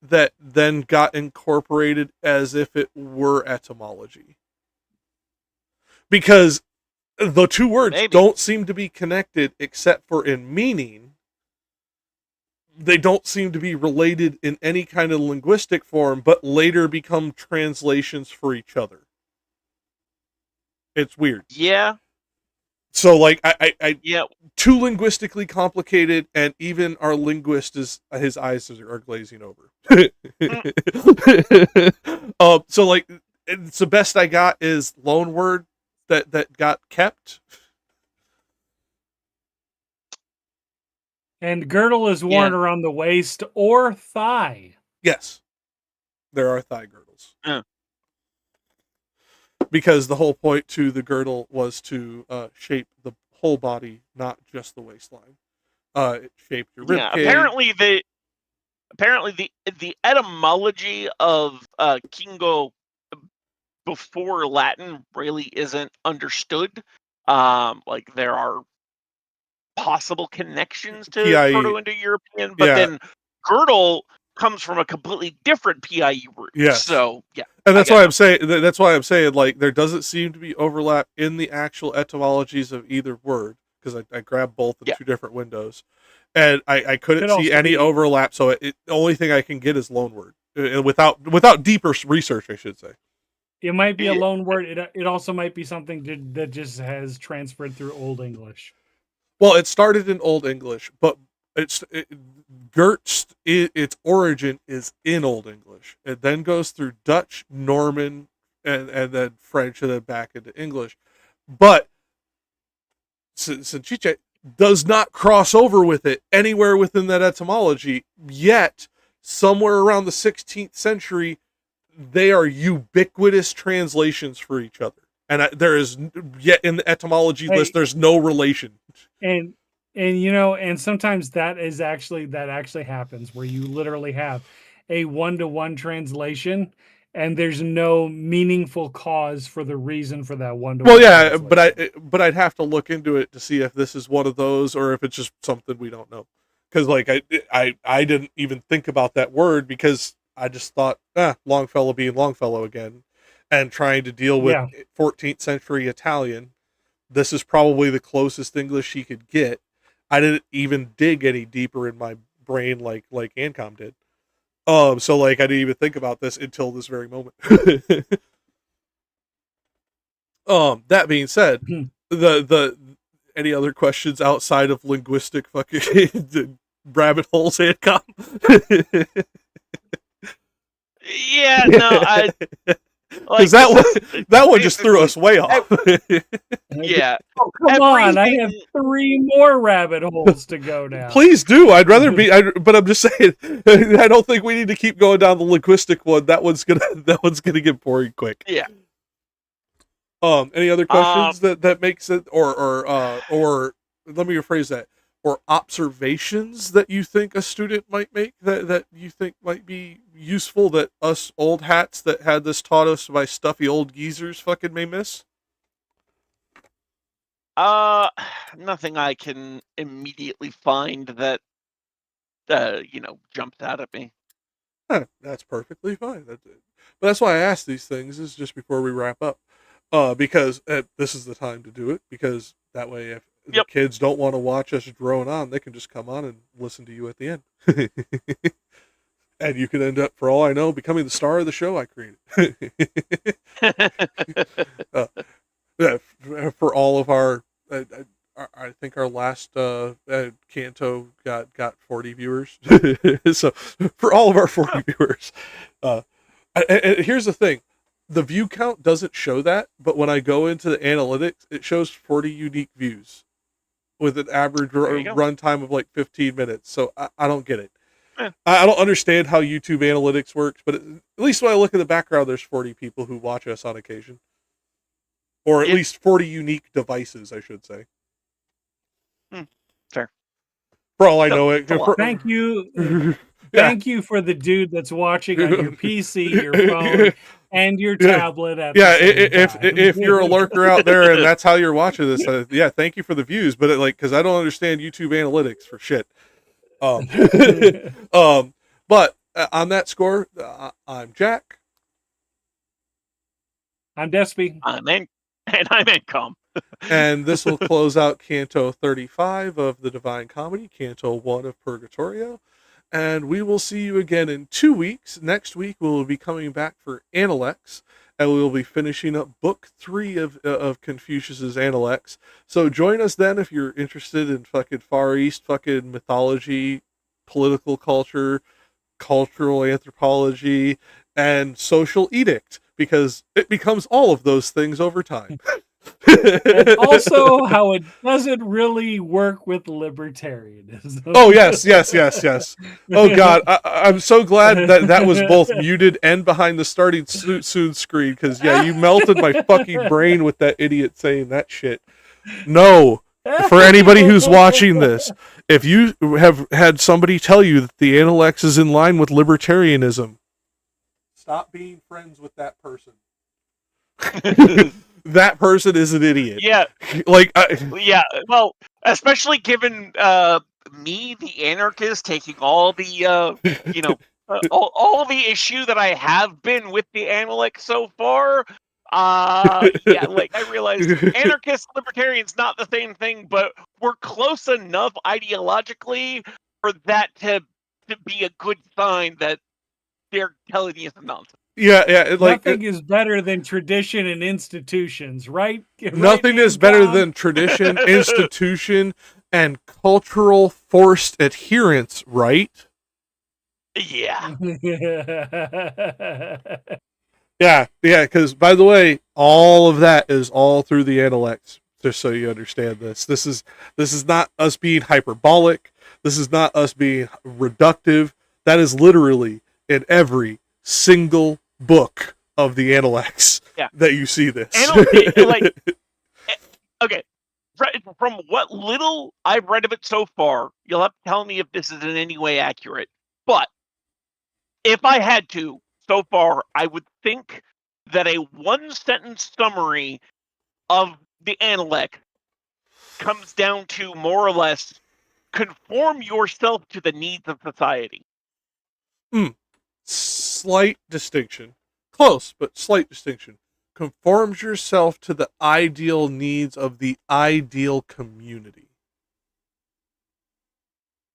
that then got incorporated as if it were etymology. Because The two words Maybe. don't seem to be connected except for in meaning. They don't seem to be related in any kind of linguistic form, but later become translations for each other. It's weird. Yeah. So, like, I Yeah. too linguistically complicated, and even our linguist his eyes are glazing over. So, like, it's the best I got is loan word that got kept. And girdle is worn around the waist or thigh. Yes, there are thigh girdles. Yeah. Because the whole point to the girdle was to shape the whole body, not just the waistline. It shaped your ribcage. Apparently the etymology of Kingo before Latin really isn't understood. Like there are possible connections to Proto-Indo-European, but then girdle comes from a completely different PIE root. Yes. So yeah. And that's why I'm saying like there doesn't seem to be overlap in the actual etymologies of either word, because I grabbed both in two different windows, and I couldn't see any overlap. So the only thing I can get is loan word without deeper research, I should say. It might be a loan word. It also might be something that just has transferred through Old English. Well, it started in Old English, but its origin is in Old English. It then goes through Dutch, Norman, and then French, and then back into English. But Sanchiche does not cross over with it anywhere within that etymology, yet somewhere around the 16th century, they are ubiquitous translations for each other. And there is, yet in the etymology list, there's no relation. And and sometimes that actually happens, where you literally have a one-to-one translation, and there's no meaningful cause for the reason for that one-to-one. Well, yeah, but I'd have to look into it to see if this is one of those, or if it's just something we don't know. Because like I didn't even think about that word, because I just thought, Longfellow being Longfellow again, and trying to deal with 14th century Italian. This is probably the closest English he could get. I didn't even dig any deeper in my brain like Ancom did. So like I didn't even think about this until this very moment. That being said, the any other questions outside of linguistic fucking rabbit holes, Ancom? Yeah, no, because that one just threw us way off. Yeah. Oh, come on! I have 3 more rabbit holes to go down. Please do. I'd rather be. But I'm just saying. I don't think we need to keep going down the linguistic one. That one's gonna get boring quick. Yeah. Any other questions that makes it, or let me rephrase that, or observations that you think a student might make that you think might be useful, that us old hats that had this taught us by stuffy old geezers fucking may miss? Nothing I can immediately find that jumped out at me. That's perfectly fine. But that's why I ask these things, is just before we wrap up, because this is the time to do it, because that way if the kids don't want to watch us drone on, they can just come on and listen to you at the end. And you could end up, for all I know, becoming the star of the show I created. For all of our, I think our last Canto got 40 viewers. So for all of our 40 viewers, here's the thing. The view count doesn't show that, but when I go into the analytics, it shows 40 unique views with an average run time of like 15 minutes. So I don't get it. I don't understand how YouTube analytics works, but at least when I look at the background, there's 40 people who watch us on occasion. Or at least 40 unique devices, I should say. Fair. For all I know, thank you. Thank you for the dude that's watching on your PC, your phone, and your tablet. If you're a lurker out there and that's how you're watching this, thank you for the views. But because I don't understand YouTube analytics for shit. But on that score, I'm Jack. I'm Despy. And I'm Encom. And this will close out Canto 35 of the Divine Comedy, Canto I of Purgatorio. And we will see you again in 2 weeks. Next week, we will be coming back for Analects, and we will be finishing up Book 3 of Confucius's Analects. So join us then if you're interested in fucking Far East fucking mythology, political culture, cultural anthropology, and social edict, because it becomes all of those things over time. And also how it doesn't really work with libertarianism. Oh, yes. Oh, God. I'm so glad that was both muted and behind the starting soon screen, because, yeah, you melted my fucking brain with that idiot saying that shit. No. For anybody who's watching this, if you have had somebody tell you that the Analects is in line with libertarianism, stop being friends with that person. That person is an idiot. Yeah. Like, yeah. Well, especially given me, the anarchist, taking all the all the issue that I have been with the Analects so far. Yeah, like I realized anarchist libertarian's not the same thing, but we're close enough ideologically for that to be a good sign that they're telling you some nonsense. Yeah, like nothing is better than tradition and institutions, right? Nothing is better than tradition, institution, and cultural forced adherence, right? Yeah. Yeah, because, by the way, all of that is all through the Analects, just so you understand this. This is not us being hyperbolic. This is not us being reductive. That is literally in every single book of the Analects that you see this. Okay, from what little I've read of it so far, you'll have to tell me if this is in any way accurate. But if I had to, so far, I would think that a one-sentence summary of the Analect comes down to more or less conform yourself to the needs of society. Slight distinction. Close, but slight distinction. Conforms yourself to the ideal needs of the ideal community.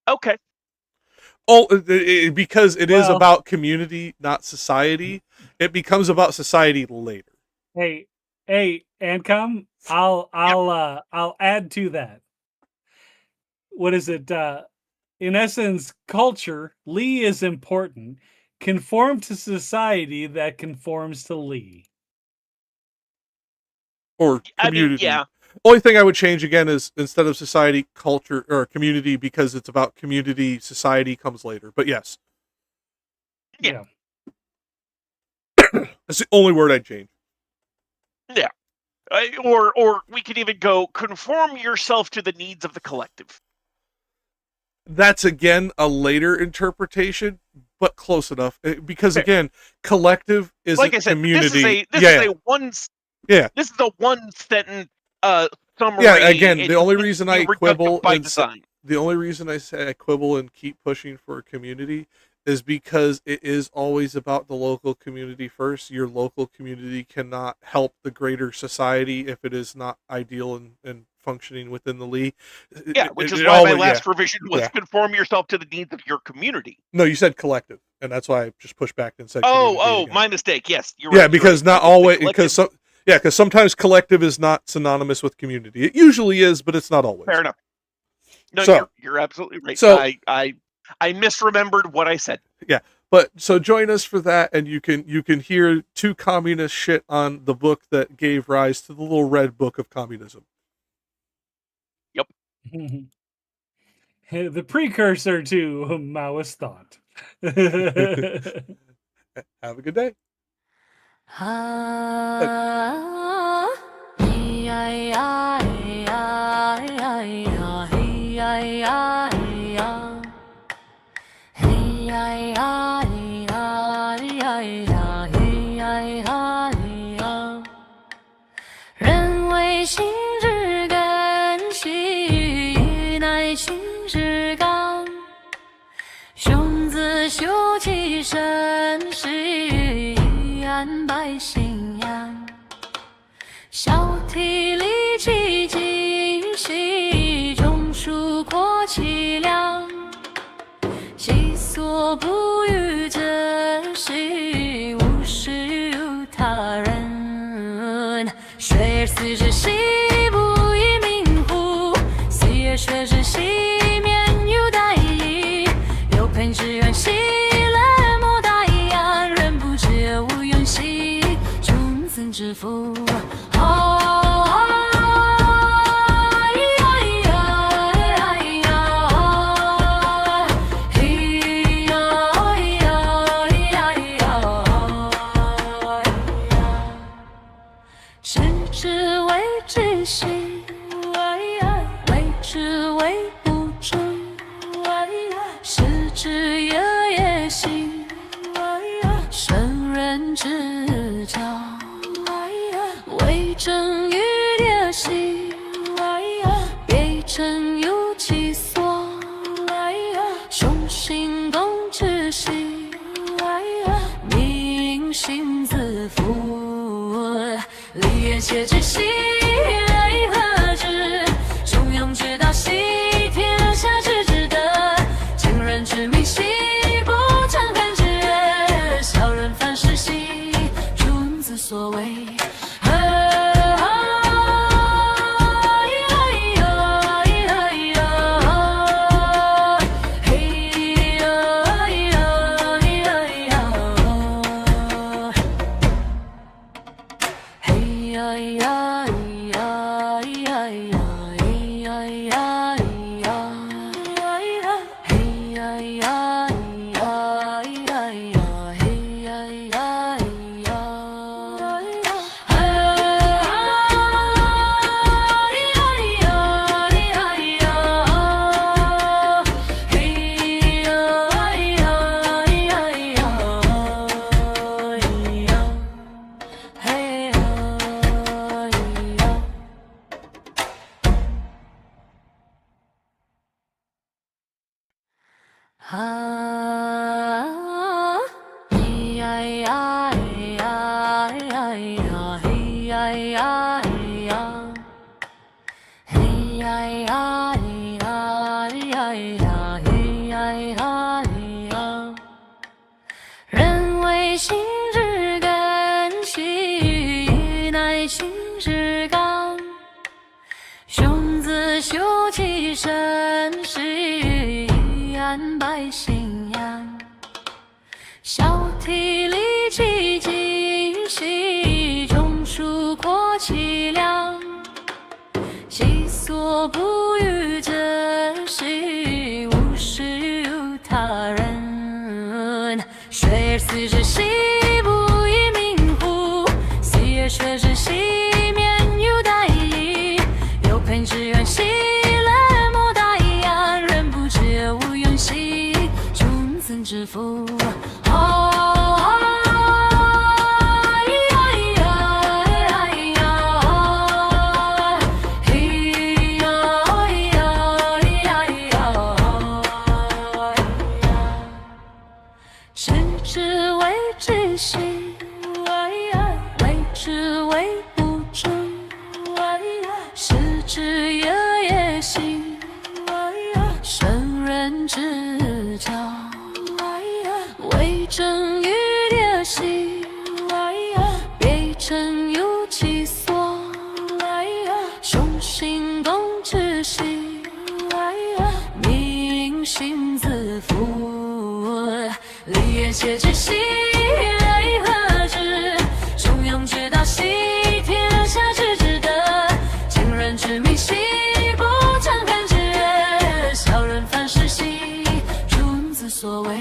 Okay. Oh, because it is about community, not society. It becomes about society later. Hey, Ancom, I'll add to that. What is it? In essence, culture, Lee is important. Conform to society that conforms to Lee. Or community. Yeah. Only thing I would change again is instead of society, culture, or community, because it's about community, society comes later. But yes. Yeah. That's the only word I'd change. Yeah. Or we could even go conform yourself to the needs of the collective. That's again a later interpretation, but close enough. Because again, collective is like I said, community. This is a one sentence summary. Yeah, again, the only reason I quibble and keep pushing for a community is because it is always about the local community first. Your local community cannot help the greater society if it is not ideal and functioning within the Lee. Yeah, which is why my last revision was conform yourself to the needs of your community. No, you said collective, and that's why I just pushed back and said my mistake. Yes, you're right. Yeah, because not always, because sometimes collective is not synonymous with community. It usually is, but it's not always. Fair enough. No, you're absolutely right. So I misremembered what I said. Yeah, but so join us for that, and you can hear two communist shit on the book that gave rise to the little red book of communism. Yep. The precursor to Maoist thought. Have a good day.百姓样，小体力气。为不争，是之夜夜行，圣人之教，为正于烈行，别正有其所，雄心共之心，民心自负，立言写之心为何之？中庸之道系天下之至德，今人之迷信不常看之人，小人凡事系君子所为。人为心之根系，乃心之刚。兄子修其身，是安百姓养。小体力其精细，中枢扩其量。其所不欲真实，无事于他人。水而思之兮，不亦明乎？思而学之兮，免有大义。有朋之远兮，冷漠大言。人不知而无怨兮，君子之福。写之心为何之？中庸之道系天下之至德，今人之迷信不常看之人，小人凡事系君子所为。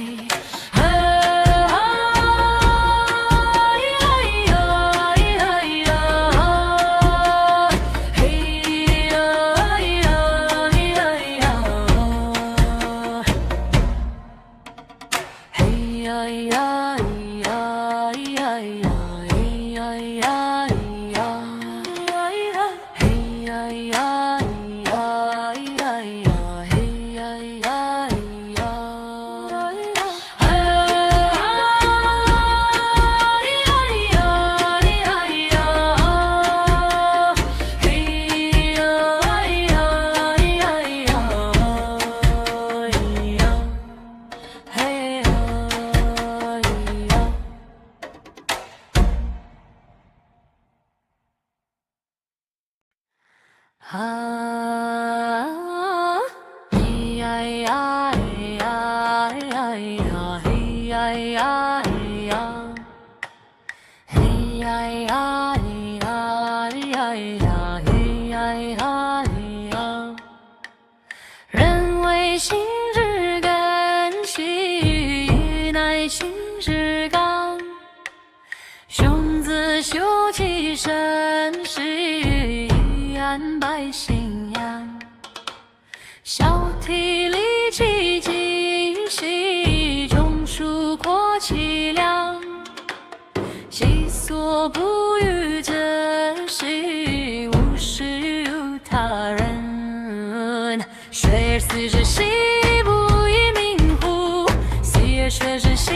人为心之根系，乃心之刚。兄子修其身，是安百姓养。小体力气精细，中枢阔气量，细所不语真实，无视于他人。水而思之兮，不以明乎，细而学之兮，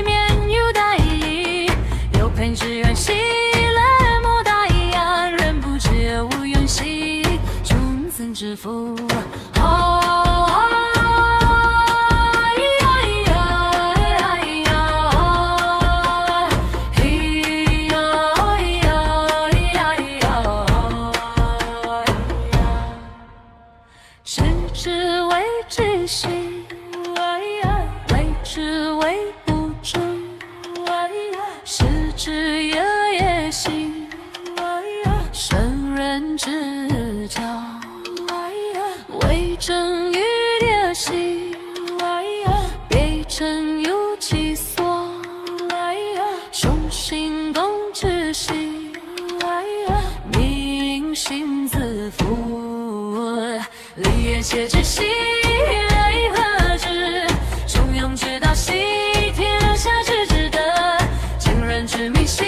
免于大义。有朋之远兮，冷漠大言，人不知无远兮，君子之福。且知兮为何之？中庸之道兮，天下之至德。今人之迷兮，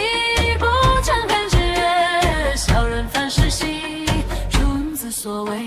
不常看之人。小人反是兮，君子所为。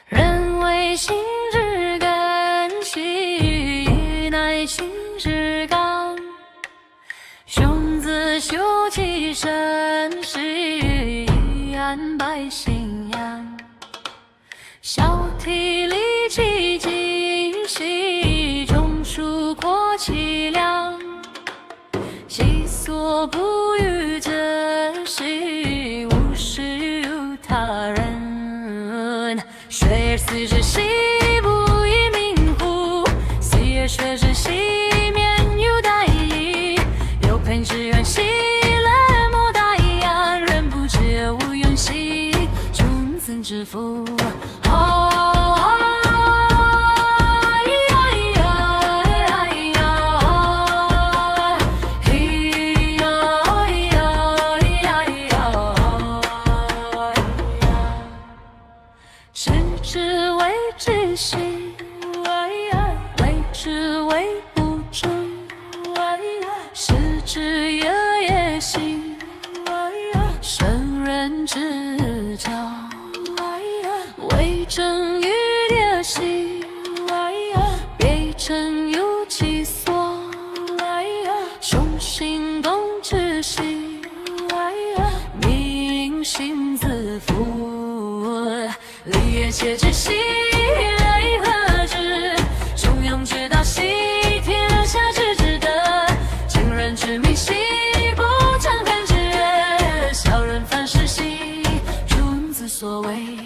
人为心之根兮，义乃心之刚。兄子修其身兮，以安百姓养。小体力气精细，中枢阔气量。细所不语真实，无视于他人。水而思之兮，不以明乎，细而学之兮，免于大义。有朋之远兮，冷漠大言，人不知无远兮，君子之福。且知兮为何之？中庸之道兮，天下之至德。今人之迷兮，不常看之人。小人反是兮，君子所为。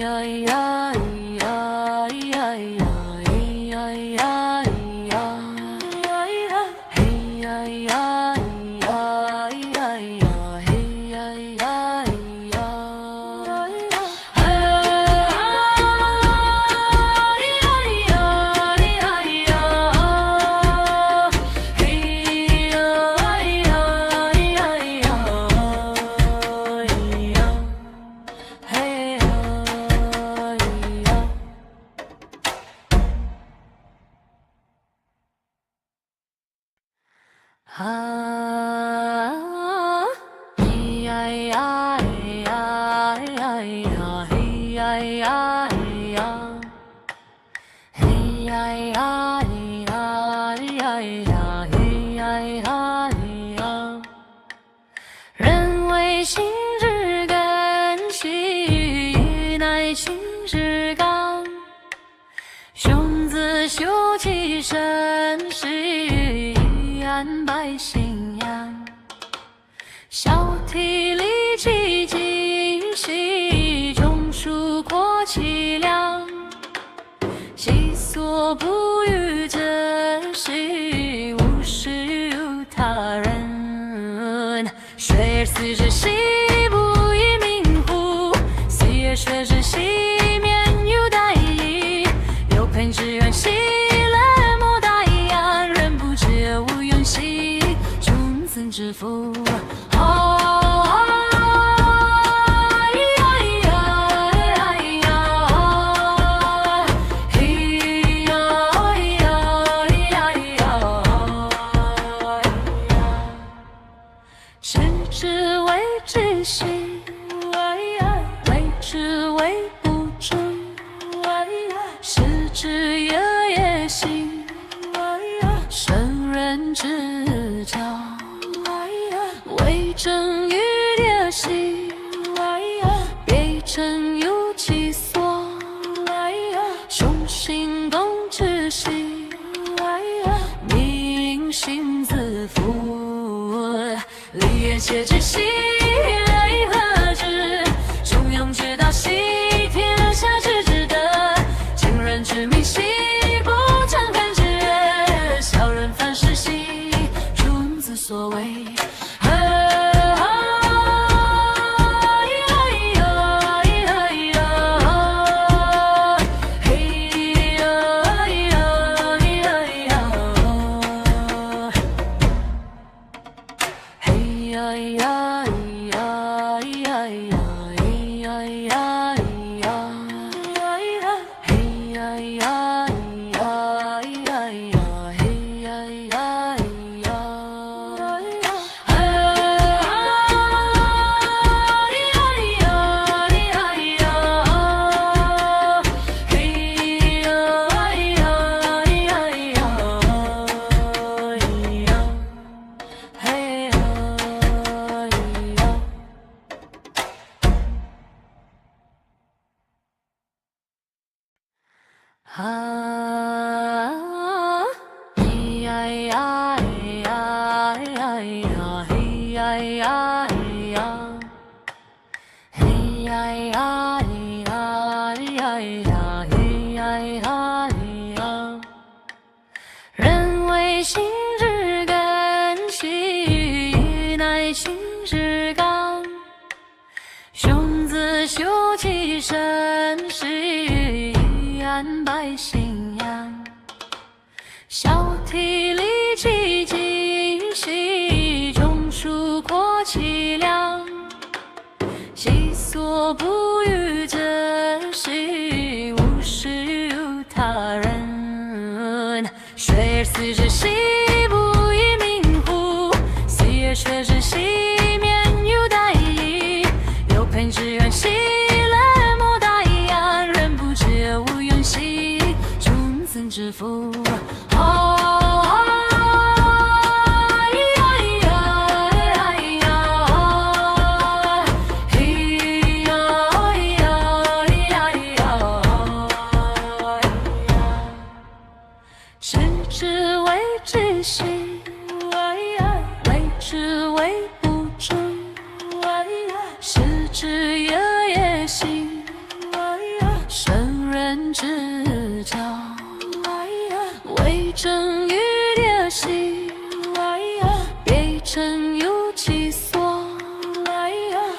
呀呀呀。啊，咿呀呀呀呀呀，嘿呀呀呀，嘿呀呀呀呀呀，嘿呀呀呀。人为心之根系，义乃心之刚。兄子修其身是安百信仰，小体力其精细，中枢扩其量，其所不欲者是无事于他人。水而思之兮不亦明乎，思而学之兮免于殆矣。有朋之远兮冷漠大洋，人不知无用兮众僧之福。知之为知兮，为之为不知，识之也兮，圣人之教。为正于列兮，别正有其所，雄心共之兮，民心自负。立言切之兮，为何之？中庸之道兮，天下之至德。今人之迷兮，不常看之人。小人反是兮，君子所为。啊，咿呀呀呀呀呀，嘿呀呀呀，嘿呀呀呀呀呀，嘿呀呀呀。人为心之根系，义乃心之刚。兄子修其身是安百信仰，小体力其精细，中枢扩其量，其所不欲者是无事于他人。水而思之兮不亦明乎，思而学之兮免于殆矣。有朋之远兮冷漠大洋，人不知无用兮众僧之福。知之为知兮，为之为不知，识之也兮，圣人之教。为正于列兮，别正有其所，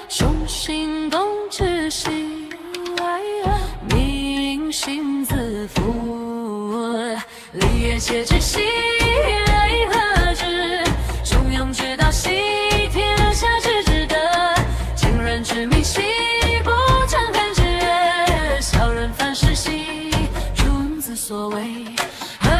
雄心共之兮，民心自负。立言切之兮，为何之？中庸之道兮，天下之至德。今人之迷兮，不常看之人。小人反是兮，君子所为。嘿呀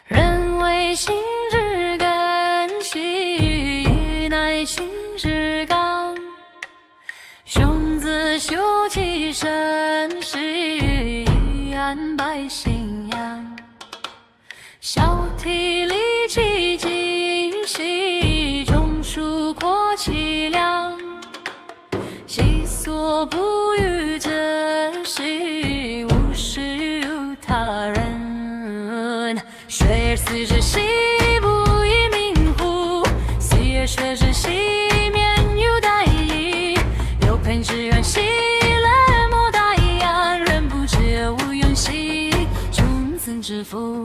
人为心之根系，欲乃心之刚。兄子修其身，是安百信仰。小体力其精细，中枢扩其量。其所不欲者，是无事于他人。学而思之，习不以明乎？思而学之，习免于大义。有朋之远，习了莫大言。人不知而无用兮，君子之福。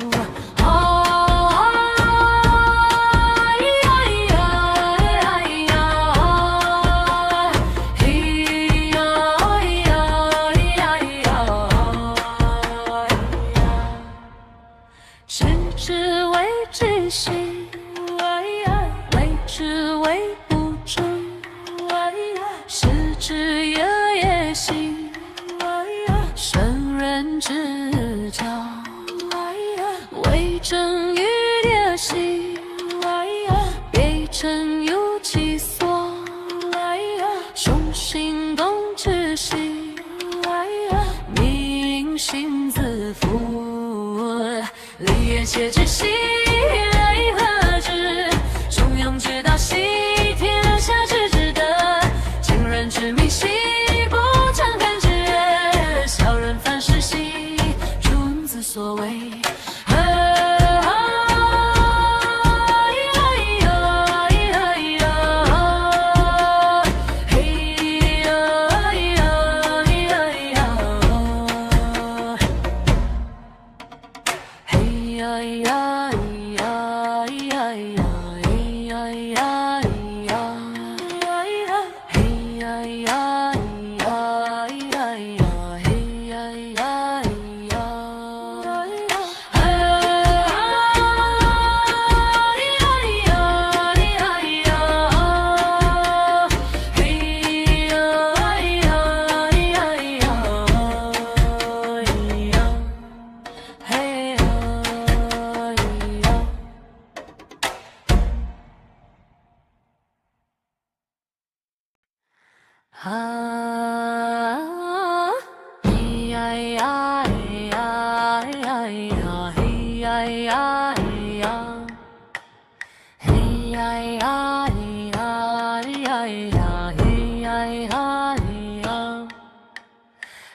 写之兮为何之？中庸之道兮天下之至德。今人之迷兮不常感之人。小人犯事兮君子所为。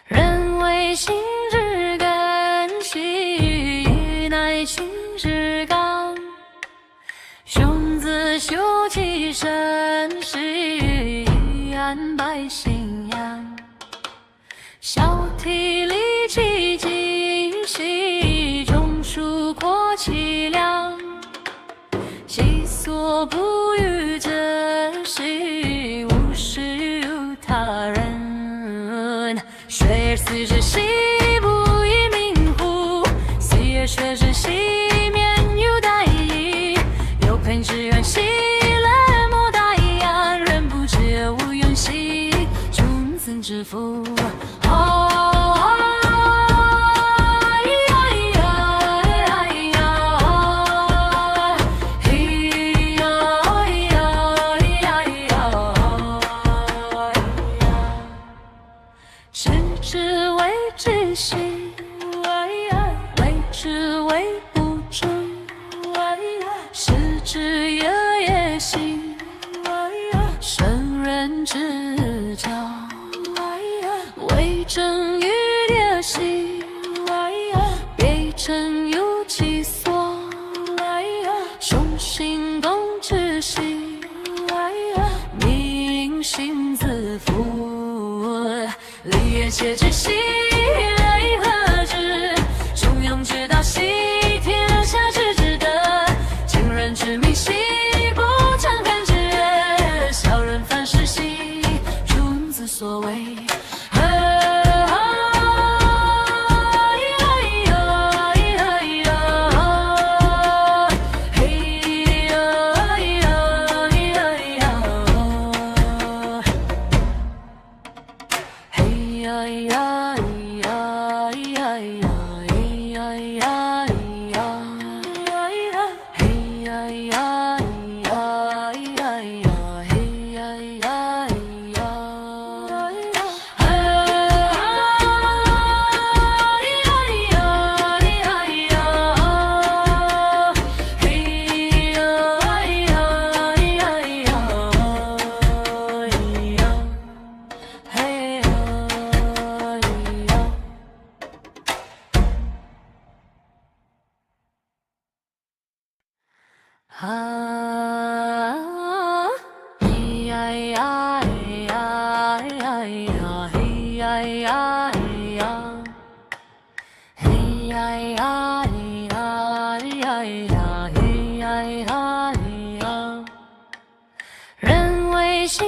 人为心之根系，欲乃心之刚。兄子修其身，是安百信仰。小体力其精细，中枢扩其量。其所不欲者，是无事于他人。学而思之，习不以明乎？思而学之，习免于大义。有朋之远，习了莫大言。人不知而无用兮，君子之福。之交，为争与蝶戏，别成有其所，雄心共之兮，民心自负，立业且之兮，为何之？中庸之道兮，天下之至德，今人之迷兮，不常感之人，小人犯事兮，君子所为。人为心